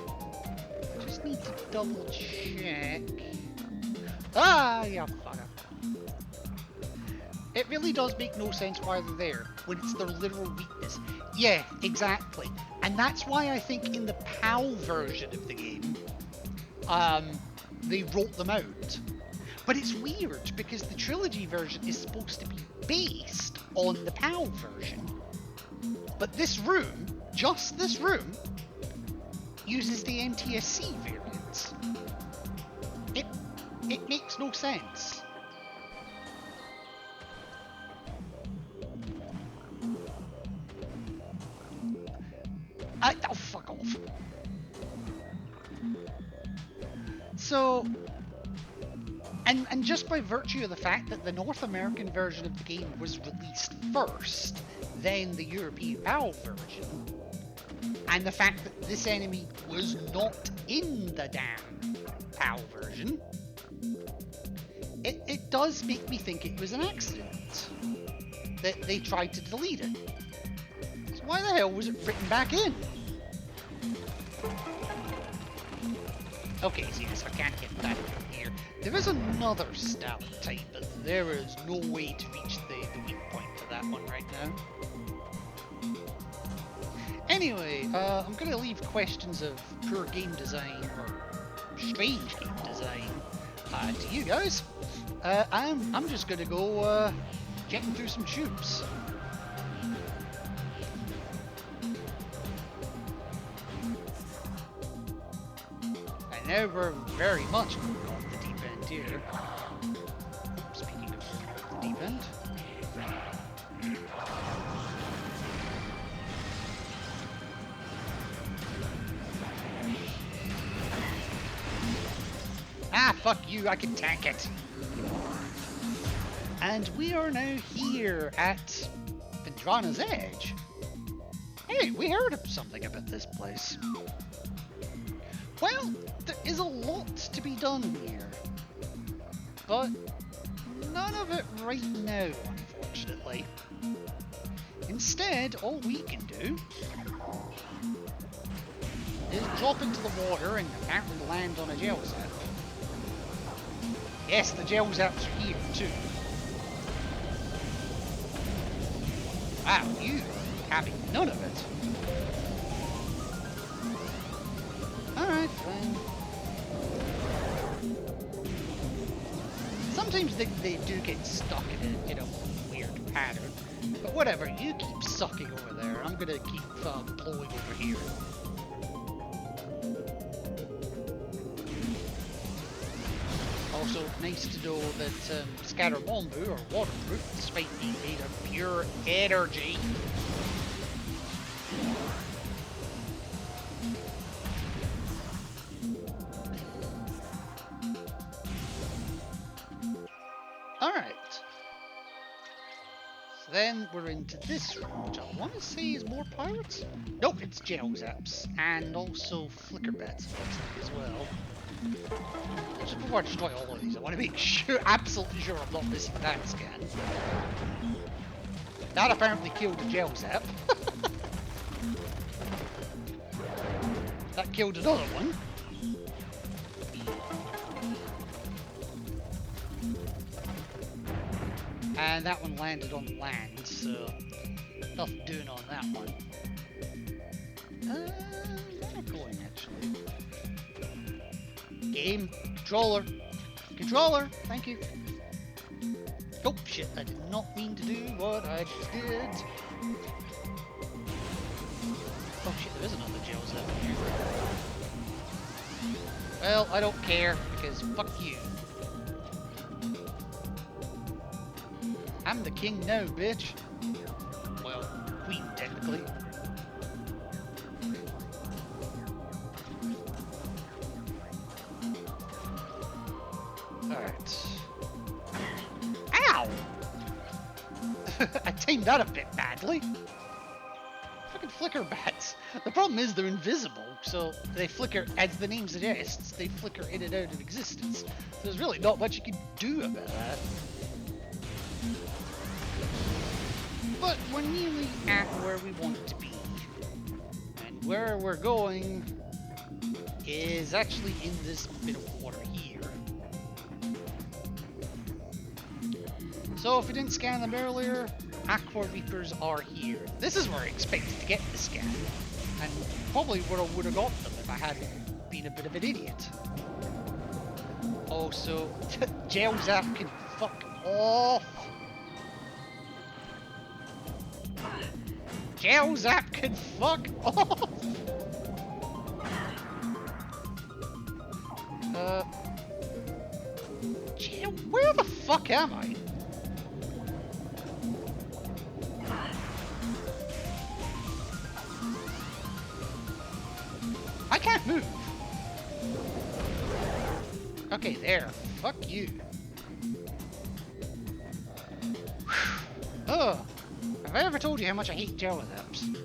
Just need to double check. Ah, yeah, fucker. It really does make no sense why they're there, when it's their literal weakness. Yeah, exactly. And that's why I think in the PAL version of the game, they wrote them out. But it's weird, because the trilogy version is supposed to be based on the PAL version. But this room, just this room, uses the NTSC variants. It makes no sense. Oh, fuck off. So, and just by virtue of the fact that the North American version of the game was released first, then the European PAL version, and the fact that this enemy was not in the damn PAL version, it does make me think it was an accident that they tried to delete it. So why the hell was it written back in? Okay, so yes, I can't get that from here. There is another stalactite, but there is no way to reach the weak point for that one right now. Anyway, I'm going to leave questions of poor game design or strange game design to you guys. I'm just going to go getting through some tubes. Now we're very much going off the deep end here. Speaking of the deep end. Ah, fuck you, I can tank it. And we are now here at Phendrana's Edge. Hey, we heard of something about this place. Well, there is a lot to be done here, but none of it right now, unfortunately. Instead, all we can do is drop into the water and apparently land on a gel zap. Yes, the gel zaps are here too. Wow, you having none of it. sometimes they do get stuck in a weird pattern. But whatever, you keep sucking over there. I'm gonna keep blowing over here. Also, nice to know that Scatter Bombu are waterproof despite being made of pure energy. Alright. So then we're into this room, which I want to say is more pirates. Nope, it's Gel Zaps and also Flicker Bats as well. Just before I destroy all of these, I want to make sure, absolutely sure I'm not missing that scan. That apparently killed a Gel Zap. That killed another one. And that one landed on land, so nothing doing on that one. Where am I going actually? Game, controller, thank you. Oh shit, I did not mean to do what I just did. Oh shit, there is another jail cell here. Well, I don't care, because fuck you. I'm the king now, bitch. Well, queen, technically. Alright. Ow! I tamed that a bit badly. Fucking flicker bats. The problem is they're invisible, so they flicker, as the name suggests, they flicker in and out of existence. So there's really not much you can do about that. But we're nearly at where we want to be. And where we're going is actually in this bit of water here. So if we didn't scan them earlier, Aqua Reapers are here. This is where I expected to get the scan. And probably where I would have got them if I hadn't been a bit of an idiot. Also, Gel Zap can fuck off. Gel Zap can fuck off! Where the fuck am I? I can't move. Okay, there. Fuck you. Ugh. Have I ever told you how much I hate Gel Zaps?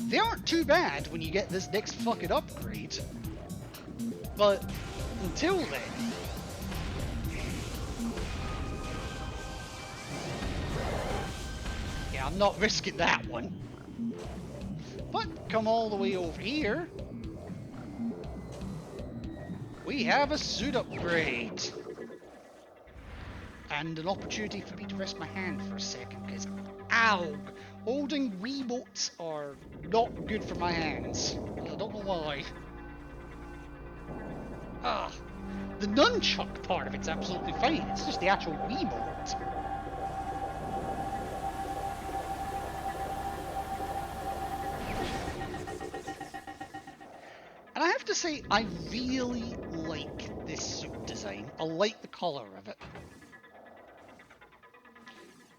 They aren't too bad when you get this next fucking upgrade. But until then... yeah, I'm not risking that one. But come all the way over here. We have a suit upgrade. And an opportunity for me to rest my hand for a second, because, ow! Holding Wiimotes are not good for my hands. I don't know why. Ah, the nunchuck part of it's absolutely fine, it's just the actual Wiimote. And I have to say, I really like this suit design. I like the colour of it.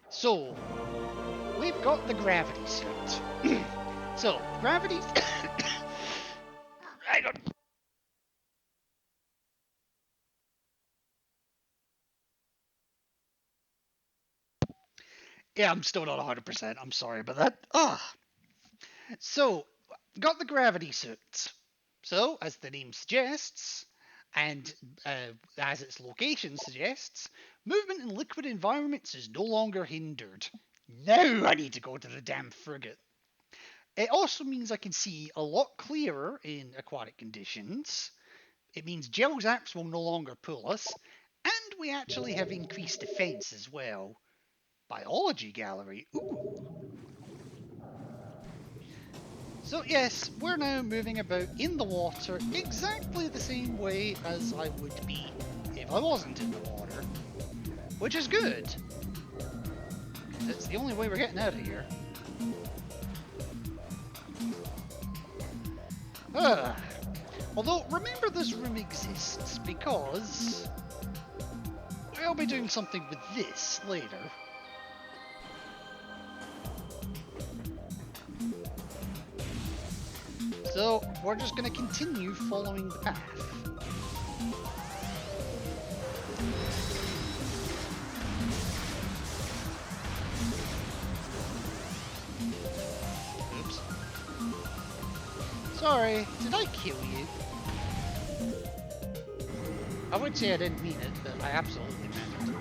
So, we've got the gravity suit. So, gravity... Hang on. Yeah, I'm still not 100%. I'm sorry about that. So, got the gravity suit. So, as the name suggests, and as its location suggests, movement in liquid environments is no longer hindered. Now I need to go to the damn frigate. It also means I can see a lot clearer in aquatic conditions. It means Gel Zaps will no longer pull us, and we actually have increased defense as well. Biology gallery, ooh. So yes, we're now moving about in the water exactly the same way as I would be if I wasn't in the water. Which is good. It's the only way we're getting out of here. Although, remember this room exists because we'll be doing something with this later. So, we're just going to continue following the path. Oops. Sorry, did I kill you? I would say I didn't mean it, but I absolutely meant it.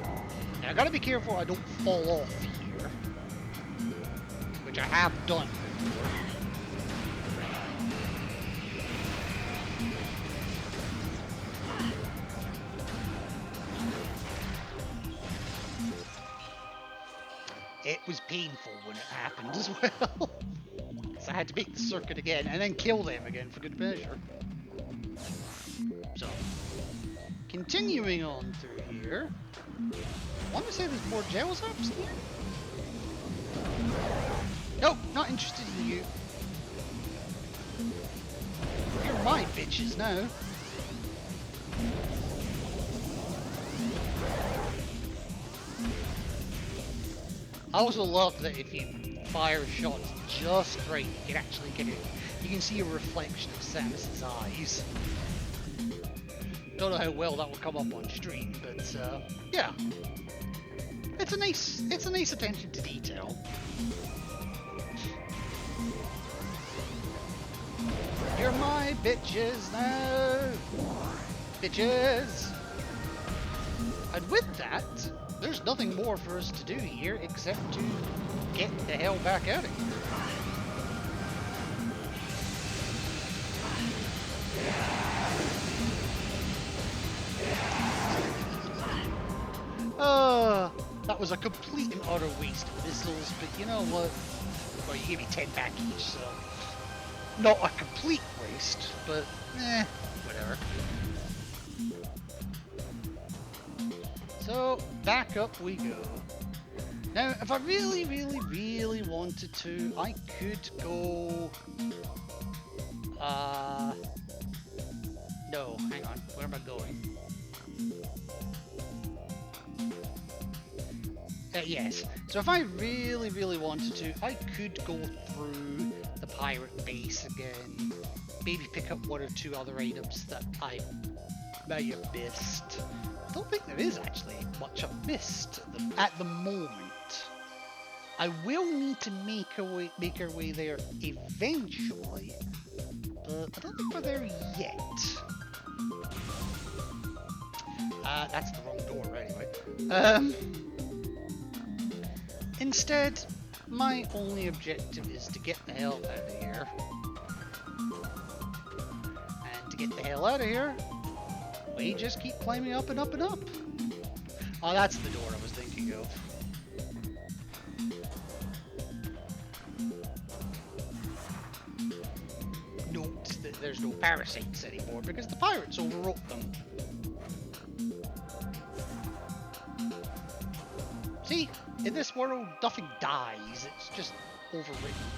Now I gotta be careful I don't fall off here. Which I have done before. It was painful when it happened as well. So I had to make the circuit again and then kill them again for good measure. So, continuing on through here. I want to say there's more gels ups here. Nope, not interested in you. You're my bitches now. I also love that if you fire shots just right, you can actually get it. You can see a reflection of Samus's eyes. Don't know how well that will come up on stream, but yeah, it's a nice attention to detail. You're my bitches now, bitches. And with that, there's nothing more for us to do here except to get the hell back out of here. That was a complete and utter waste of missiles, but you know what? Well, you gave me 10 back each, so not a complete waste, but whatever. So, back up we go. Now, if I really wanted to, I could go... No, hang on, where am I going? Yes, so if I really wanted to, I could go through the pirate base again. Maybe pick up one or two other items that I may have missed. I don't think there is actually much I've missed at the moment. I will need to make our way there eventually, but I don't think we're there yet. That's the wrong door anyway. Instead, my only objective is to get the hell out of here. And to get the hell out of here, we just keep climbing up and up and up. Oh, that's the door I was thinking of. Note that there's no parasites anymore because the pirates overwrote them. See, in this world, nothing dies, it's just overwritten.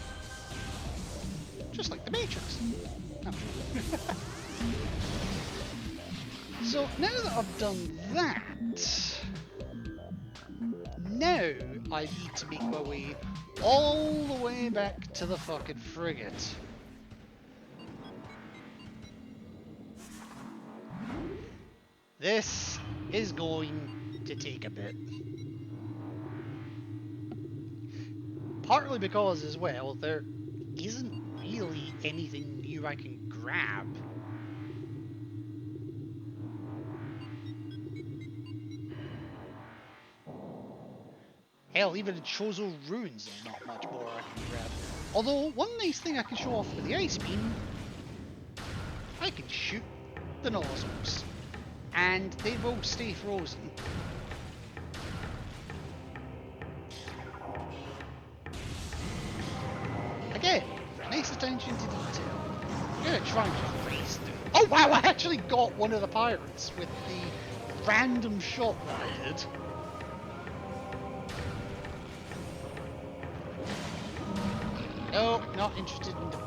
Just like the Matrix. No. So, now that I've done that, now I need to make my way all the way back to the fucking frigate. This is going to take a bit. Partly because, as well, there isn't really anything new I can grab. Hell, even in Chozo Ruins, there's not much more I can grab. Although, one nice thing I can show off with the Ice Beam, I can shoot the nozzles, and they will stay frozen. Again, nice attention to try and just race through. Oh wow, I actually got one of the pirates with the random shot that I did. No, not interested in the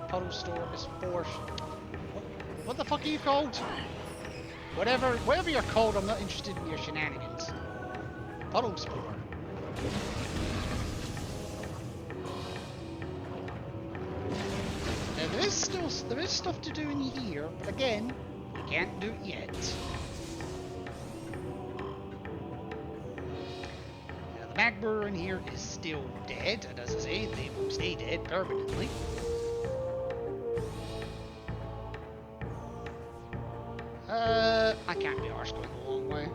puddle store. It's force. What the fuck are you called? Whatever you're called, I'm not interested in your shenanigans. Puddle spore. Now there is stuff to do in here, but again, we can't do it yet. Now the Magber in here is still dead, and as I say, they will stay dead permanently. I can't be arsed going a long way.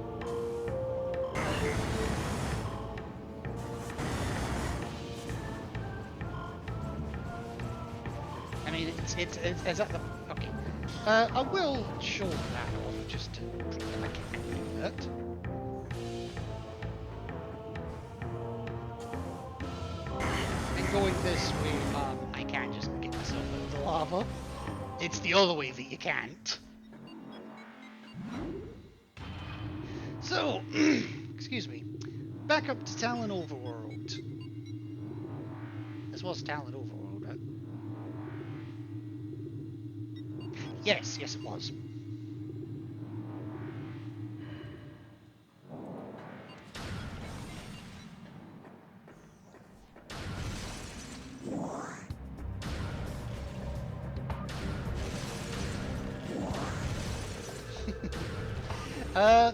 I mean, it's at the... Okay. I will show that off, just to prove that I can do that. And going this way, I can just get myself out of the lava. It's the other way that you can't. So, excuse me, back up to Talon Overworld. This was Talon Overworld, right? Yes, it was.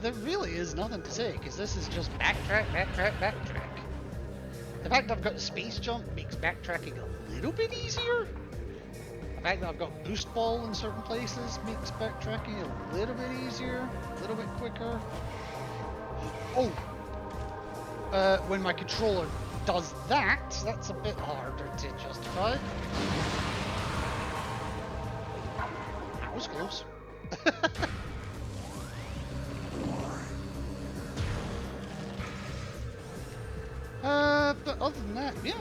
There really is nothing to say, because this is just backtrack. The fact that I've got space jump makes backtracking a little bit easier. The fact that I've got boost ball in certain places makes backtracking a little bit easier, a little bit quicker. Oh! When my controller does that, that's a bit harder to justify. That was close. But other than that, yeah.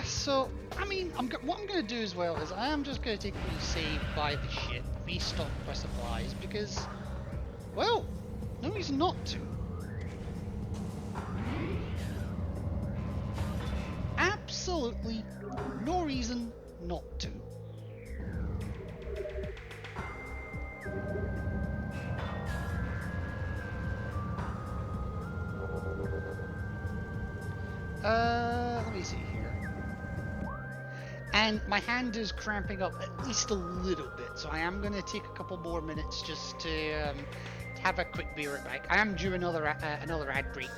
So, I mean, what I'm going to do as well is I am just going to take a save, buy the ship, restock my supplies, because, well, no reason not to. Absolutely no reason not to. Let me see here. And my hand is cramping up at least a little bit, so I am going to take a couple more minutes just to have a quick be right back. I am due another ad break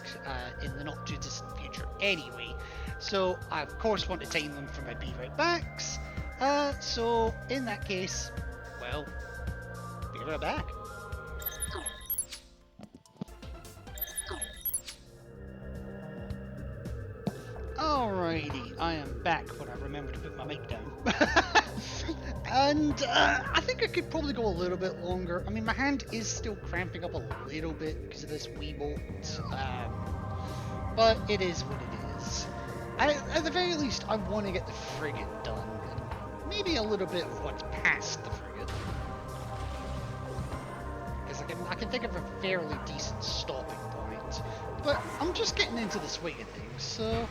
in the not too distant future anyway, so I of course want to time them for my be right backs. So in that case, well, be right back. Alrighty, I am back when I remember to put my mic down. And I think I could probably go a little bit longer. I mean, my hand is still cramping up a little bit because of this Wiimote, but it is what it is. At the very least, I want to get the frigate done, and maybe a little bit of what's past the frigate. Because I can think of a fairly decent stopping point, but I'm just getting into the swing of things, so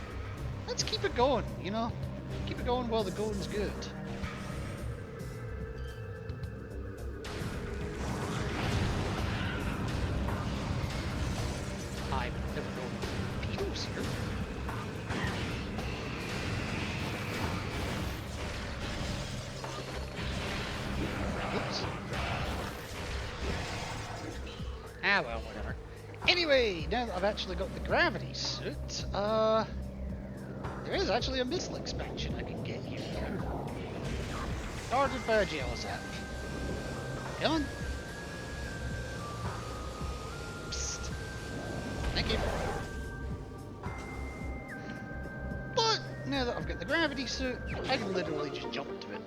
let's keep it going, you know? Keep it going while the going's good. I've never known torpedoes here. Oops. Ah, well, whatever. Anyway, now that I've actually got the gravity suit, there is actually a missile expansion I can get here. Guarded by a Jellicent. Come on. Psst. Thank you. But now that I've got the gravity suit, I can literally just jump to it.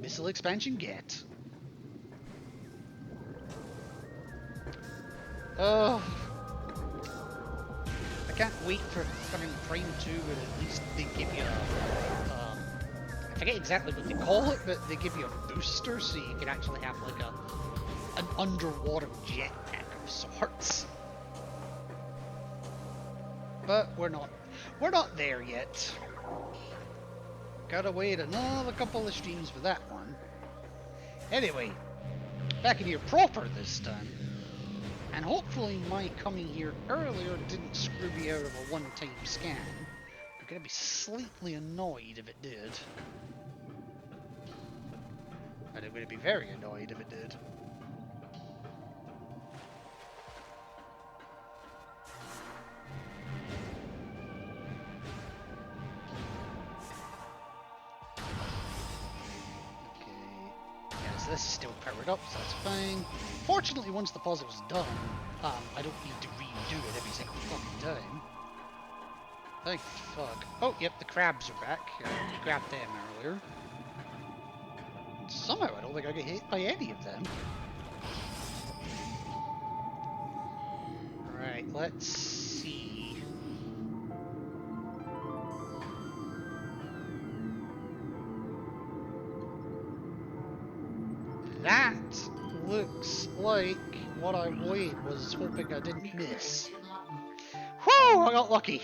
Missile expansion get. Oh. can't wait for coming Prime 2 where at least they give you I forget exactly what they call it, but they give you a booster so you can actually have like an underwater jetpack of sorts. But we're not there yet. Gotta wait another couple of streams for that one. Anyway, back in here proper this time. And hopefully my coming here earlier didn't screw me out of a one-time scan. I'm gonna be slightly annoyed if it did. And I'm gonna be very annoyed if it did. This is still powered up, so that's fine. Fortunately, once the puzzle's done, I don't need to redo it every single fucking time. Thank fuck. Oh, yep, the crabs are back. I grabbed them earlier. Somehow, I don't think I get hit by any of them. Right, let's see. That looks like what I was hoping I didn't miss. Whew, I got lucky.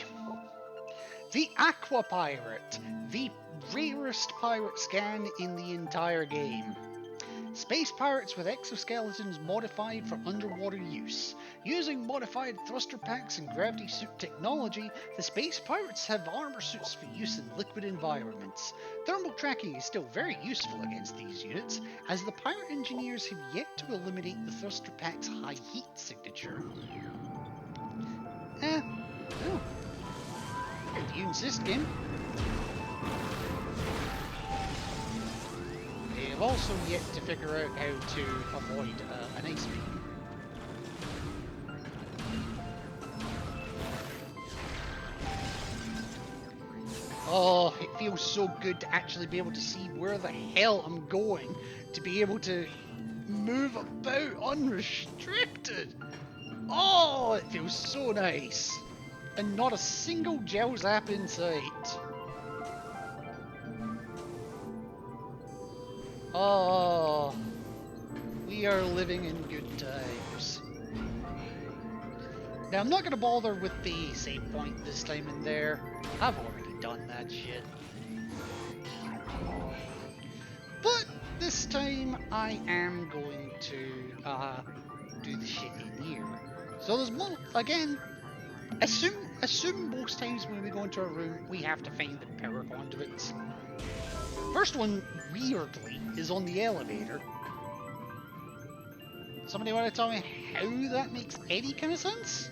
The Aqua Pirate, the rarest pirate scan in the entire game. Space pirates with exoskeletons modified for underwater use. Using modified thruster packs and gravity suit technology, the space pirates have armor suits for use in liquid environments. Thermal tracking is still very useful against these units, as the pirate engineers have yet to eliminate the thruster pack's high heat signature. Oh. If you insist, game. They've also yet to figure out how to avoid an ice beam. Oh, it feels so good to actually be able to see where the hell I'm going, to be able to move about unrestricted. Oh, it feels so nice. And not a single gel zap in sight. Oh, we are living in good times. Now, I'm not going to bother with the save point this time in there. I've already done that shit. But this time, I am going to do the shit in here. So there's more, again, assume most times when we go into a room, we have to find the power conduits. First one, weirdly, is on the elevator. Somebody want to tell me how that makes any kind of sense?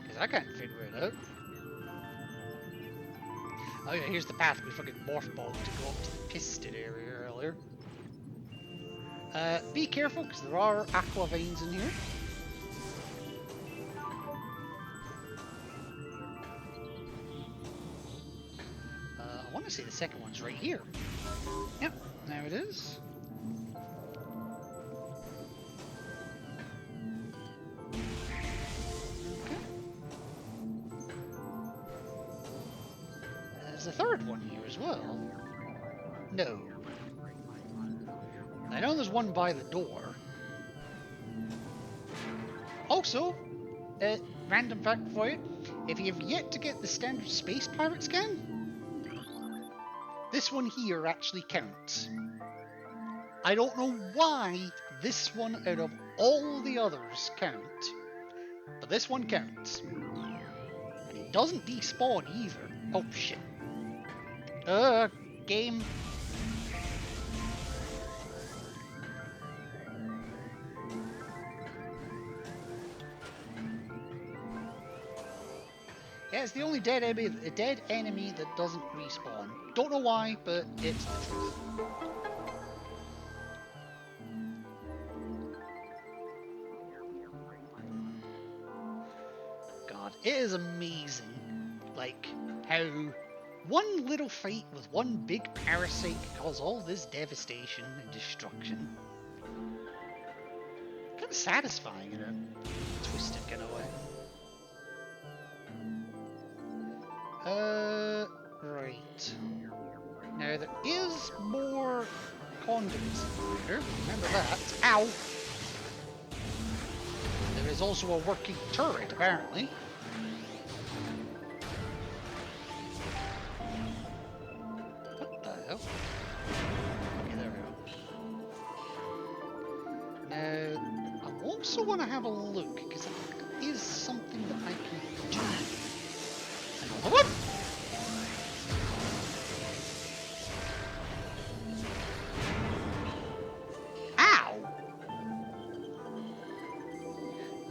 Because I can't figure it out. Oh yeah, here's the path we fucking morph bombed to go up to the piston area earlier. Be careful, because there are aqua veins in here. I want to say the second one's right here. Yep, now it is. Okay. There's a third one here as well. No. I know there's one by the door. Also, random fact for you, if you have yet to get the standard space pirate scan, this one here actually counts. I don't know why this one out of all the others count, but this one counts. And it doesn't despawn either. Oh shit. Game. Yeah, it's the only dead enemy that doesn't respawn. Don't know why, but it's the truth. God, it is amazing, like, how one little fight with one big parasite can cause all this devastation and destruction. Kind of satisfying in a twisted kind of way. Right. Now there is more conduits here. Remember that. Ow! There is also a working turret, apparently. What the hell? Okay, there we go. Now, I also want to have a look, because there is something that I can do. Another one?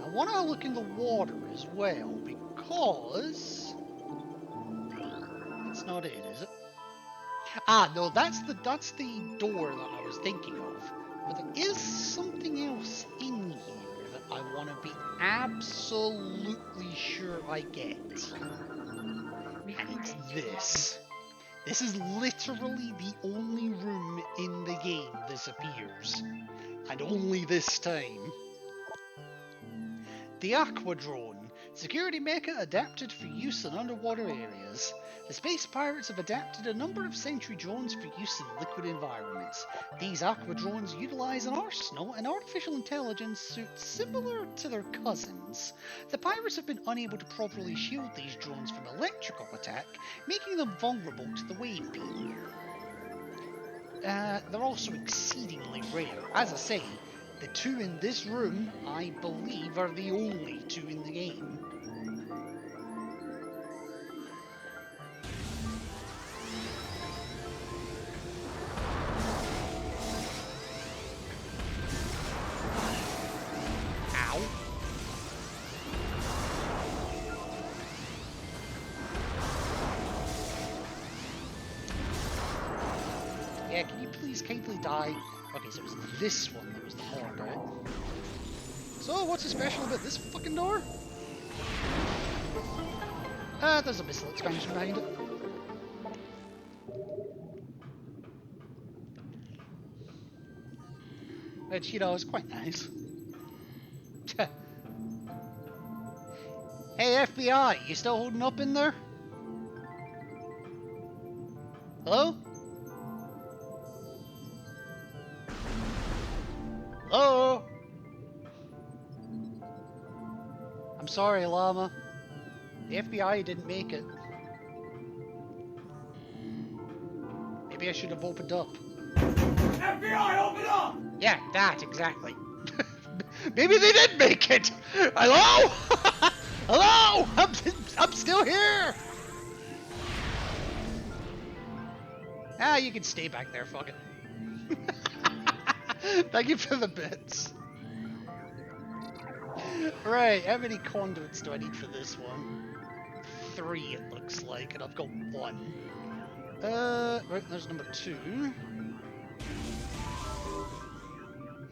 I want to look in the water as well, because that's not it, is it? Ah, no, that's the door that I was thinking of. But there is something else in here that I want to be absolutely sure I get. And it's this. This is literally the only room in the game this appears. And only this time. The Aquadrone, security mecha adapted for use in underwater areas. The space pirates have adapted a number of sentry drones for use in liquid environments. These Aquadrones utilize an arsenal and artificial intelligence suit similar to their cousins. The pirates have been unable to properly shield these drones from electrical attack, making them vulnerable to the wave beam. They're also exceedingly rare. As I say, the two in this room, I believe, are the only two in the game. Ow. Yeah, can you please kindly die? Okay, so it was this one that was the hard bit. So, what's so special about this fucking door? There's a missile expansion behind it. Which, you know, is quite nice. Hey FBI, you still holding up in there? Hello? Hello? I'm sorry, Llama. The FBI didn't make it. Maybe I should have opened up. FBI, open up! Yeah, that, exactly. Maybe they did make it! Hello? Hello? I'm still here! Ah, you can stay back there, fuck it. Thank you for the bits. Right, how many conduits do I need for this one? 3 it looks like, and I've got 1. Right, there's number 2.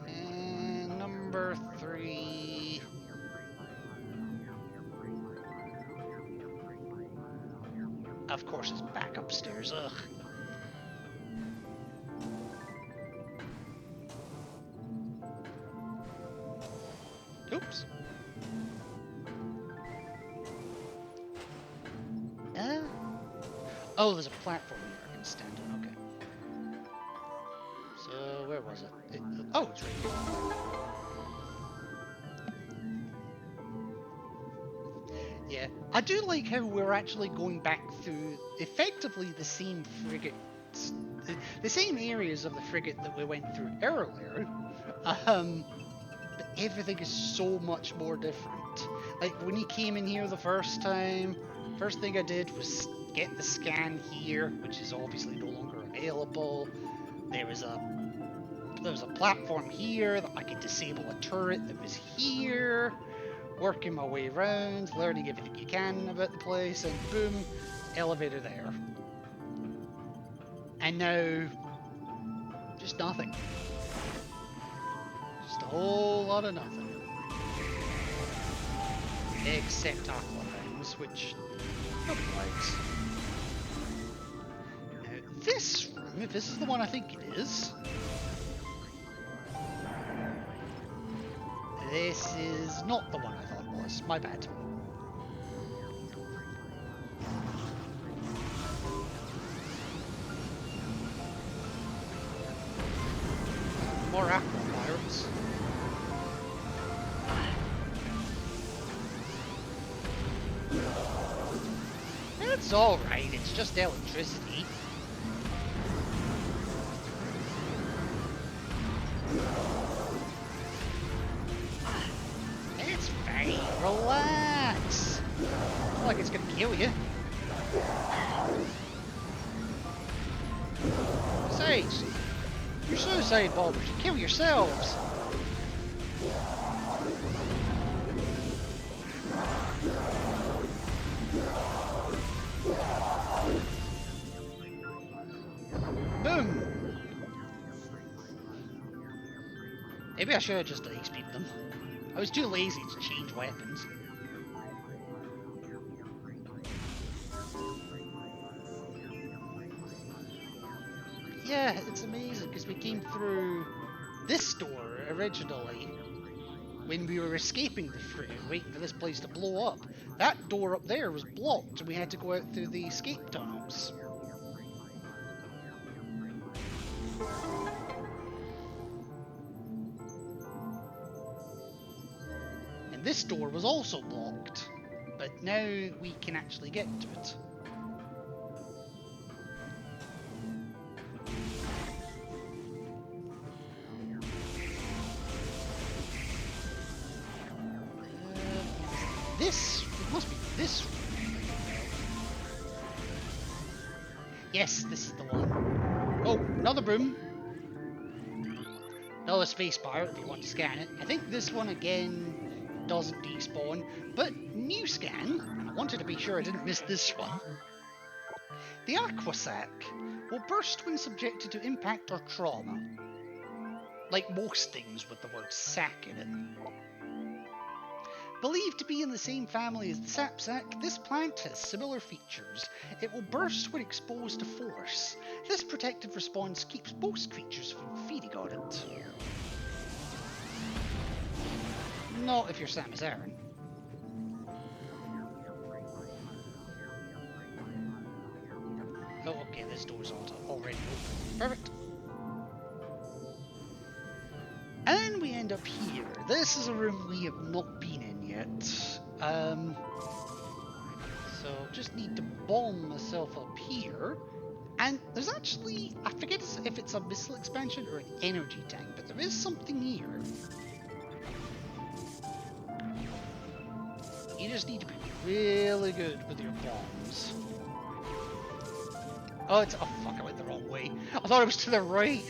And number 3. Of course it's back upstairs, ugh. Oops. Oh, there's a platform here I can stand on, okay. So, where was it? Oh, it's right here. Yeah, I do like how we're actually going back through effectively the same frigates, the same areas of the frigate that we went through earlier. But everything is so much more different. Like when you came in here the first time, first thing I did was get the scan here, which is obviously no longer available. There was a platform here that I could disable a turret that was here. Working my way around, learning everything you can about the place, and boom, elevator there. And now, just nothing. Just a whole lot of nothing. Except aqua things, which nobody likes. Now, this room, if this is the one I think it is, this is not the one I thought it was. My bad. It's alright, it's just electricity. It's fine, relax. It's not like it's gonna kill you. Besides, you're suicide bombers, you kill yourselves. Boom! Maybe I should have just XP'd them. I was too lazy to change weapons. Yeah, it's amazing because we came through this door originally when we were escaping the fruit, waiting for this place to blow up. That door up there was blocked and we had to go out through the escape tunnels. And this door was also blocked, but now we can actually get to it. It must be this one. Yes, this is the one. Oh, another broom. Another spacebar if you want to scan it. I think this one again doesn't despawn, but new scan, and I wanted to be sure I didn't miss this one. The Aquasac will burst when subjected to impact or trauma. Like most things with the word sac in it. Believed to be in the same family as the sapsac, this plant has similar features. It will burst when exposed to force. This protective response keeps most creatures from feeding on it. Not if you're Samus Aran. Oh, okay, this door's already open. Perfect. And we end up here. This is a room we have not been in yet. So just need to bomb myself up here. And there's actually, I forget if it's a missile expansion or an energy tank, but there is something here. You just need to be really good with your bombs. Oh, oh fuck, I went the wrong way. I thought it was to the right.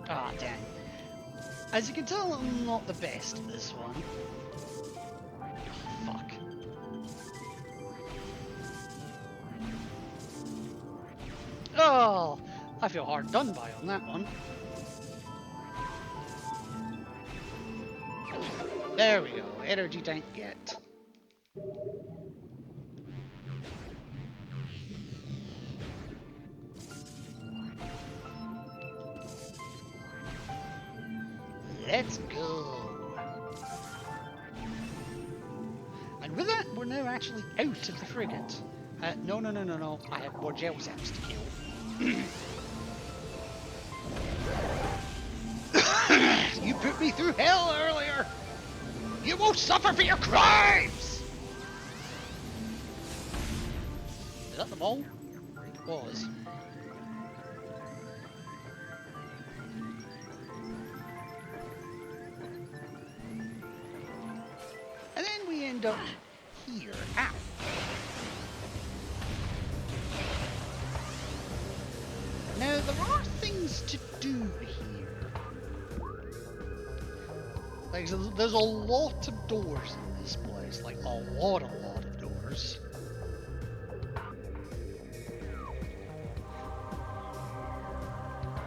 Ah, dang. As you can tell, I'm not the best at this one. Oh, fuck. Oh, I feel hard done by on that one. There we go, energy tank get. Let's go. And with that, we're now actually out of the frigate. No. I have more gel zaps to kill. You put me through hell earlier. You won't suffer for your crimes. Is that the mole? It was. And then we end up here. Ow. Now, there are things to do here. Like, there's a lot of doors in this place. Like, a lot of doors.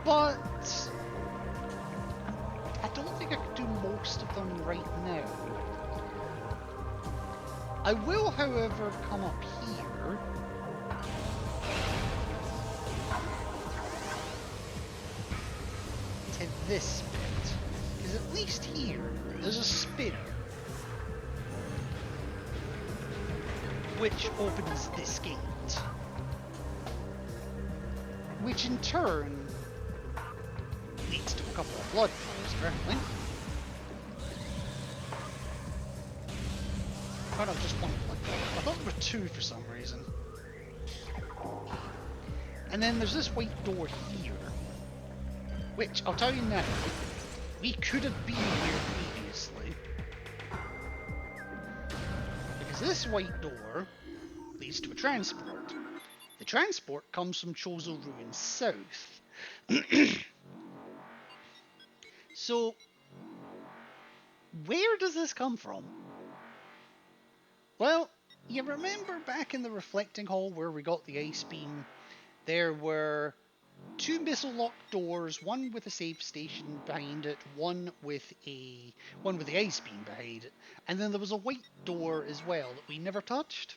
But I don't think I can do most of them right now. I will, however, come up here. To this bit. Because at least here, there's a spinner. Which opens this gate. Which in turn leads to a couple of blood flows, apparently. Oh no, just one. I thought there were two for some reason. And then there's this white door here, which I'll tell you now, we could have been here previously. Because this white door leads to a transport. The transport comes from Chozo Ruins South. So, where does this come from? Well, you remember back in the reflecting hall where we got the ice beam, there were two missile locked doors, one with a save station behind it, one with the ice beam behind it, and then there was a white door as well that we never touched.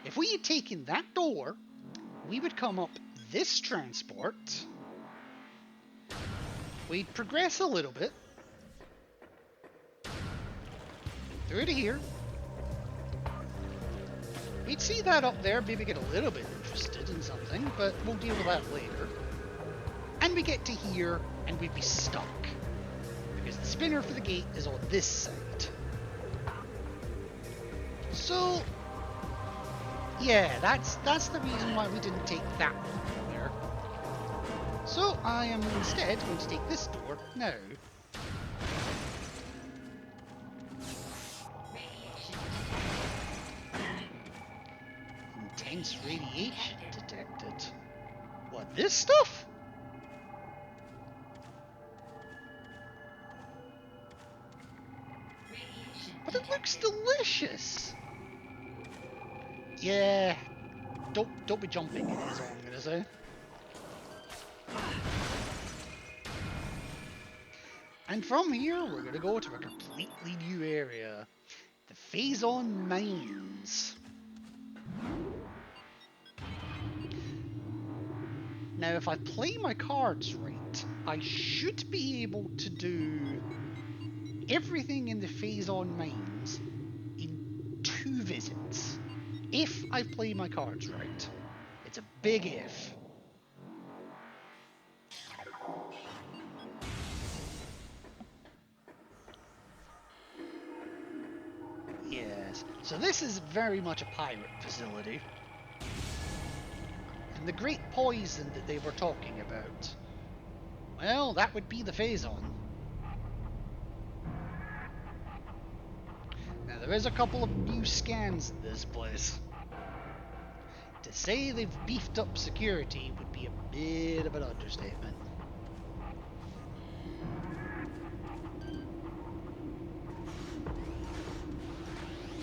If we had taken that door, we would come up this transport, we'd progress a little bit, through to here, we'd see that up there, maybe get a little bit interested in something, but we'll deal with that later. And we get to here, and we'd be stuck. Because the spinner for the gate is on this side. So, yeah, that's the reason why we didn't take that one there. So, I am instead going to take this door now. Intense radiation detected. What, this stuff? But it looks delicious. Yeah. Don't be jumping, it is all I'm gonna say. And from here we're gonna go to a completely new area. The Phazon Mines. Now, if I play my cards right, I should be able to do everything in the Phazon Mines in 2 visits. If I play my cards right. It's a big if. Yes, so this is very much a pirate facility. And the great poison that they were talking about, well, that would be the Phazon. Now, there is a couple of new scans in this place. To say they've beefed up security would be a bit of an understatement.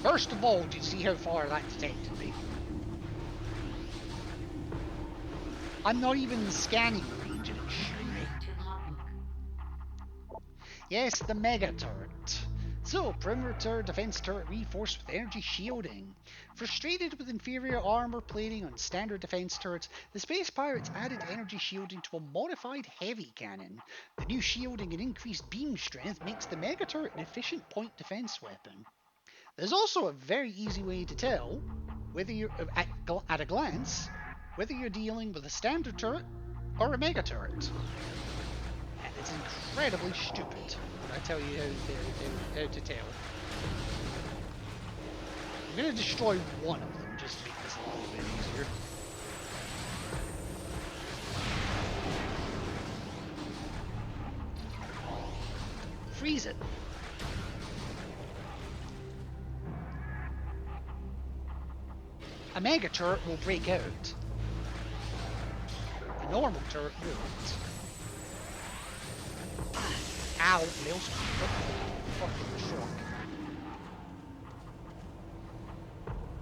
First of all, do you see how far that detected me? I'm not even in the scanning range and it's shooting me. Yes, the mega turret. So, perimeter defense turret reinforced with energy shielding. Frustrated with inferior armor plating on standard defense turrets, the Space Pirates added energy shielding to a modified heavy cannon. The new shielding and increased beam strength makes the mega turret an efficient point defense weapon. There's also a very easy way to tell, whether you're at a glance, whether you're dealing with a standard turret or a mega turret. And it's incredibly stupid when I tell you how to tell. I'm going to destroy one of them just to make this a little bit easier. Freeze it. A mega turret will break out. A normal turret won't. Ow, nails. Fucking shock.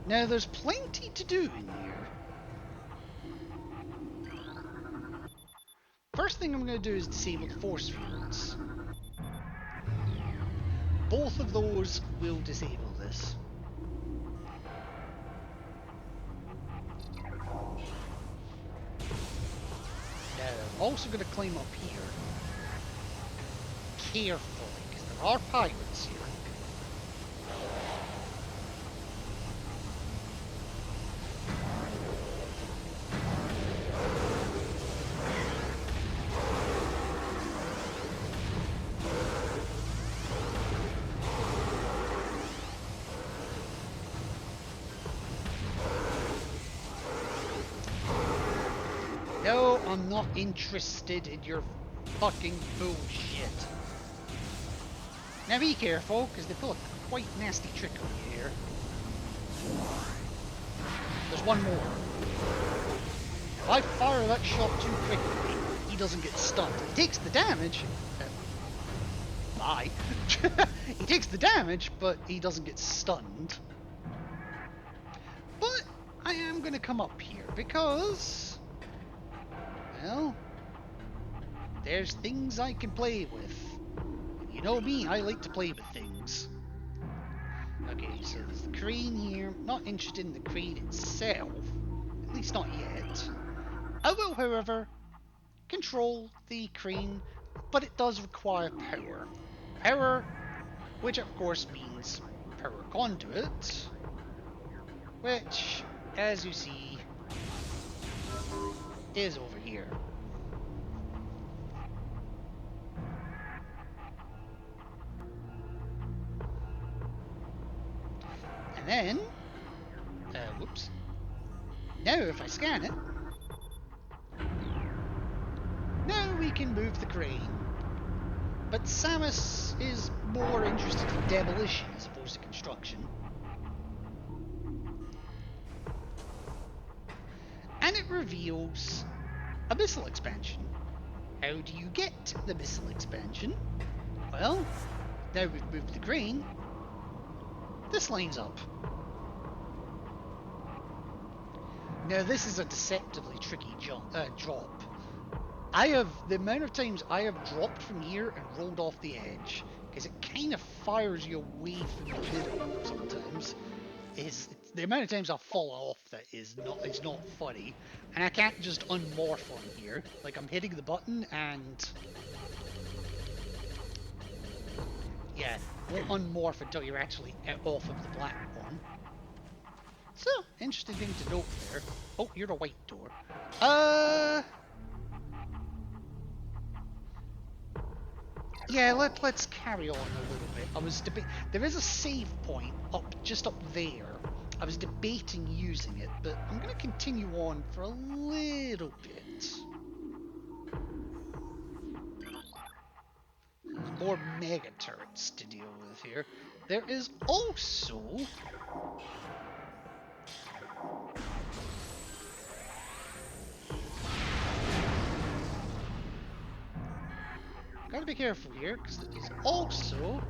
Now there's plenty to do in here. First thing I'm going to do is disable the force fields. Both of those will disable this. Now, I'm also going to climb up here. Carefully, because there are pirates here. I'm not interested in your fucking bullshit. Now be careful, because they pull a quite nasty trick on you here. There's one more. If I fire that shot too quickly, he doesn't get stunned. He takes the damage. Bye. He takes the damage, but he doesn't get stunned. But I am going to come up here because, well, there's things I can play with. You know me, I like to play with things. Okay, so there's the crane here. Not interested in the crane itself, at least not yet. I will, however, control the crane, but it does require power. Power, which of course means power conduit, which, as you see, is over here. And then, whoops. Now if I scan it, now we can move the crane. But Samus is more interested in demolition as opposed to construction. And it reveals a missile expansion. How do you get the missile expansion? Well, now we've moved the crane, this lines up. Now this is a deceptively tricky drop. The amount of times I have dropped from here and rolled off the edge, because it kind of fires you away from the middle sometimes, the amount of times I'll fall off that is not funny. And I can't just unmorph on here. Like, I'm hitting the button and yeah, won't unmorph until you're actually off of the platform. So, interesting thing to note there. Oh, you're the white door. Yeah, let's carry on a little bit. I was there is a save point just up there. I was debating using it, but I'm going to continue on for a little bit. There's more mega turrets to deal with here. There is also gotta be careful here, because there is also...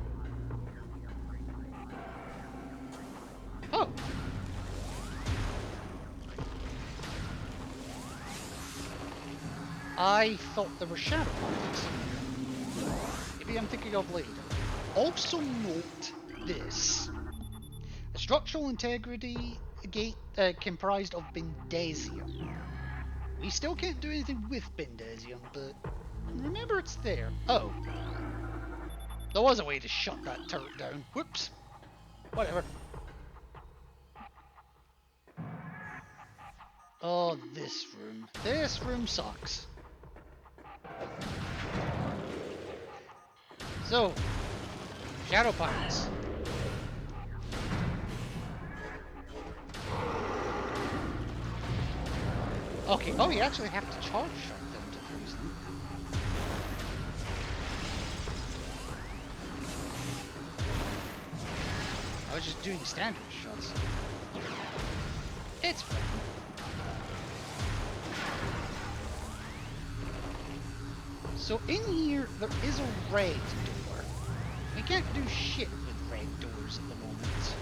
Oh! I thought there were shadow points. Maybe I'm thinking of later. Also note this. A structural integrity gate comprised of Bendasium. We still can't do anything with Bendasium, but remember it's there. Oh. There was a way to shut that turret down. Whoops. Whatever. Oh, this room. This room sucks. So, Shadow Pirates. Okay, oh, you actually have to charge shot them to freeze them. I was just doing standard shots. It's fine. So in here, there is a red door. We can't do shit with red doors at the moment.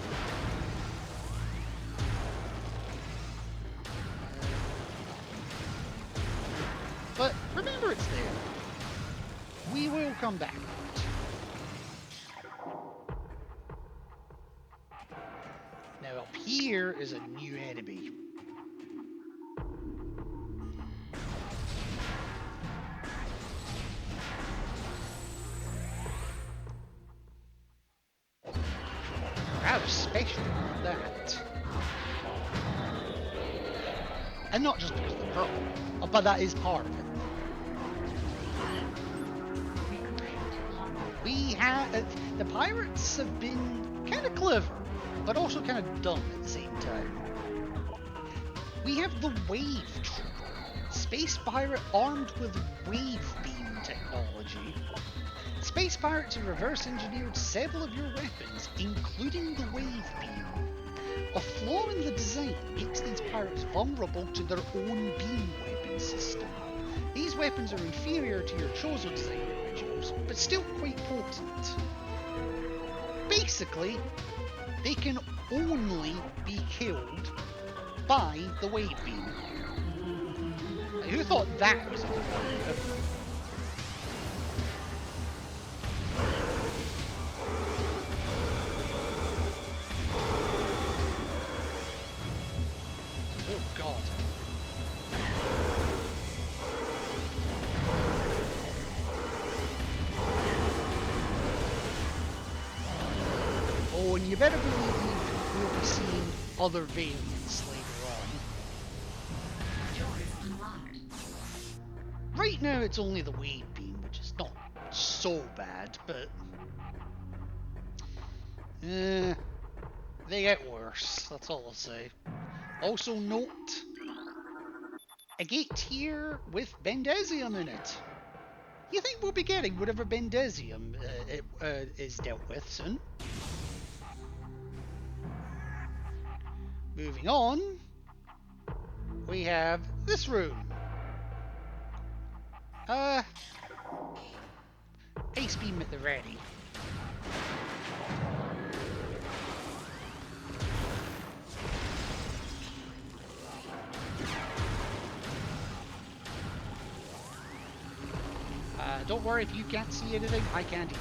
But remember it's there. We will come back. Now up here is a new enemy. How special is that? And not just because of the pearl, but that is part of it. We have the pirates have been kind of clever, but also kind of dumb at the same time. We have the wave trooper, Space pirate armed with wave beam technology. Space pirates have reverse engineered several of your weapons, including the wave beam. A flaw in the design makes these pirates vulnerable to their own beam weapon system. These weapons are inferior to your Chozo design originals, but still quite potent. Basically, they can only be killed by the wave beam. Now, who thought that was a good idea? Oh god. Oh, and you better believe we'll be seeing other variants later on. Doors unlocked. Right now it's only the wave beam, which is not so bad, but they get worse, that's all I'll say. Also note, a gate here with Bendezium in it. You think we'll be getting whatever Bendezium is dealt with soon? Moving on, we have this room. Ace beam at the ready. Don't worry if you can't see anything, I can't either.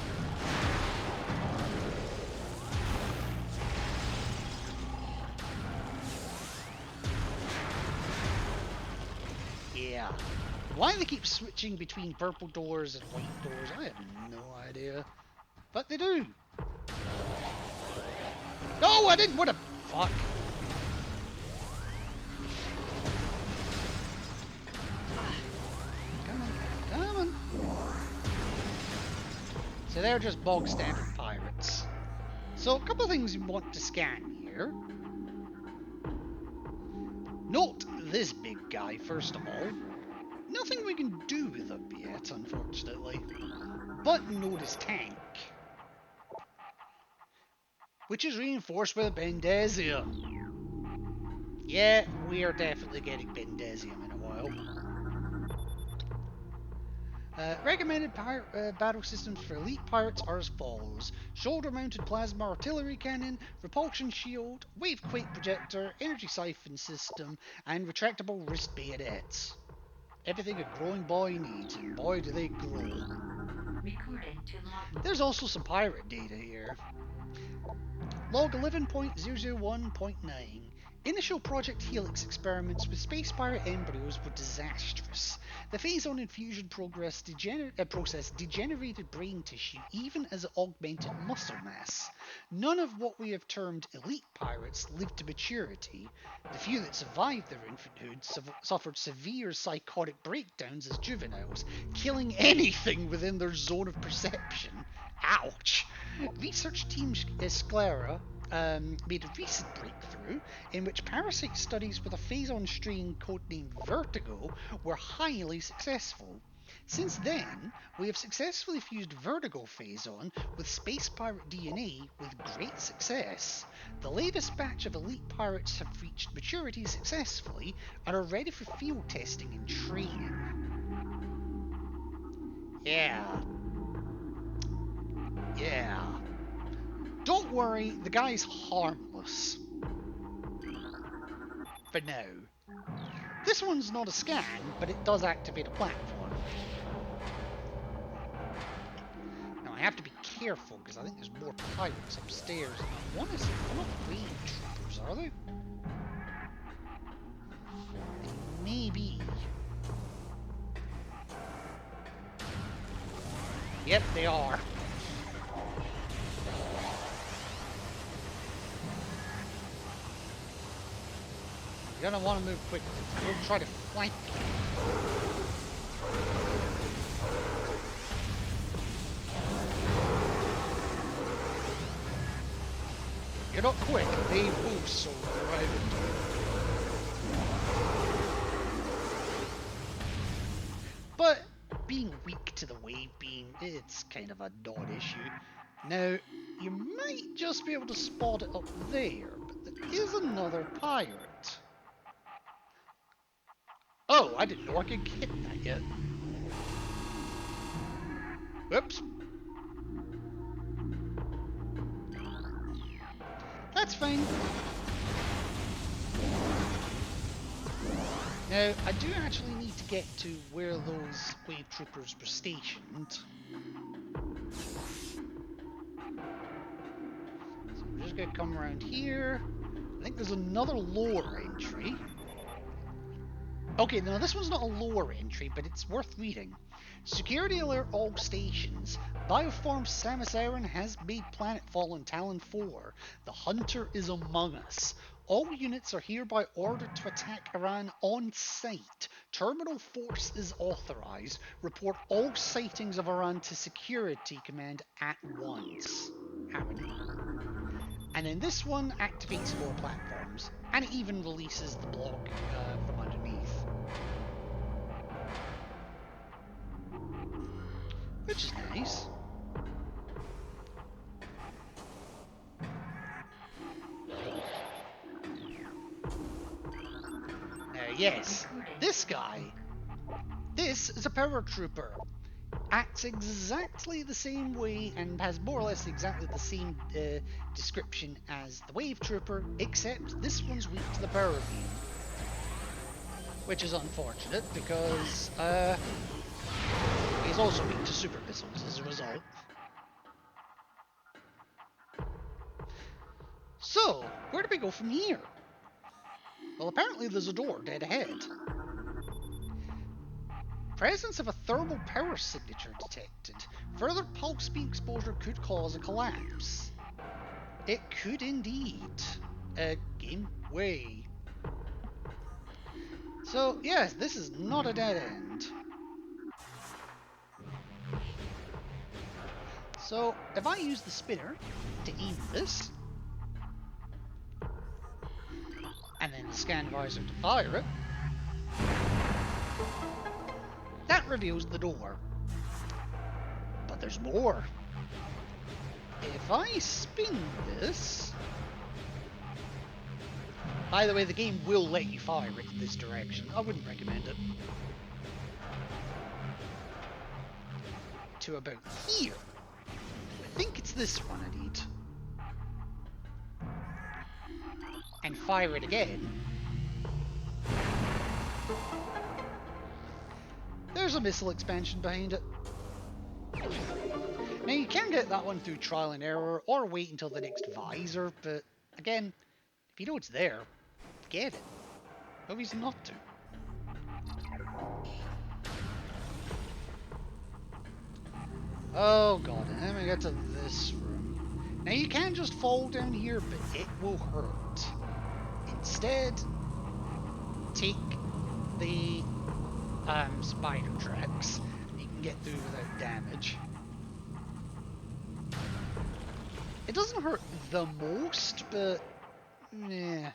Yeah. Why they keep switching between purple doors and white doors, I have no idea. But they do. No, I didn't. What a fuck. Come on, come on. So they're just bog standard pirates. So a couple of things you want to scan here. Note this big guy first of all. Nothing we can do with him yet, unfortunately. But note his tank, which is reinforced with Bendezium. Yeah, we are definitely getting Bendezium in a while. Recommended battle systems for elite pirates are as follows: shoulder-mounted plasma artillery cannon, repulsion shield, wave quake projector, energy siphon system, and retractable wrist bayonets. Everything a growing boy needs, and boy do they grow. Recording to logbook. There's also some pirate data here. Log 11.001.9. Initial Project Helix experiments with space pirate embryos were disastrous. The phase-on infusion process degenerated brain tissue even as it augmented muscle mass. None of what we have termed elite pirates lived to maturity. The few that survived their infanthood suffered severe psychotic breakdowns as juveniles, killing anything within their zone of perception. Ouch! Research team Sclera made a recent breakthrough in which parasite studies with a phase-on strain codenamed Vertigo were highly successful. Since then, we have successfully fused Vertigo phase-on with space pirate DNA with great success. The latest batch of elite pirates have reached maturity successfully and are ready for field testing and training. Yeah. Don't worry, the guy's harmless. For now. This one's not a scan, but it does activate a platform. Now I have to be careful because I think there's more pirates upstairs. I want to say they're not raid troopers, are they? Maybe. Yep, they are. You're gonna want to move quickly. We'll try to flank you. You're not quick, they will so right into it. being weak to the wave beam, it's kind of a non-issue. Now, you might just be able to spot it up there, but there is another pirate. Oh, I didn't know I could hit that yet. Whoops. That's fine. Now, I do actually need to get to where those wave troopers were stationed. So we're just going to come around here. I think there's another lower entry. Okay, now this one's not a lower entry, but it's worth reading. Security alert all stations. Bioform Samus Aran has made planetfall on Talon 4. The Hunter is among us. All units are hereby ordered to attack Aran on sight. Terminal force is authorized. Report all sightings of Aran to Security Command at once. Aran. And then this one activates 4 platforms, and it even releases the block from underneath. Which is nice. Yes, this guy. This is a paratrooper. Acts exactly the same way and has more or less exactly the same description as the wave trooper, except this one's weak to the power beam. Which is unfortunate because he's also weak to super missiles as a result. So, where do we go from here? Well, apparently there's a door dead ahead. Presence of a thermal power signature detected. Further pulse speed exposure could cause a collapse. It could indeed. Game way. So, yes, this is not a dead end. So, if I use the spinner to aim this, and then the scan visor to fire it, that reveals the door. But there's more. If I spin this... By the way, the game will let you fire it in this direction. I wouldn't recommend it. To about here. I think it's this one I need. And fire it again. There's a missile expansion behind it. Now you can get that one through trial and error or wait until the next visor, but again, if you know it's there, get it. No reason not to. Oh god, and then we get to this room. Now you can just fall down here, but it will hurt. Instead, take the spider tracks. You can get through without damage. It doesn't hurt the most, but yeah,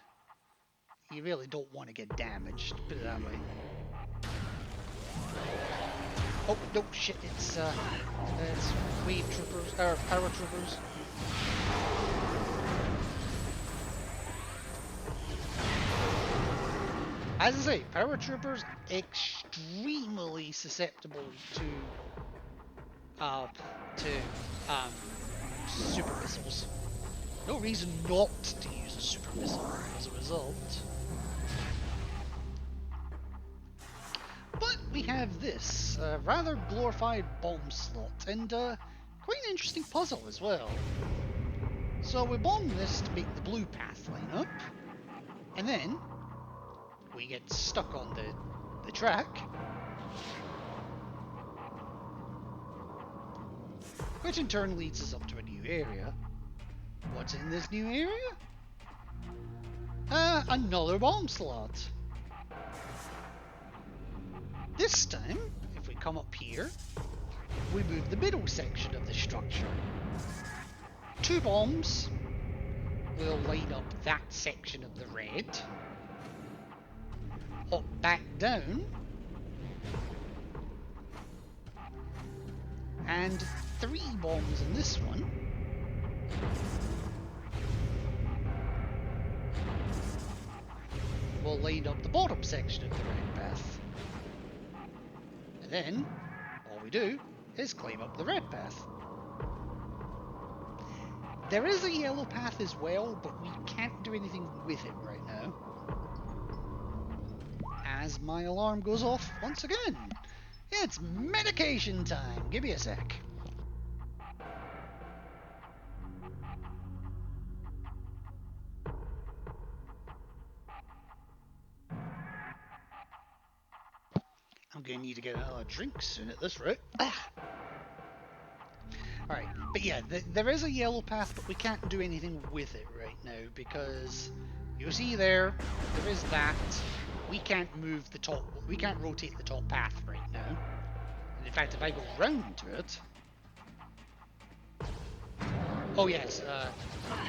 you really don't want to get damaged, put it that way. Oh no, shit! It's wave troopers or paratroopers. As I say, paratroopers extremely susceptible to super missiles. No reason not to use a super missile as a result. But we have this rather glorified bomb slot and quite an interesting puzzle as well. So we bomb this to make the blue path line up, and then we get stuck on the track, which in turn leads us up to a new area. What's in this new area? Another bomb slot. This time, if we come up here, we move the middle section of the structure. 2 bombs will light up that section of the red. Hop back down. and 3 bombs in this one. Will light up the bottom section of the red path. And then, all we do is climb up the red path. There is a yellow path as well, but we can't do anything with it right now. As my alarm goes off once again. It's medication time. Give me a sec. I'm going to need to get another drink soon at this rate. Alright, but yeah, there is a yellow path, but we can't do anything with it right now because you see there is that. We can't move the top, we can't rotate the top path right now. And in fact, if I go round to it... Oh yes,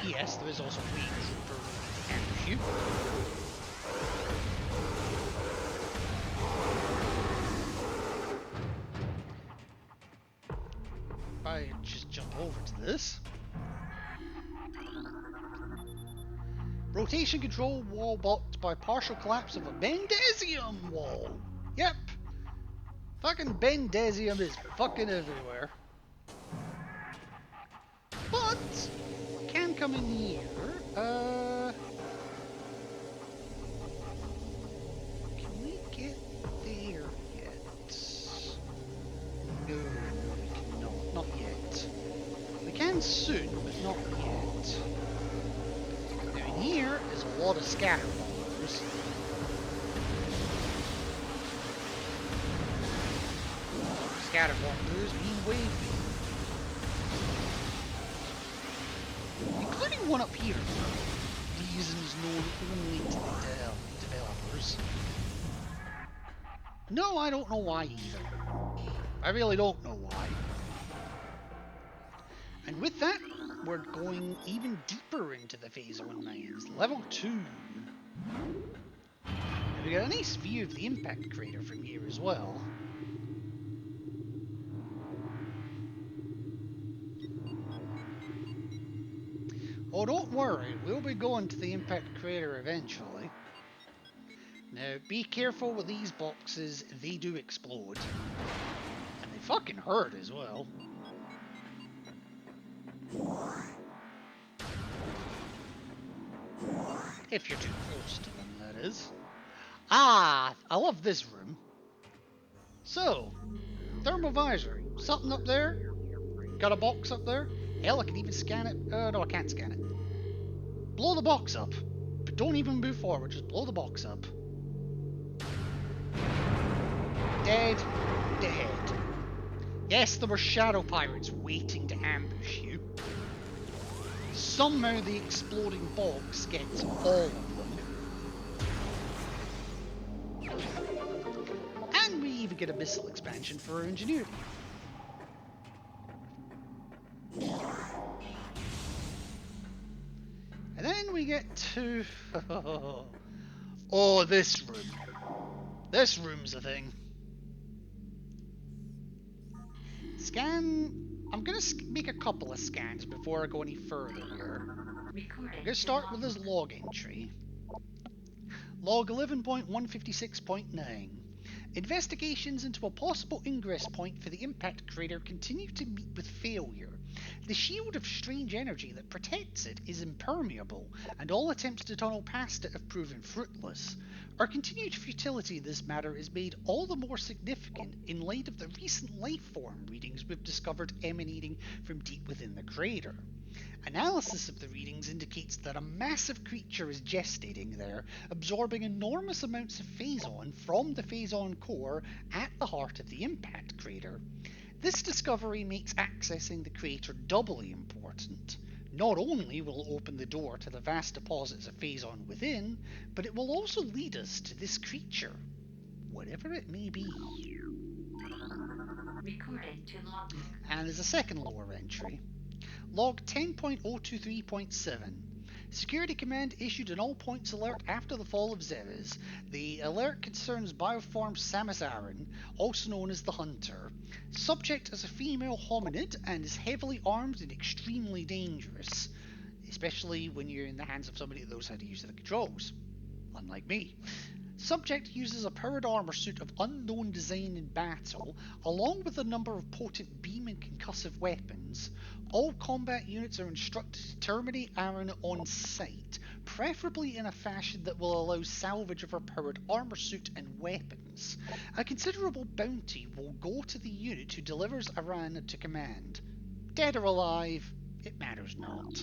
yes, there is also a way for ambush you. I just jump over to this. Rotation control wall blocked by partial collapse of a Bendesium wall. Yep. Fucking Bendesium is fucking everywhere. But we can come in here. Can we get there yet? No. Not yet. We can soon, but not yet. Now in here is a lot of scatter bombers. Scatter bombers mean wave beam. Including one up here for reasons known only to the developers. No, I don't know why either. I really don't know why. And with that, we're going even deeper into the Phase 1 mines. Level 2. And we got a nice view of the impact crater from here as well. Oh, don't worry, we'll be going to the impact crater eventually. Now, be careful with these boxes, they do explode. And they fucking hurt as well. If you're too close to them, that is. Ah, I love this room. So, thermovisor. Something up there? Got a box up there? Hell, I can even scan it. No, I can't scan it. Blow the box up. But don't even move forward, just blow the box up. Dead. Dead. Yes, there were shadow pirates waiting to ambush you. Somehow the exploding box gets all of them. And we even get a missile expansion for our ingenuity. And then we get to... oh, this room. This room's a thing. Scan... I'm going to make a couple of scans before I go any further here. I'm going to start with this log entry. Log 11.156.9. Investigations into a possible ingress point for the impact crater continue to meet with failure. The shield of strange energy that protects it is impermeable, and all attempts to tunnel past it have proven fruitless. Our continued futility in this matter is made all the more significant in light of the recent life form readings we've discovered emanating from deep within the crater. Analysis of the readings indicates that a massive creature is gestating there, absorbing enormous amounts of phazon from the phazon core at the heart of the impact crater. This discovery makes accessing the crater doubly important. Not only will it open the door to the vast deposits of phazon within, but it will also lead us to this creature, whatever it may be. Recording to logbook. And there's a second lower entry. Log 10.023.7. Security Command issued an all-points alert after the fall of Xeres. The alert concerns Bioform Samus Aran, also known as the Hunter. Subject is a female hominid and is heavily armed and extremely dangerous, especially when you're in the hands of somebody that knows how to use the controls, unlike me. Subject uses a powered armor suit of unknown design in battle, along with a number of potent beam and concussive weapons. All combat units are instructed to terminate Aran on sight, preferably in a fashion that will allow salvage of her powered armor suit and weapons. A considerable bounty will go to the unit who delivers Aran to command. Dead or alive, it matters not.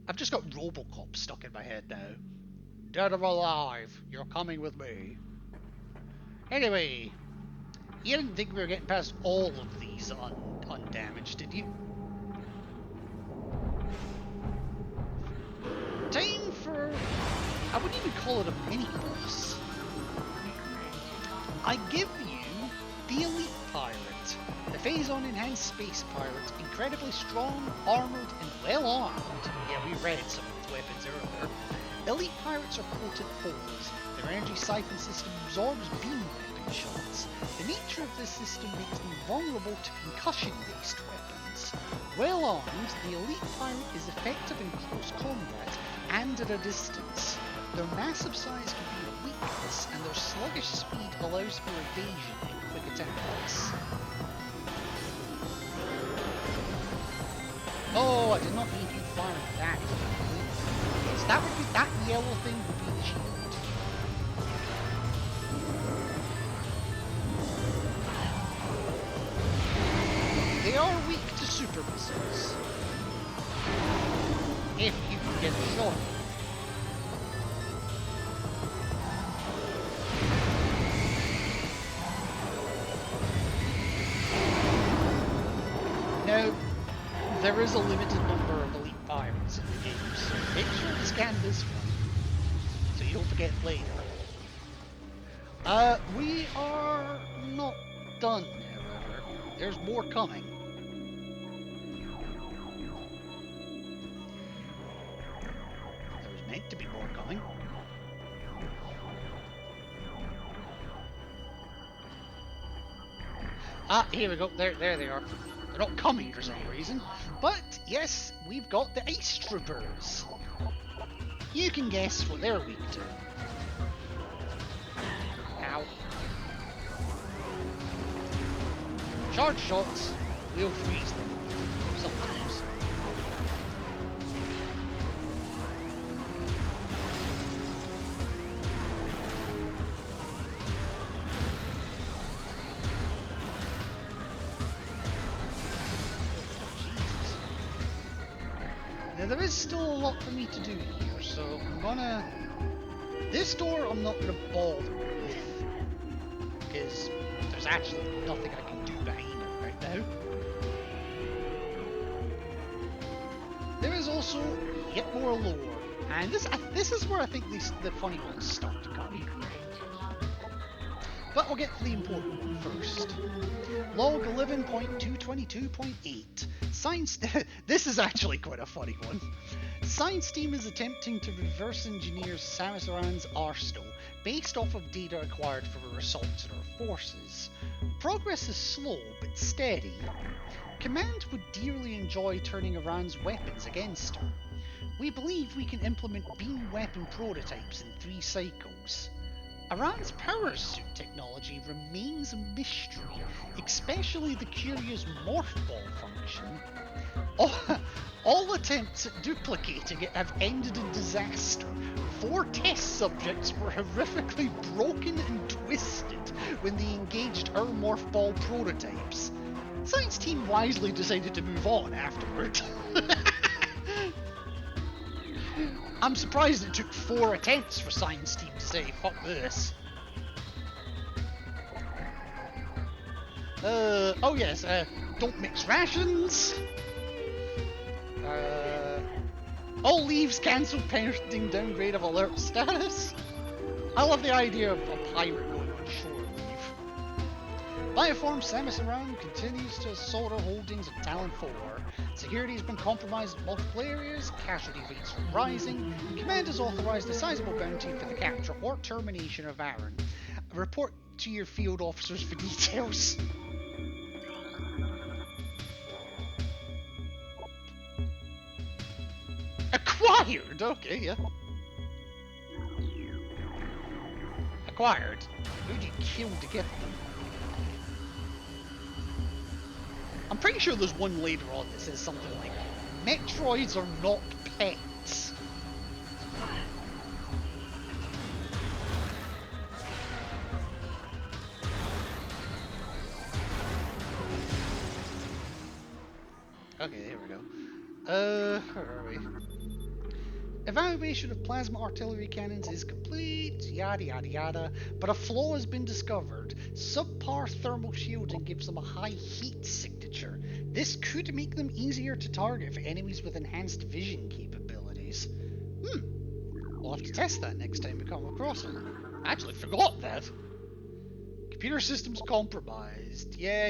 I've just got Robocop stuck in my head now. Dead or alive, you're coming with me. Anyway, you didn't think we were getting past all of these undamaged, did you? Time for... I wouldn't even call it a mini-boss. I give you the Elite Pirate. The Phazon Enhanced Space Pirate, incredibly strong, armoured, and well-armed. Yeah, we read some of its weapons earlier. Elite Pirates are potent foes. Their energy siphon system absorbs beam weapon shots. The nature of this system makes them vulnerable to concussion-based weapons. Well-armed, the Elite Pirate is effective in close combat and at a distance. Their massive size can be a weakness, and their sluggish speed allows for evasion and quick attacks. Oh, I did not need you firing that. Yes, that would be, that yellow thing would be the shield. They are weak to super missiles. If you can get a shot. Now, there is a limited number of Elite Pirates in the game, so make sure to scan this one, so you don't forget later. We are not done, however. There's more coming. There was meant to be more coming. Ah, here we go. There they are. They're not coming for some reason. But, yes, we've got the Ice Troopers. You can guess what they're weak to. Ow. Charge shots will freeze them. Sometimes. Now there is still a lot for me to do here, so I'm gonna... This door I'm not gonna bother with, because there's actually nothing I can do behind it right now. There is also yet more lore, and this is where I think the funny ones start to come. But we'll get to the important one first. Log 11.222.8. Science... This is actually quite a funny one. Science team is attempting to reverse engineer Samus Aran's arsenal based off of data acquired from her assaults on her forces. Progress is slow but steady. Command would dearly enjoy turning Aran's weapons against her. We believe we can implement beam weapon prototypes in 3 cycles. Aran's power suit technology remains a mystery, especially the curious morph ball function. All attempts at duplicating it have ended in disaster. 4 test subjects were horrifically broken and twisted when they engaged our morph ball prototypes. Science team wisely decided to move on afterward. I'm surprised it took 4 attempts for Science team to say, fuck this. Oh yes, don't mix rations. All leaves cancel pending downgrade of alert status. I love the idea of a pirate going on shore leave. Bioform Samus Aran continues to assault our holdings at Talon 4. Security has been compromised in multiple areas, casualty rates are rising, Command has authorized a sizable bounty for the capture or termination of Aaron. Report to your field officers for details. Acquired! Okay, yeah. Acquired. Who'd you kill to get them? I'm pretty sure there's one later on that says something like, Metroids are not pets. Okay, there we go. Where are we? Evaluation of plasma artillery cannons is complete, yada yada yada, but a flaw has been discovered. Subpar thermal shielding gives them a high heat signature. This could make them easier to target for enemies with enhanced vision capabilities. We'll have to test that next time we come across them. I actually forgot that. Computer systems compromised. Yeah.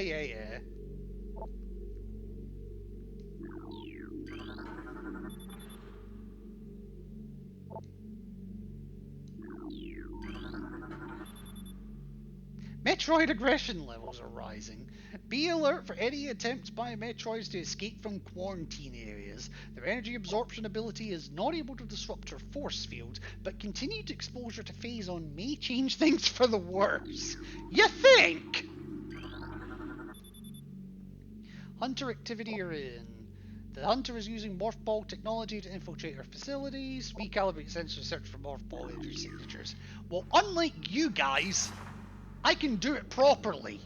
Metroid aggression levels are rising. Be alert for any attempts by Metroids to escape from quarantine areas. Their energy absorption ability is not able to disrupt her force field, but continued exposure to Phazon may change things for the worse. You think? Hunter activity are in. The Hunter is using Morph Ball technology to infiltrate our facilities. Recalibrate sensors, search for Morph Ball energy signatures. Well, unlike you guys, I can do it properly.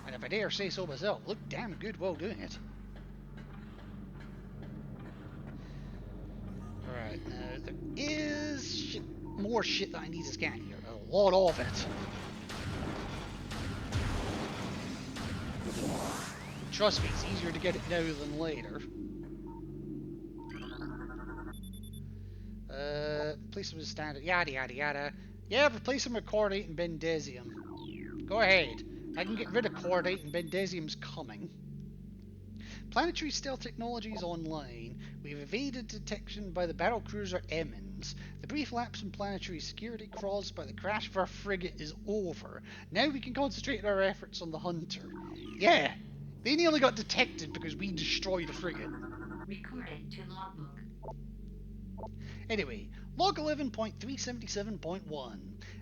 And if I dare say so myself, look damn good while doing it. Alright, now there is more shit that I need to scan here. A lot of it. Trust me, it's easier to get it now than later. Replace them with standard, yada yada yada. Yeah, replace them with Cordate and Bendesium. Go ahead. I can get rid of Cordate and Bendesium's coming. Planetary stealth technology is online. We've evaded detection by the battlecruiser Emmons. The brief lapse in planetary security caused by the crash of our frigate is over. Now we can concentrate our efforts on the Hunter. Yeah, they nearly got detected because we destroyed a frigate. Recorded to logbook. Anyway, log 11.377.1.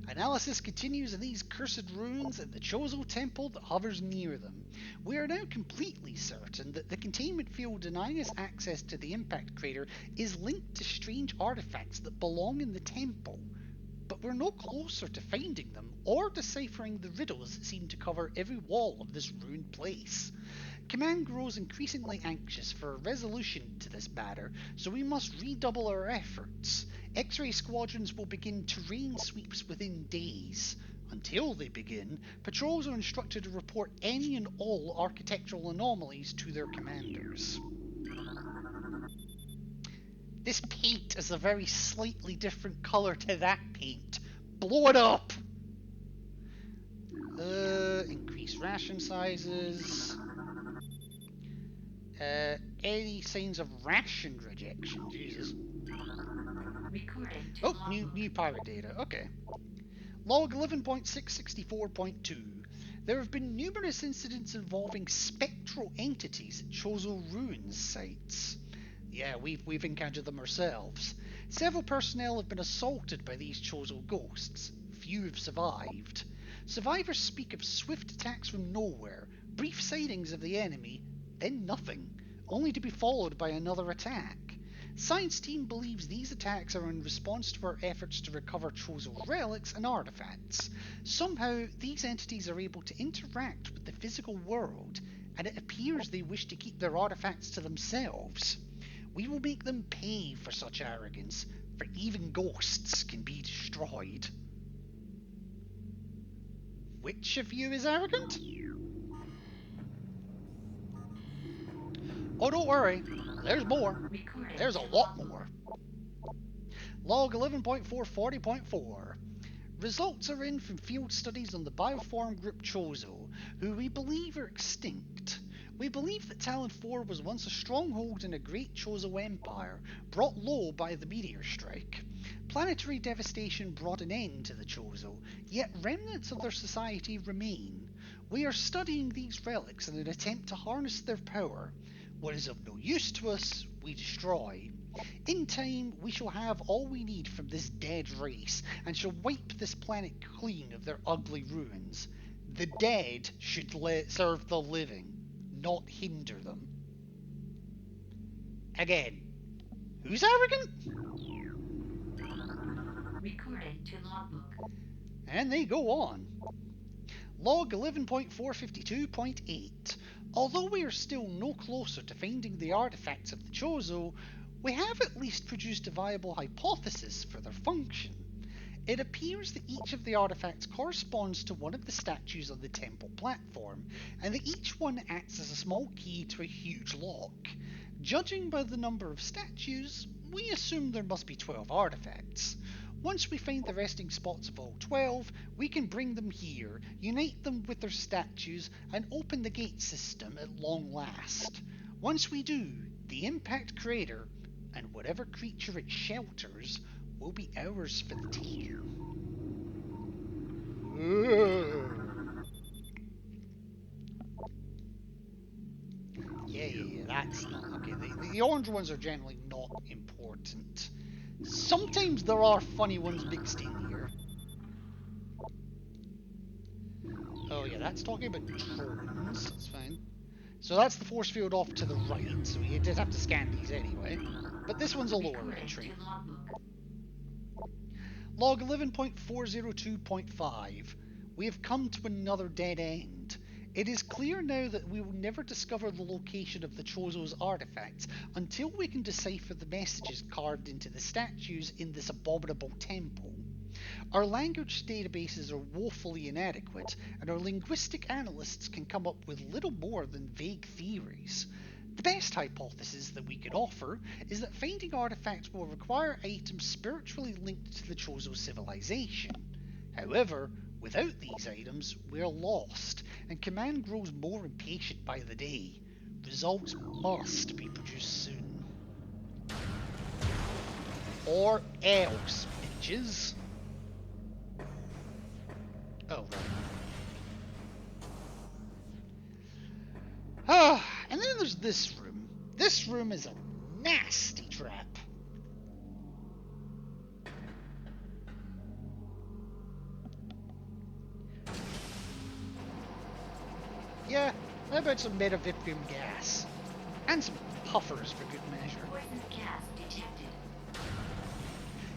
Analysis continues of these cursed ruins and the Chozo temple that hovers near them. We are now completely certain that the containment field denying us access to the impact crater is linked to strange artifacts that belong in the temple. But we're no closer to finding them or deciphering the riddles that seem to cover every wall of this ruined place. Command grows increasingly anxious for a resolution to this matter, so we must redouble our efforts. X-ray squadrons will begin terrain sweeps within days. Until they begin, patrols are instructed to report any and all architectural anomalies to their commanders. This paint is a very slightly different colour to that paint. Blow it up! Increase ration sizes. Any signs of ration rejection? Jesus. Recorded to Oh, logbook. new pirate data. Okay. Log 11.664.2. There have been numerous incidents involving spectral entities at Chozo Ruins sites. Yeah, we've encountered them ourselves. Several personnel have been assaulted by these Chozo ghosts. Few have survived. Survivors speak of swift attacks from nowhere, brief sightings of the enemy, then nothing, only to be followed by another attack. Science team believes these attacks are in response to our efforts to recover Chozo relics and artifacts. Somehow, these entities are able to interact with the physical world, and it appears they wish to keep their artifacts to themselves. We will make them pay for such arrogance, for even ghosts can be destroyed. Which of you is arrogant? Oh, don't worry. There's more. Recorded There's a to lot logbook. more. Log 11.440.4. Results are in from field studies on the bioform group Chozo, who we believe are extinct. We believe that Talon 4 was once a stronghold in a great Chozo empire, brought low by the meteor strike. Planetary devastation brought an end to the Chozo, yet remnants of their society remain. We are studying these relics in an attempt to harness their power. What is of no use to us, we destroy. In time, we shall have all we need from this dead race, and shall wipe this planet clean of their ugly ruins. The dead should serve the living, not hinder them. Again, who's arrogant? Recording to logbook. And they go on. Log 11.452.8. Although we are still no closer to finding the artifacts of the Chozo, we have at least produced a viable hypothesis for their function. It appears that each of the artifacts corresponds to one of the statues on the temple platform, and that each one acts as a small key to a huge lock. Judging by the number of statues, we assume there must be 12 artifacts. Once we find the resting spots of all 12, we can bring them here, unite them with their statues, and open the gate system at long last. Once we do, the Impact Crater, and whatever creature it shelters, will be ours for the taking. Yeah, that's not okay. The orange ones are generally not important. Sometimes there are funny ones mixed in here. Oh yeah, that's talking about drones. That's fine. So that's the force field off to the right, so you did have to scan these anyway. But this one's a lower entry. Log 11.402.5. We have come to another dead end. It is clear now that we will never discover the location of the Chozo's artifacts until we can decipher the messages carved into the statues in this abominable temple. Our language databases are woefully inadequate, and our linguistic analysts can come up with little more than vague theories. The best hypothesis that we can offer is that finding artifacts will require items spiritually linked to the Chozo civilization. However, without these items, we're lost, and Command grows more impatient by the day. Results must be produced soon. Or else, bitches. Oh, right. Ah, and then there's this room. This room is a nasty trap. Yeah, how about some metavitrium gas? And some puffers for good measure. Poison gas detected.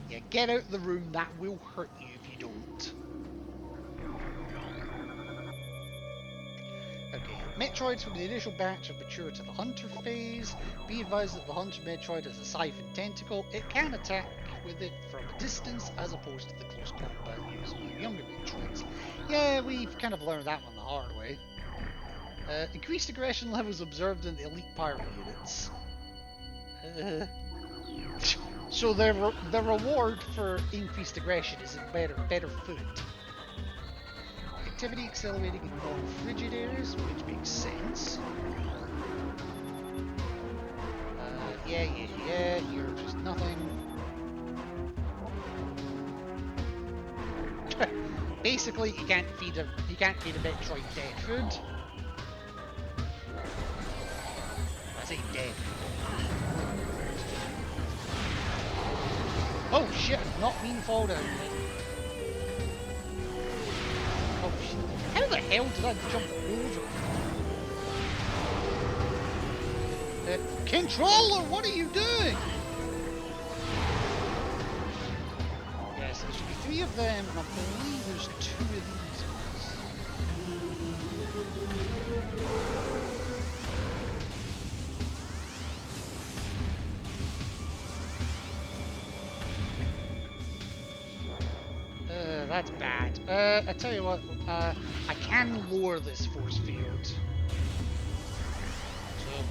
Yeah, get out of the room, that will hurt you if you don't. Okay, Metroids from the initial batch have matured to the Hunter phase. Be advised that the Hunter Metroid has a siphon tentacle. It can attack with it from a distance as opposed to the close combat used by younger Metroids. Yeah, we've kind of learned that one the hard way. Increased aggression levels observed in the elite pirate units. So the reward for increased aggression is better food. Activity accelerating in non-frigid areas, which makes sense. Yeah, you're just nothing. Basically, you can't feed a Metroid dead food. I say dead. Oh shit! I did not mean to fall down. Oh shit! How the hell did I jump over? Controller, what are you doing? Yes, there should be 3 of them, and I believe there's 2 of these ones. That's bad. I tell you what, I can lower this force field. So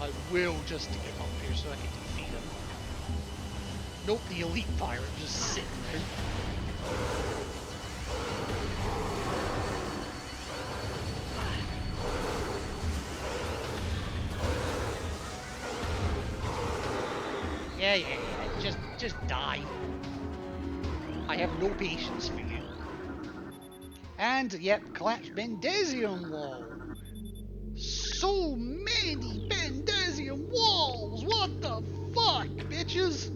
I will just to get up here so I can defeat him. Nope, the elite pirate just sitting there. Yeah. Just die. I have no patience for you. And, yep, collapsed Bendesium wall. So many Bendesium walls! What the fuck, bitches?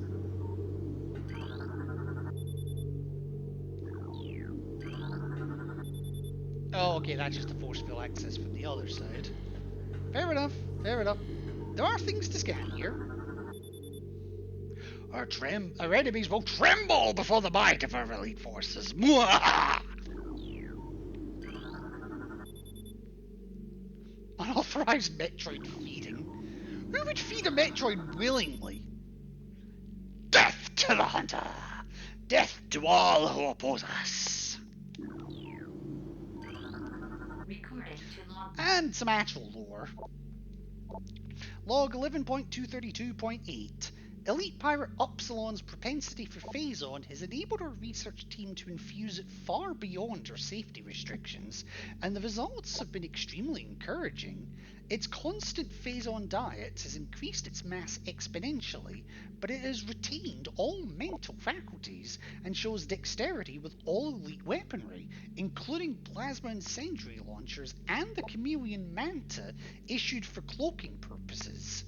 Oh, okay, that's just a force field access from the other side. Fair enough, fair enough. There are things to scan here. Our enemies will tremble before the might of our elite forces. Mwahaha! Unauthorized Metroid feeding. Who would feed a Metroid willingly? Death to the hunter! Death to all who oppose us! Recording to log. And some actual lore. Log 11.232.8. Elite Pirate Upsilon's propensity for Phazon has enabled our research team to infuse it far beyond our safety restrictions, and the results have been extremely encouraging. Its constant Phazon diet has increased its mass exponentially, but it has retained all mental faculties and shows dexterity with all elite weaponry, including plasma incendiary launchers and the chameleon manta issued for cloaking purposes.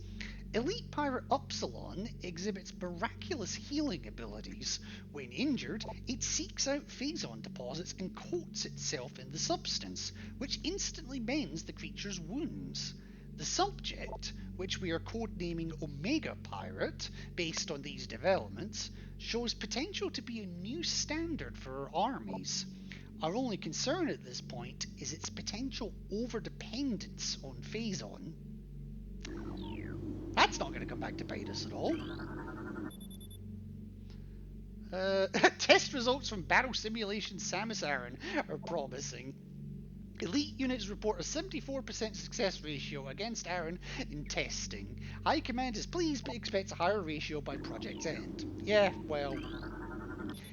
Elite Pirate Upsilon exhibits miraculous healing abilities. When injured, it seeks out Phazon deposits and coats itself in the substance, which instantly mends the creature's wounds. The subject, which we are codenaming Omega Pirate, based on these developments, shows potential to be a new standard for our armies. Our only concern at this point is its potential overdependence on Phazon. That's not going to come back to bite us at all. Test results from Battle Simulation Samus Aran are promising. Elite units report a 74% success ratio against Aran in testing. High Command is pleased but expects a higher ratio by project's end. Yeah, well,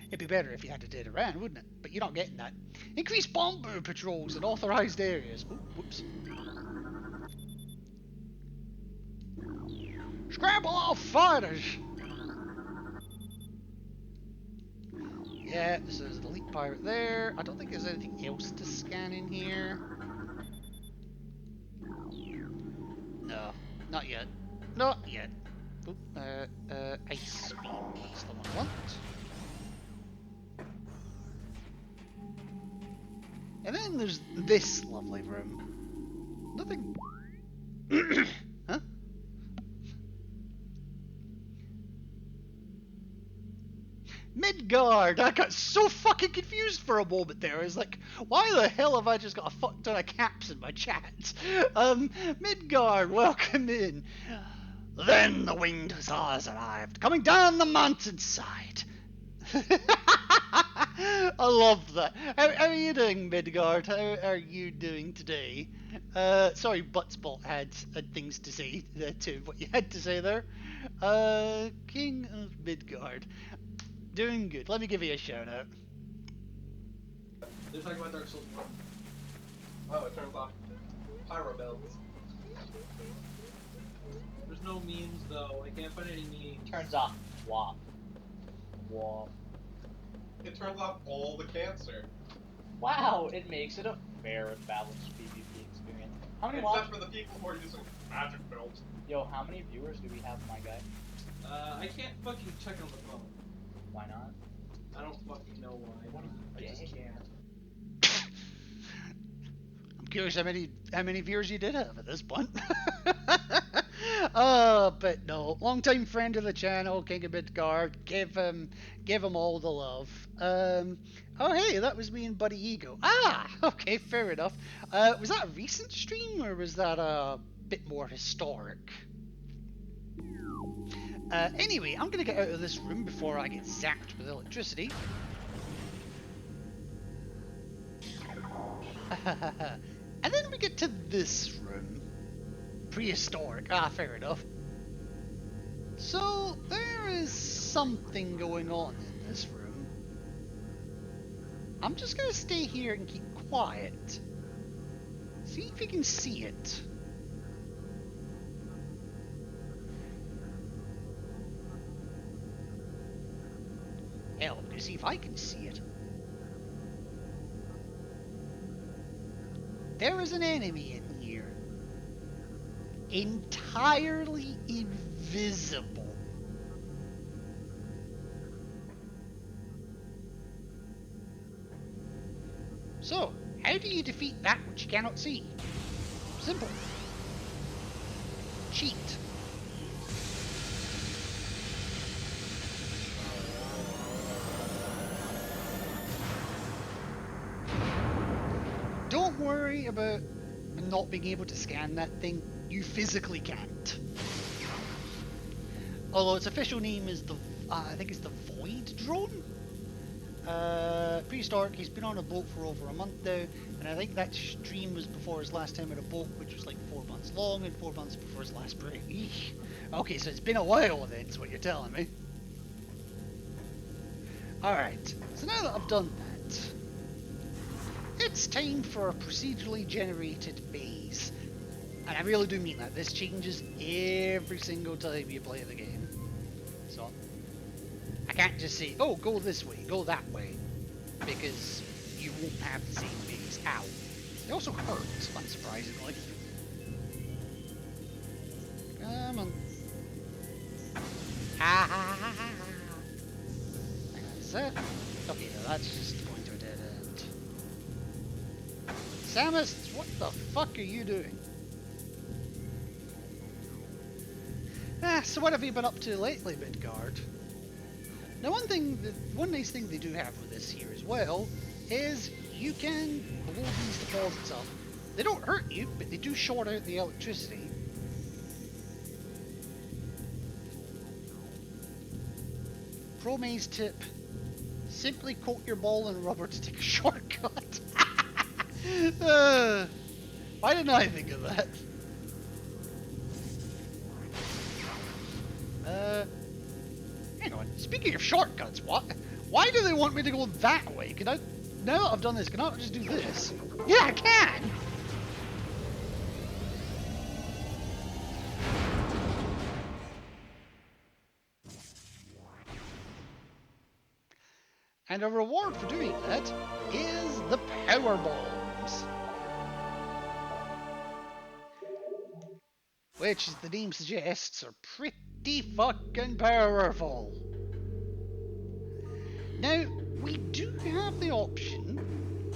it'd be better if you had to did Aran, wouldn't it? But you're not getting that. Increase bomb patrols in authorized areas. Ooh, whoops. Scramble off fighters! Yeah, so there's an elite pirate there. I don't think there's anything else to scan in here. No, not yet. Not yet. Oop, ice beam. That's the one I want. And then there's this lovely room. Nothing. Huh? Midgard! I got so fucking confused for a moment there. I was like, why the hell have I just got a fuck ton of caps in my chat? Midgard, welcome in. Then the winged hussars arrived, coming down the mountainside. I love that. How are you doing, Midgard? How are you doing today? Sorry, Buttsbolt had things to say to what you had to say there. King of Midgard. Doing good. Let me give you a shout out. They're talking about Dark Souls 1. Oh, it turns off pyro bells. There's no memes though. I can't find any memes. Turns off WAP. WAP. It turns off all the cancer. Wow, it makes it a fair and balanced PvP experience. How many Except for the people who are using magic builds. Yo, how many viewers do we have, my guy? I can't fucking check on the phone. Why not? I don't fucking know why. I just can't. I'm curious how many viewers you did have at this point. But no, longtime friend of the channel, King of Midgard. Give him all the love. Oh hey, that was me and Buddy Ego. Ah, okay, fair enough. Was that a recent stream or was that a bit more historic? Anyway, I'm gonna get out of this room before I get zapped with electricity. And then we get to this room. Prehistoric. Ah, fair enough. So, there is something going on in this room. I'm just gonna stay here and keep quiet. See if you can see it. see if I can see it. There is an enemy in here. Entirely invisible. So, how do you defeat that which you cannot see? Simple. Cheat. Don't worry about not being able to scan that thing. You physically can't. Although its official name is the, I think it's the Void Drone? Prehistoric, he's been on a boat for over a month now, and I think that stream was before his last time on a boat, which was like 4 months long, and 4 months before his last break. Eesh. Okay, so it's been a while then, is what you're telling me. Alright, so now that I've done that, it's time for a procedurally generated phase. And I really do mean that. This changes every single time you play the game. So, I can't just say, oh, go this way, go that way. Because you won't have the same phase. Ow. They also hurt, unsurprisingly. Come on. Ha ha ha ha. That's it. Okay, now that's just going to a dead end. Samus, what the fuck are you doing? So what have you been up to lately, Midgard? Now one nice thing they do have with this here as well is you can blow these deposits up. They don't hurt you, but they do short out the electricity. Pro maze tip: simply coat your ball in rubber to take a shortcut. Why didn't I think of that? Hang on. Speaking of shortcuts, why do they want me to go that way? Can I, now that I've done this, can I just do this? Yeah, I can! And a reward for doing that is the power bombs. Which, as the name suggests, are pretty fucking powerful. Now, we do have the option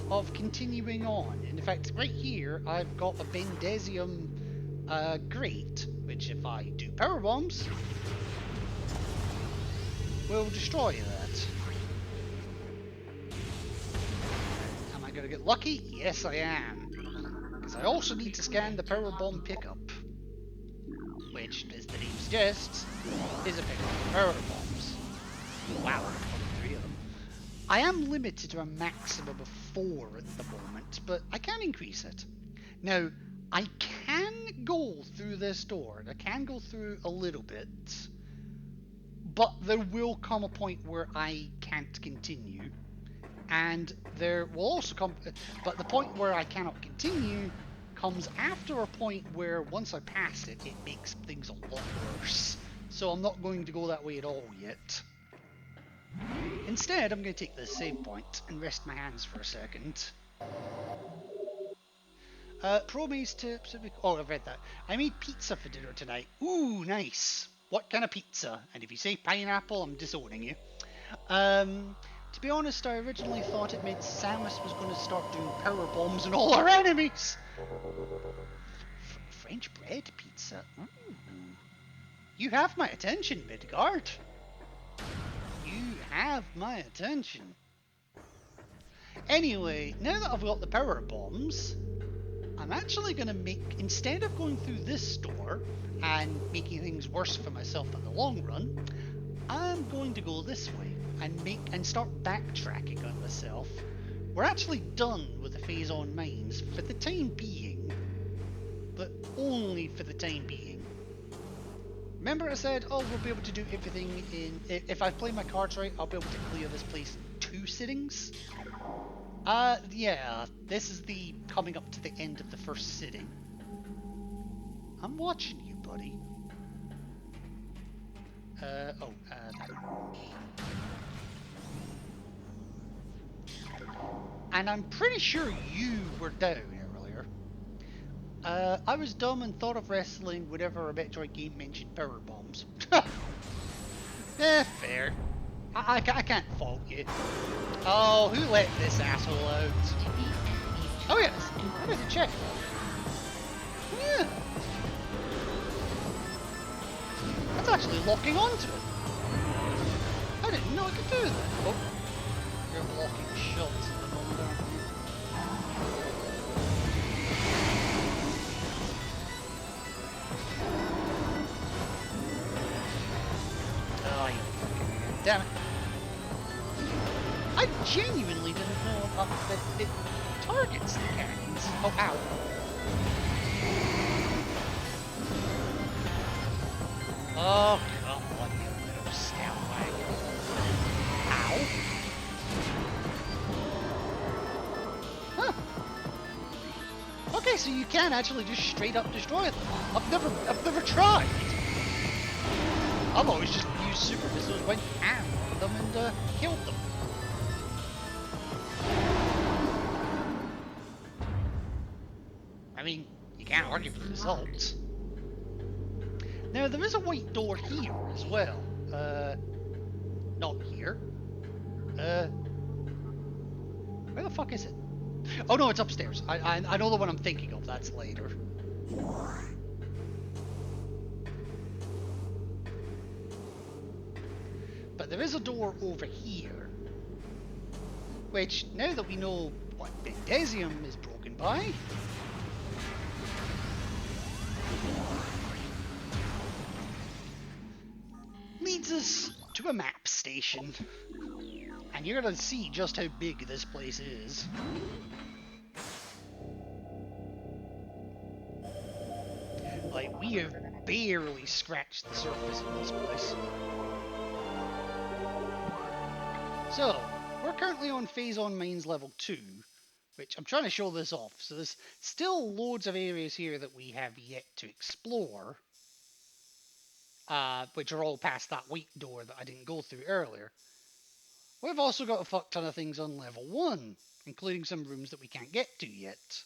of continuing on. In fact, right here, I've got a Bendesium grate, which if I do power bombs, will destroy that. Am I going to get lucky? Yes, I am. Because I also need to scan the power bomb pickup, which, as the name suggests, is a pickup of power bombs. Wow, 3 of them. I am limited to a maximum of 4 at the moment, but I can increase it. Now, I can go through this door, and I can go through a little bit, but there will come a point where I can't continue, and there will also come, but the point where I cannot continue comes after a point where once I pass it, it makes things a lot worse. So I'm not going to go that way at all yet. Instead, I'm going to take this save point and rest my hands for a second. Pro maze tips. Oh, I've read that. I made pizza for dinner tonight. Ooh, nice. What kind of pizza? And if you say pineapple, I'm disowning you. To be honest, I originally thought it meant Samus was going to start doing power bombs on all our enemies. French bread pizza. Ooh. You have my attention, Midgard. You have my attention. Anyway, now that I've got the power bombs, I'm actually going to make, instead of going through this door and making things worse for myself in the long run, I'm going to go this way and start backtracking on myself. We're actually done with the phase on mines for the time being, but only for the time being. Remember I said, oh, we'll be able to do everything in, if I play my cards right, I'll be able to clear this place in 2 sittings? Yeah, this is the coming up to the end of the first sitting. I'm watching you, buddy. And I'm pretty sure you were down earlier. I was dumb and thought of wrestling whenever a Metroid game mentioned power bombs. Fair. I can't fault you. Oh, who let this asshole out? Oh yes, there's a check. Yeah. That's actually locking onto it. I didn't know I could do that. Oh, you're blocking shots at the moment, aren't you? Oh, you fucking damn it. I genuinely didn't know that it targets the cannons. Oh, ow. Oh, come on, you little scallywag. Ow. Huh. Okay, so you can actually just straight up destroy them. I've never tried. I've always just used super missiles, went ham on them and killed them. I mean, you can't argue with the results. Now, there is a white door here as well. Not here. Where the fuck is it? Oh no, it's upstairs. I know the one I'm thinking of, that's later. But there is a door over here. Which, now that we know what Bendesium is broken by, leads us to a map station. And you're gonna see just how big this place is. Like, we have barely scratched the surface of this place. So, we're currently on Phazon Mines level 2, which I'm trying to show this off. So there's still loads of areas here that we have yet to explore. Which are all past that white door that I didn't go through earlier. We've also got a fuck ton of things on level 1, including some rooms that we can't get to yet.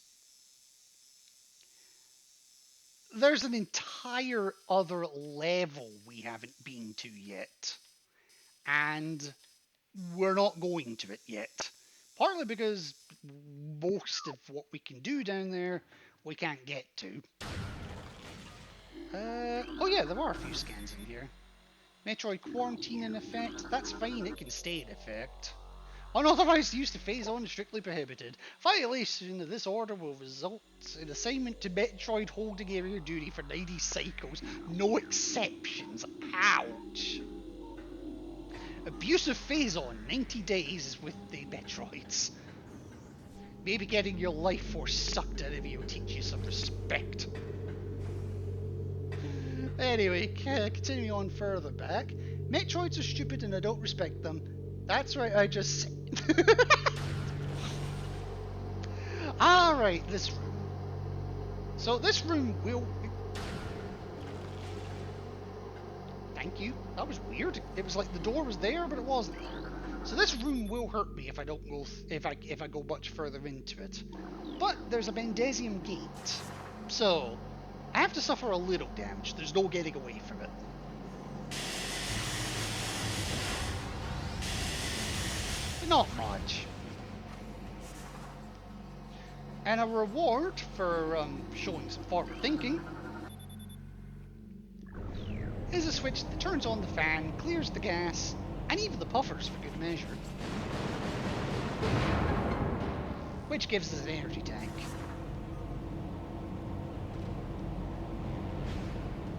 There's an entire other level we haven't been to yet. And we're not going to it yet. Partly because most of what we can do down there, we can't get to. Oh yeah, there are a few scans in here. Metroid quarantine in effect. That's fine, it can stay in effect. Unauthorized use of Phazon is strictly prohibited. Violation of this order will result in assignment to Metroid holding area duty for 90 cycles. No exceptions. Ouch. Abuse of Phazon, 90 days with the Metroids. Maybe getting your life force sucked out of you will teach you some respect. Anyway, continuing on further back. Metroids are stupid and I don't respect them. That's right, I just said. Alright, this room. So this room will... Thank you. That was weird. It was like the door was there, but it wasn't there. So this room will hurt me if I don't go if I go much further into it. But there's a Bendesium gate. So I have to suffer a little damage. There's no getting away from it. But not much. And a reward for showing some forward thinking is a switch that turns on the fan, clears the gas, and even the puffers for good measure. Which gives us an energy tank.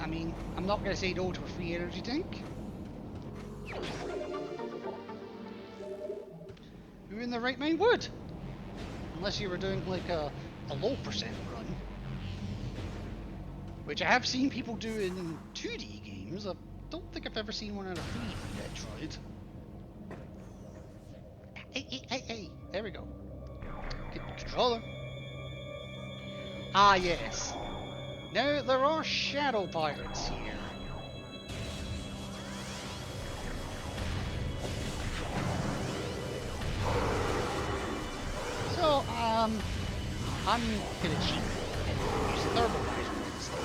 I mean, I'm not going to say no to a free energy tank. Who in the right mind would? Unless you were doing like a low percent run. Which I have seen people do in 2D games. I don't think I've ever seen one in a 3D Metroid. Hey, there we go. Controller. Ah, yes. Now, there are shadow pirates here. I'm gonna cheat and use thermal management instead.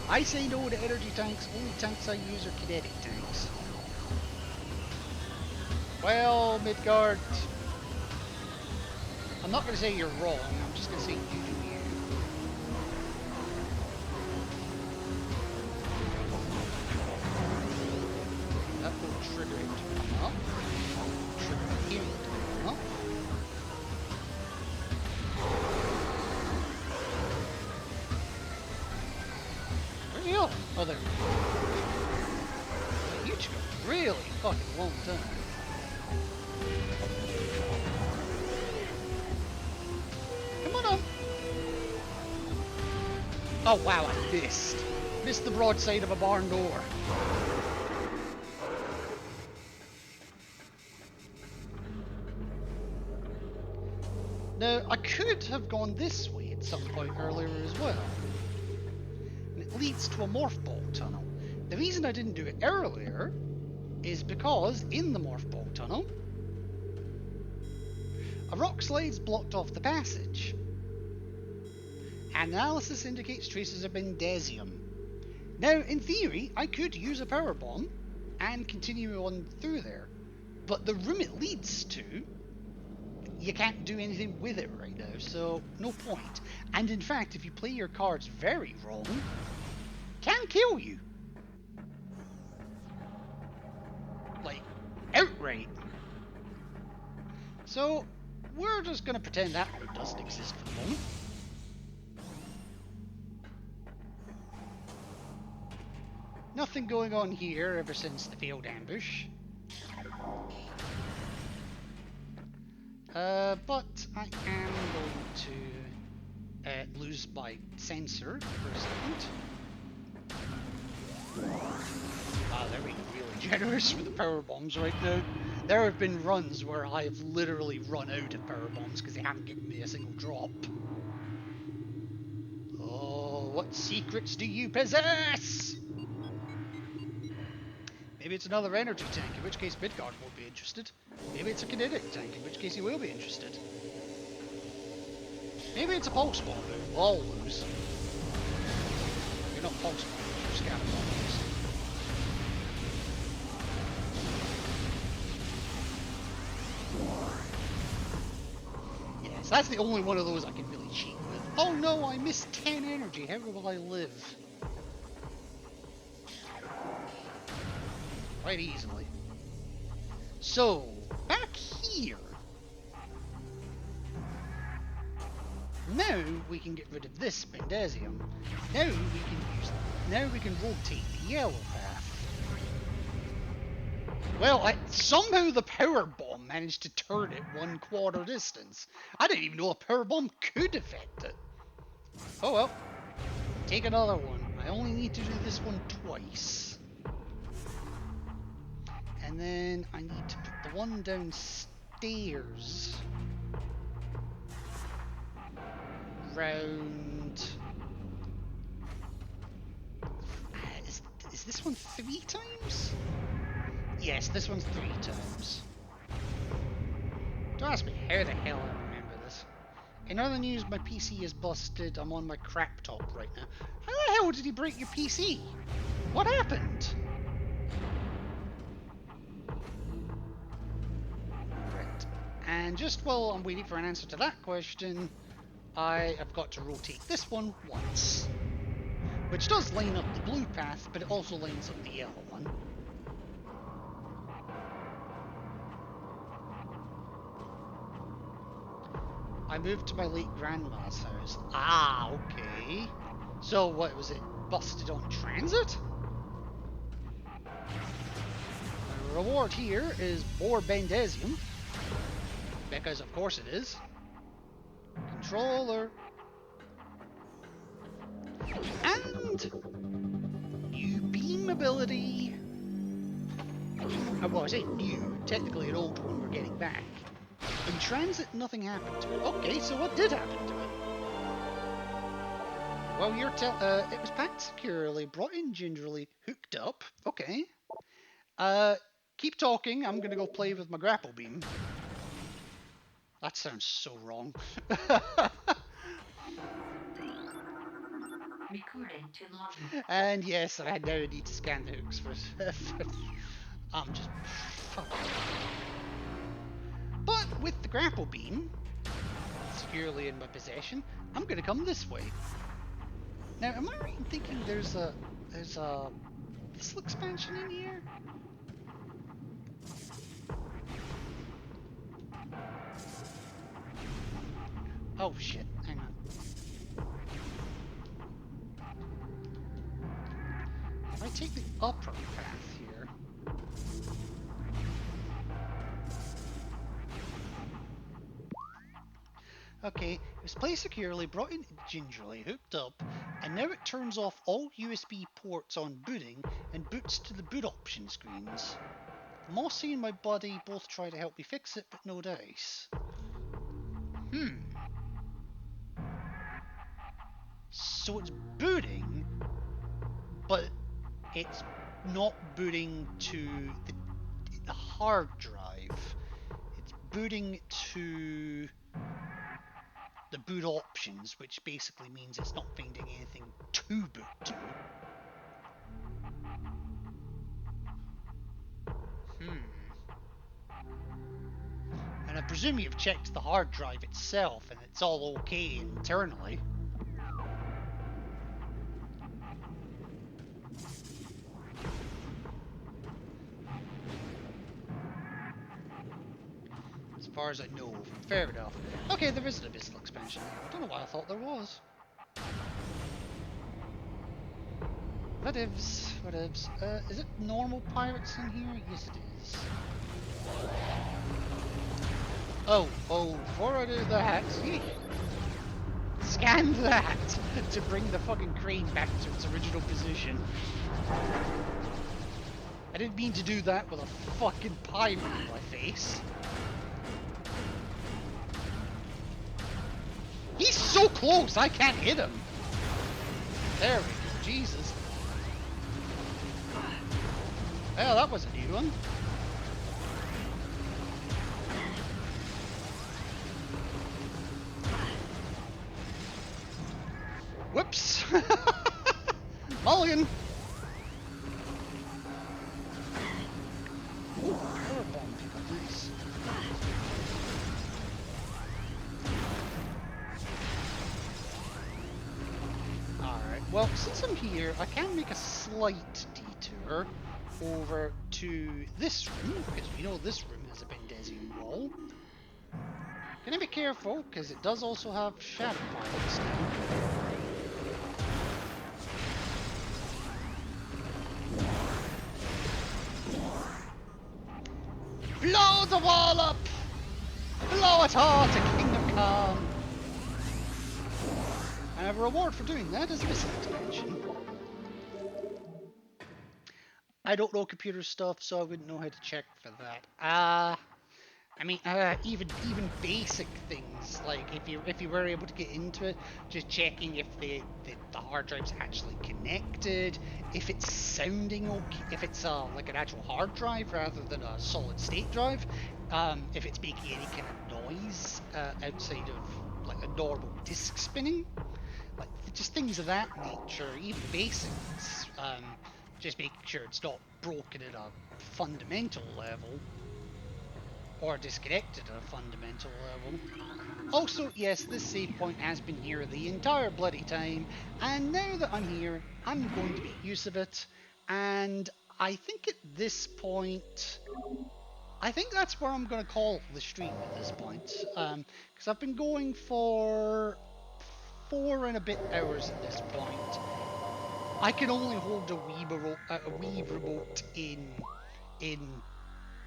I say no to energy tanks. Only tanks I use are kinetic tanks. Well, Midgard, I'm not gonna say you're wrong. I'm just gonna say you do you. That will trigger him to come up. Trigger him to come up. Where's he going? Oh, there. You took a really fucking long time. Come on up. Oh wow, I missed. Missed the broadside of a barn door. Now, I could have gone this way at some point earlier as well. And it leads to a morph ball tunnel. The reason I didn't do it earlier is because in the morph ball tunnel, a rock slide's blocked off the passage. Analysis indicates traces of Bendesium. Now, in theory, I could use a power bomb and continue on through there, but the room it leads to, you can't do anything with it right now, so no point. And in fact, if you play your cards very wrong, can kill you. Like, outright. So, we're just gonna pretend that room doesn't exist for the moment. Nothing going on here ever since the failed ambush. But I am going to lose my sensor for a second. Wow, they're being really generous with the power bombs right now. There have been runs where I have literally run out of power bombs because they haven't given me a single drop. Oh, what secrets do you possess? Maybe it's another energy tank, in which case Midgard won't be interested. Maybe it's a kinetic tank, in which case he will be interested. Maybe it's a pulse bomb, we'll all lose. You're not pulse bombs, you're scatter bombs. Yes, that's the only one of those I can really cheat with. Oh no, I missed 10 energy, how will I live? Quite easily. So, back here. Now we can get rid of this Bendesium. Now we can rotate the yellow path. Well, somehow the power bomb managed to turn it 1/4 distance. I didn't even know a power bomb could affect it. Oh well. Take another one. I only need to do this one twice. And then I need to put the one downstairs round. Is this one 3 times? Yes, this one's 3 times. Don't ask me how the hell I remember this. In other news, my PC is busted. I'm on my crap top right now. How the hell did he break your PC? What happened? And just while I'm waiting for an answer to that question, I have got to rotate this one once. Which does line up the blue path, but it also lines up the yellow one. I moved to my late grandma's house. Ah, okay. So what was it? Busted on transit? The reward here is more Bendesium. Because of course it is. Controller. And new beam ability. Well, I say new, technically an old one we're getting back. In transit, nothing happened to it. Okay, so what did happen to it? Well, it was packed securely, brought in gingerly, hooked up. Okay. Keep talking. I'm gonna go play with my grapple beam. That sounds so wrong. Recording to London. And yes, I now need to scan the hooks for. I'm just. Fuck. But with the grapple beam securely in my possession, I'm gonna come this way. Now, am I right in thinking there's a missile expansion in here? Oh shit! Hang on. If I take the upper path here. Okay, it was placed securely, brought in gingerly, hooked up, and now it turns off all USB ports on booting and boots to the boot option screens. Mossy and my buddy both try to help me fix it, but no dice. So it's booting, but it's not booting to the hard drive. It's booting to the boot options, which basically means it's not finding anything to boot to. And I presume you've checked the hard drive itself and it's all okay internally. As far as I know, fair enough. Okay, there isn't a missile expansion. I don't know why I thought there was. Whatevs, whatevs. Is it normal pirates in here? Yes, it is. Oh, before I do that, scan that to bring the fucking crane back to its original position. I didn't mean to do that with a fucking pirate in my face. He's so close, I can't hit him. There we go, Jesus. Well, that was a new one. Whoops! Mulligan! Ooh, powerbomb pickup, nice. Alright, well, since I'm here, I can make a slight detour over to this room, because we know this room has a Bendezian wall. Gonna be careful, because it does also have shadow pilots now. Blow the wall up! Blow it all to Kingdom Come! And a reward for doing that is missile expansion. I don't know computer stuff, so I wouldn't know how to check for that. I mean, even basic things like if you were able to get into it, just checking if the hard drive's actually connected, if it's sounding okay, if it's like an actual hard drive rather than a solid state drive, if it's making any kind of noise outside of like a normal disk spinning, like just things of that nature, even basics. Just making sure it's not broken at a fundamental level. Or disconnected at a fundamental level. Also, yes, this save point has been here the entire bloody time, and now that I'm here, I'm going to make use of it, and I think at this point, I think that's where I'm going to call the stream at this point, because I've been going for 4 and a bit hours at this point. I can only hold a Wii remote in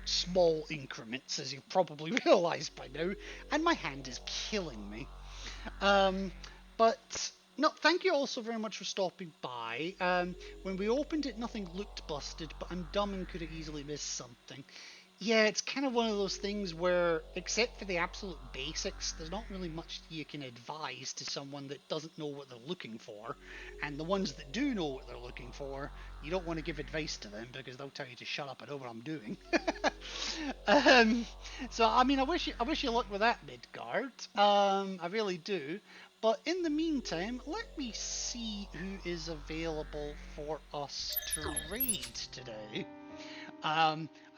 small increments, as you've probably realised by now, and my hand is killing me. But no, thank you also very much for stopping by. When we opened it, nothing looked busted, but I'm dumb and could have easily missed something. Yeah, it's kind of one of those things where, except for the absolute basics, there's not really much you can advise to someone that doesn't know what they're looking for. And the ones that do know what they're looking for, you don't want to give advice to them because they'll tell you to shut up and know what I'm doing. So I mean, I wish you luck with that, Midgard. I really do. But in the meantime, let me see who is available for us to raid today.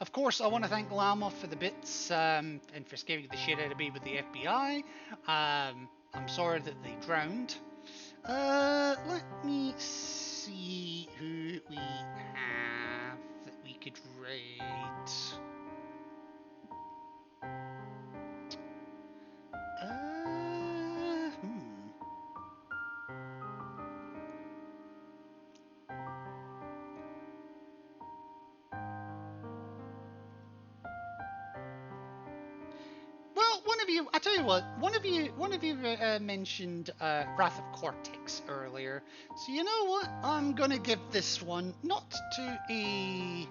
Of course, I want to thank Llama for the bits and for scaring the shit out of me with the FBI. I'm sorry that they drowned. Let me see who we have that we could raid. Well, one of you, I tell you what, one of you mentioned Wrath of Cortex earlier, so you know what? I'm gonna give this one not to a.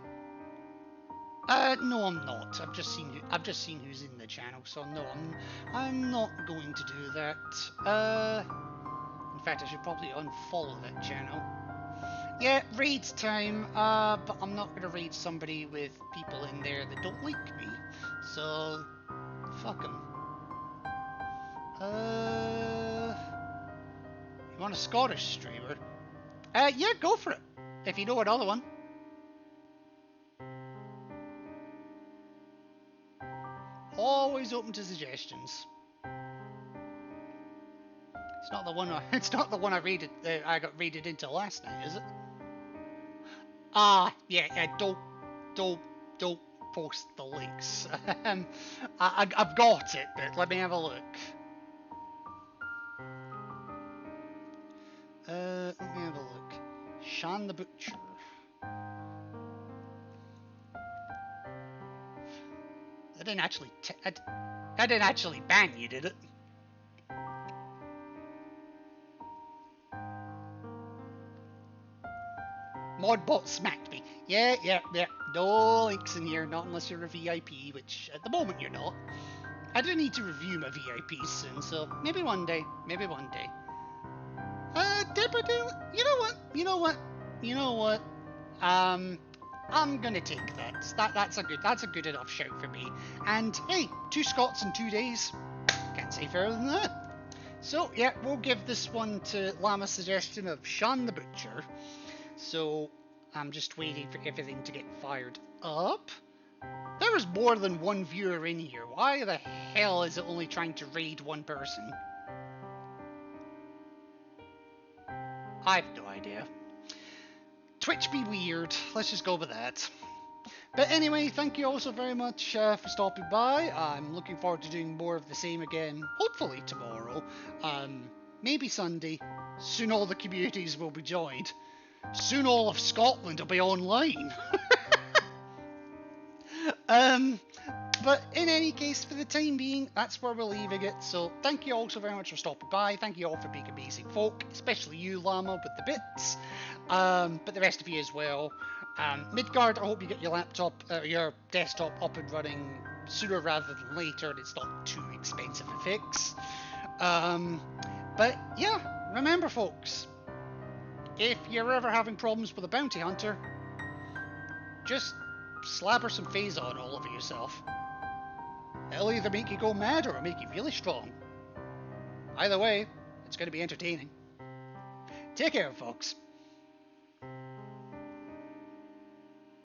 No, I'm not. I've just seen who's in the channel, so no, I'm not going to do that. In fact, I should probably unfollow that channel. Yeah, raid time. But I'm not gonna raid somebody with people in there that don't like me. So. Fuck him. You want a Scottish streamer? Yeah, go for it. If you know another one. Always open to suggestions. It's not the one. It's not the one I raided. I got raided into last night, is it? Yeah. Don't post the links. I've got it, but let me have a look. Let me have a look. Shan the Butcher. I didn't actually ban you, did it? Modbot smacked me. Yeah. No links in here, not unless you're a VIP, which at the moment you're not. I do need to review my VIPs soon, so maybe one day. You know what? I'm gonna take that. That's a good enough shout for me. And hey, 2 Scots in 2 days. Can't say fairer than that. So yeah, we'll give this one to Llama's suggestion of Shan the Butcher. So I'm just waiting for everything to get fired up. There is more than one viewer in here. Why the hell is it only trying to raid one person? I have no idea. Twitch be weird. Let's just go with that. But anyway, thank you also very much for stopping by. I'm looking forward to doing more of the same again, hopefully tomorrow. Maybe Sunday. Soon all the communities will be joined. Soon all of Scotland will be online. But in any case, for the time being, that's where we're leaving it. So thank you all so very much for stopping by. Thank you all for being amazing folk, especially you, Llama, with the bits. But the rest of you as well. Midgard, I hope you get your laptop, your desktop up and running sooner rather than later, and it's not too expensive a fix. But yeah, remember folks, if you're ever having problems with a bounty hunter, just slabber some Phazon all over yourself. It'll either make you go mad or it'll make you really strong. Either way, it's going to be entertaining. Take care, folks.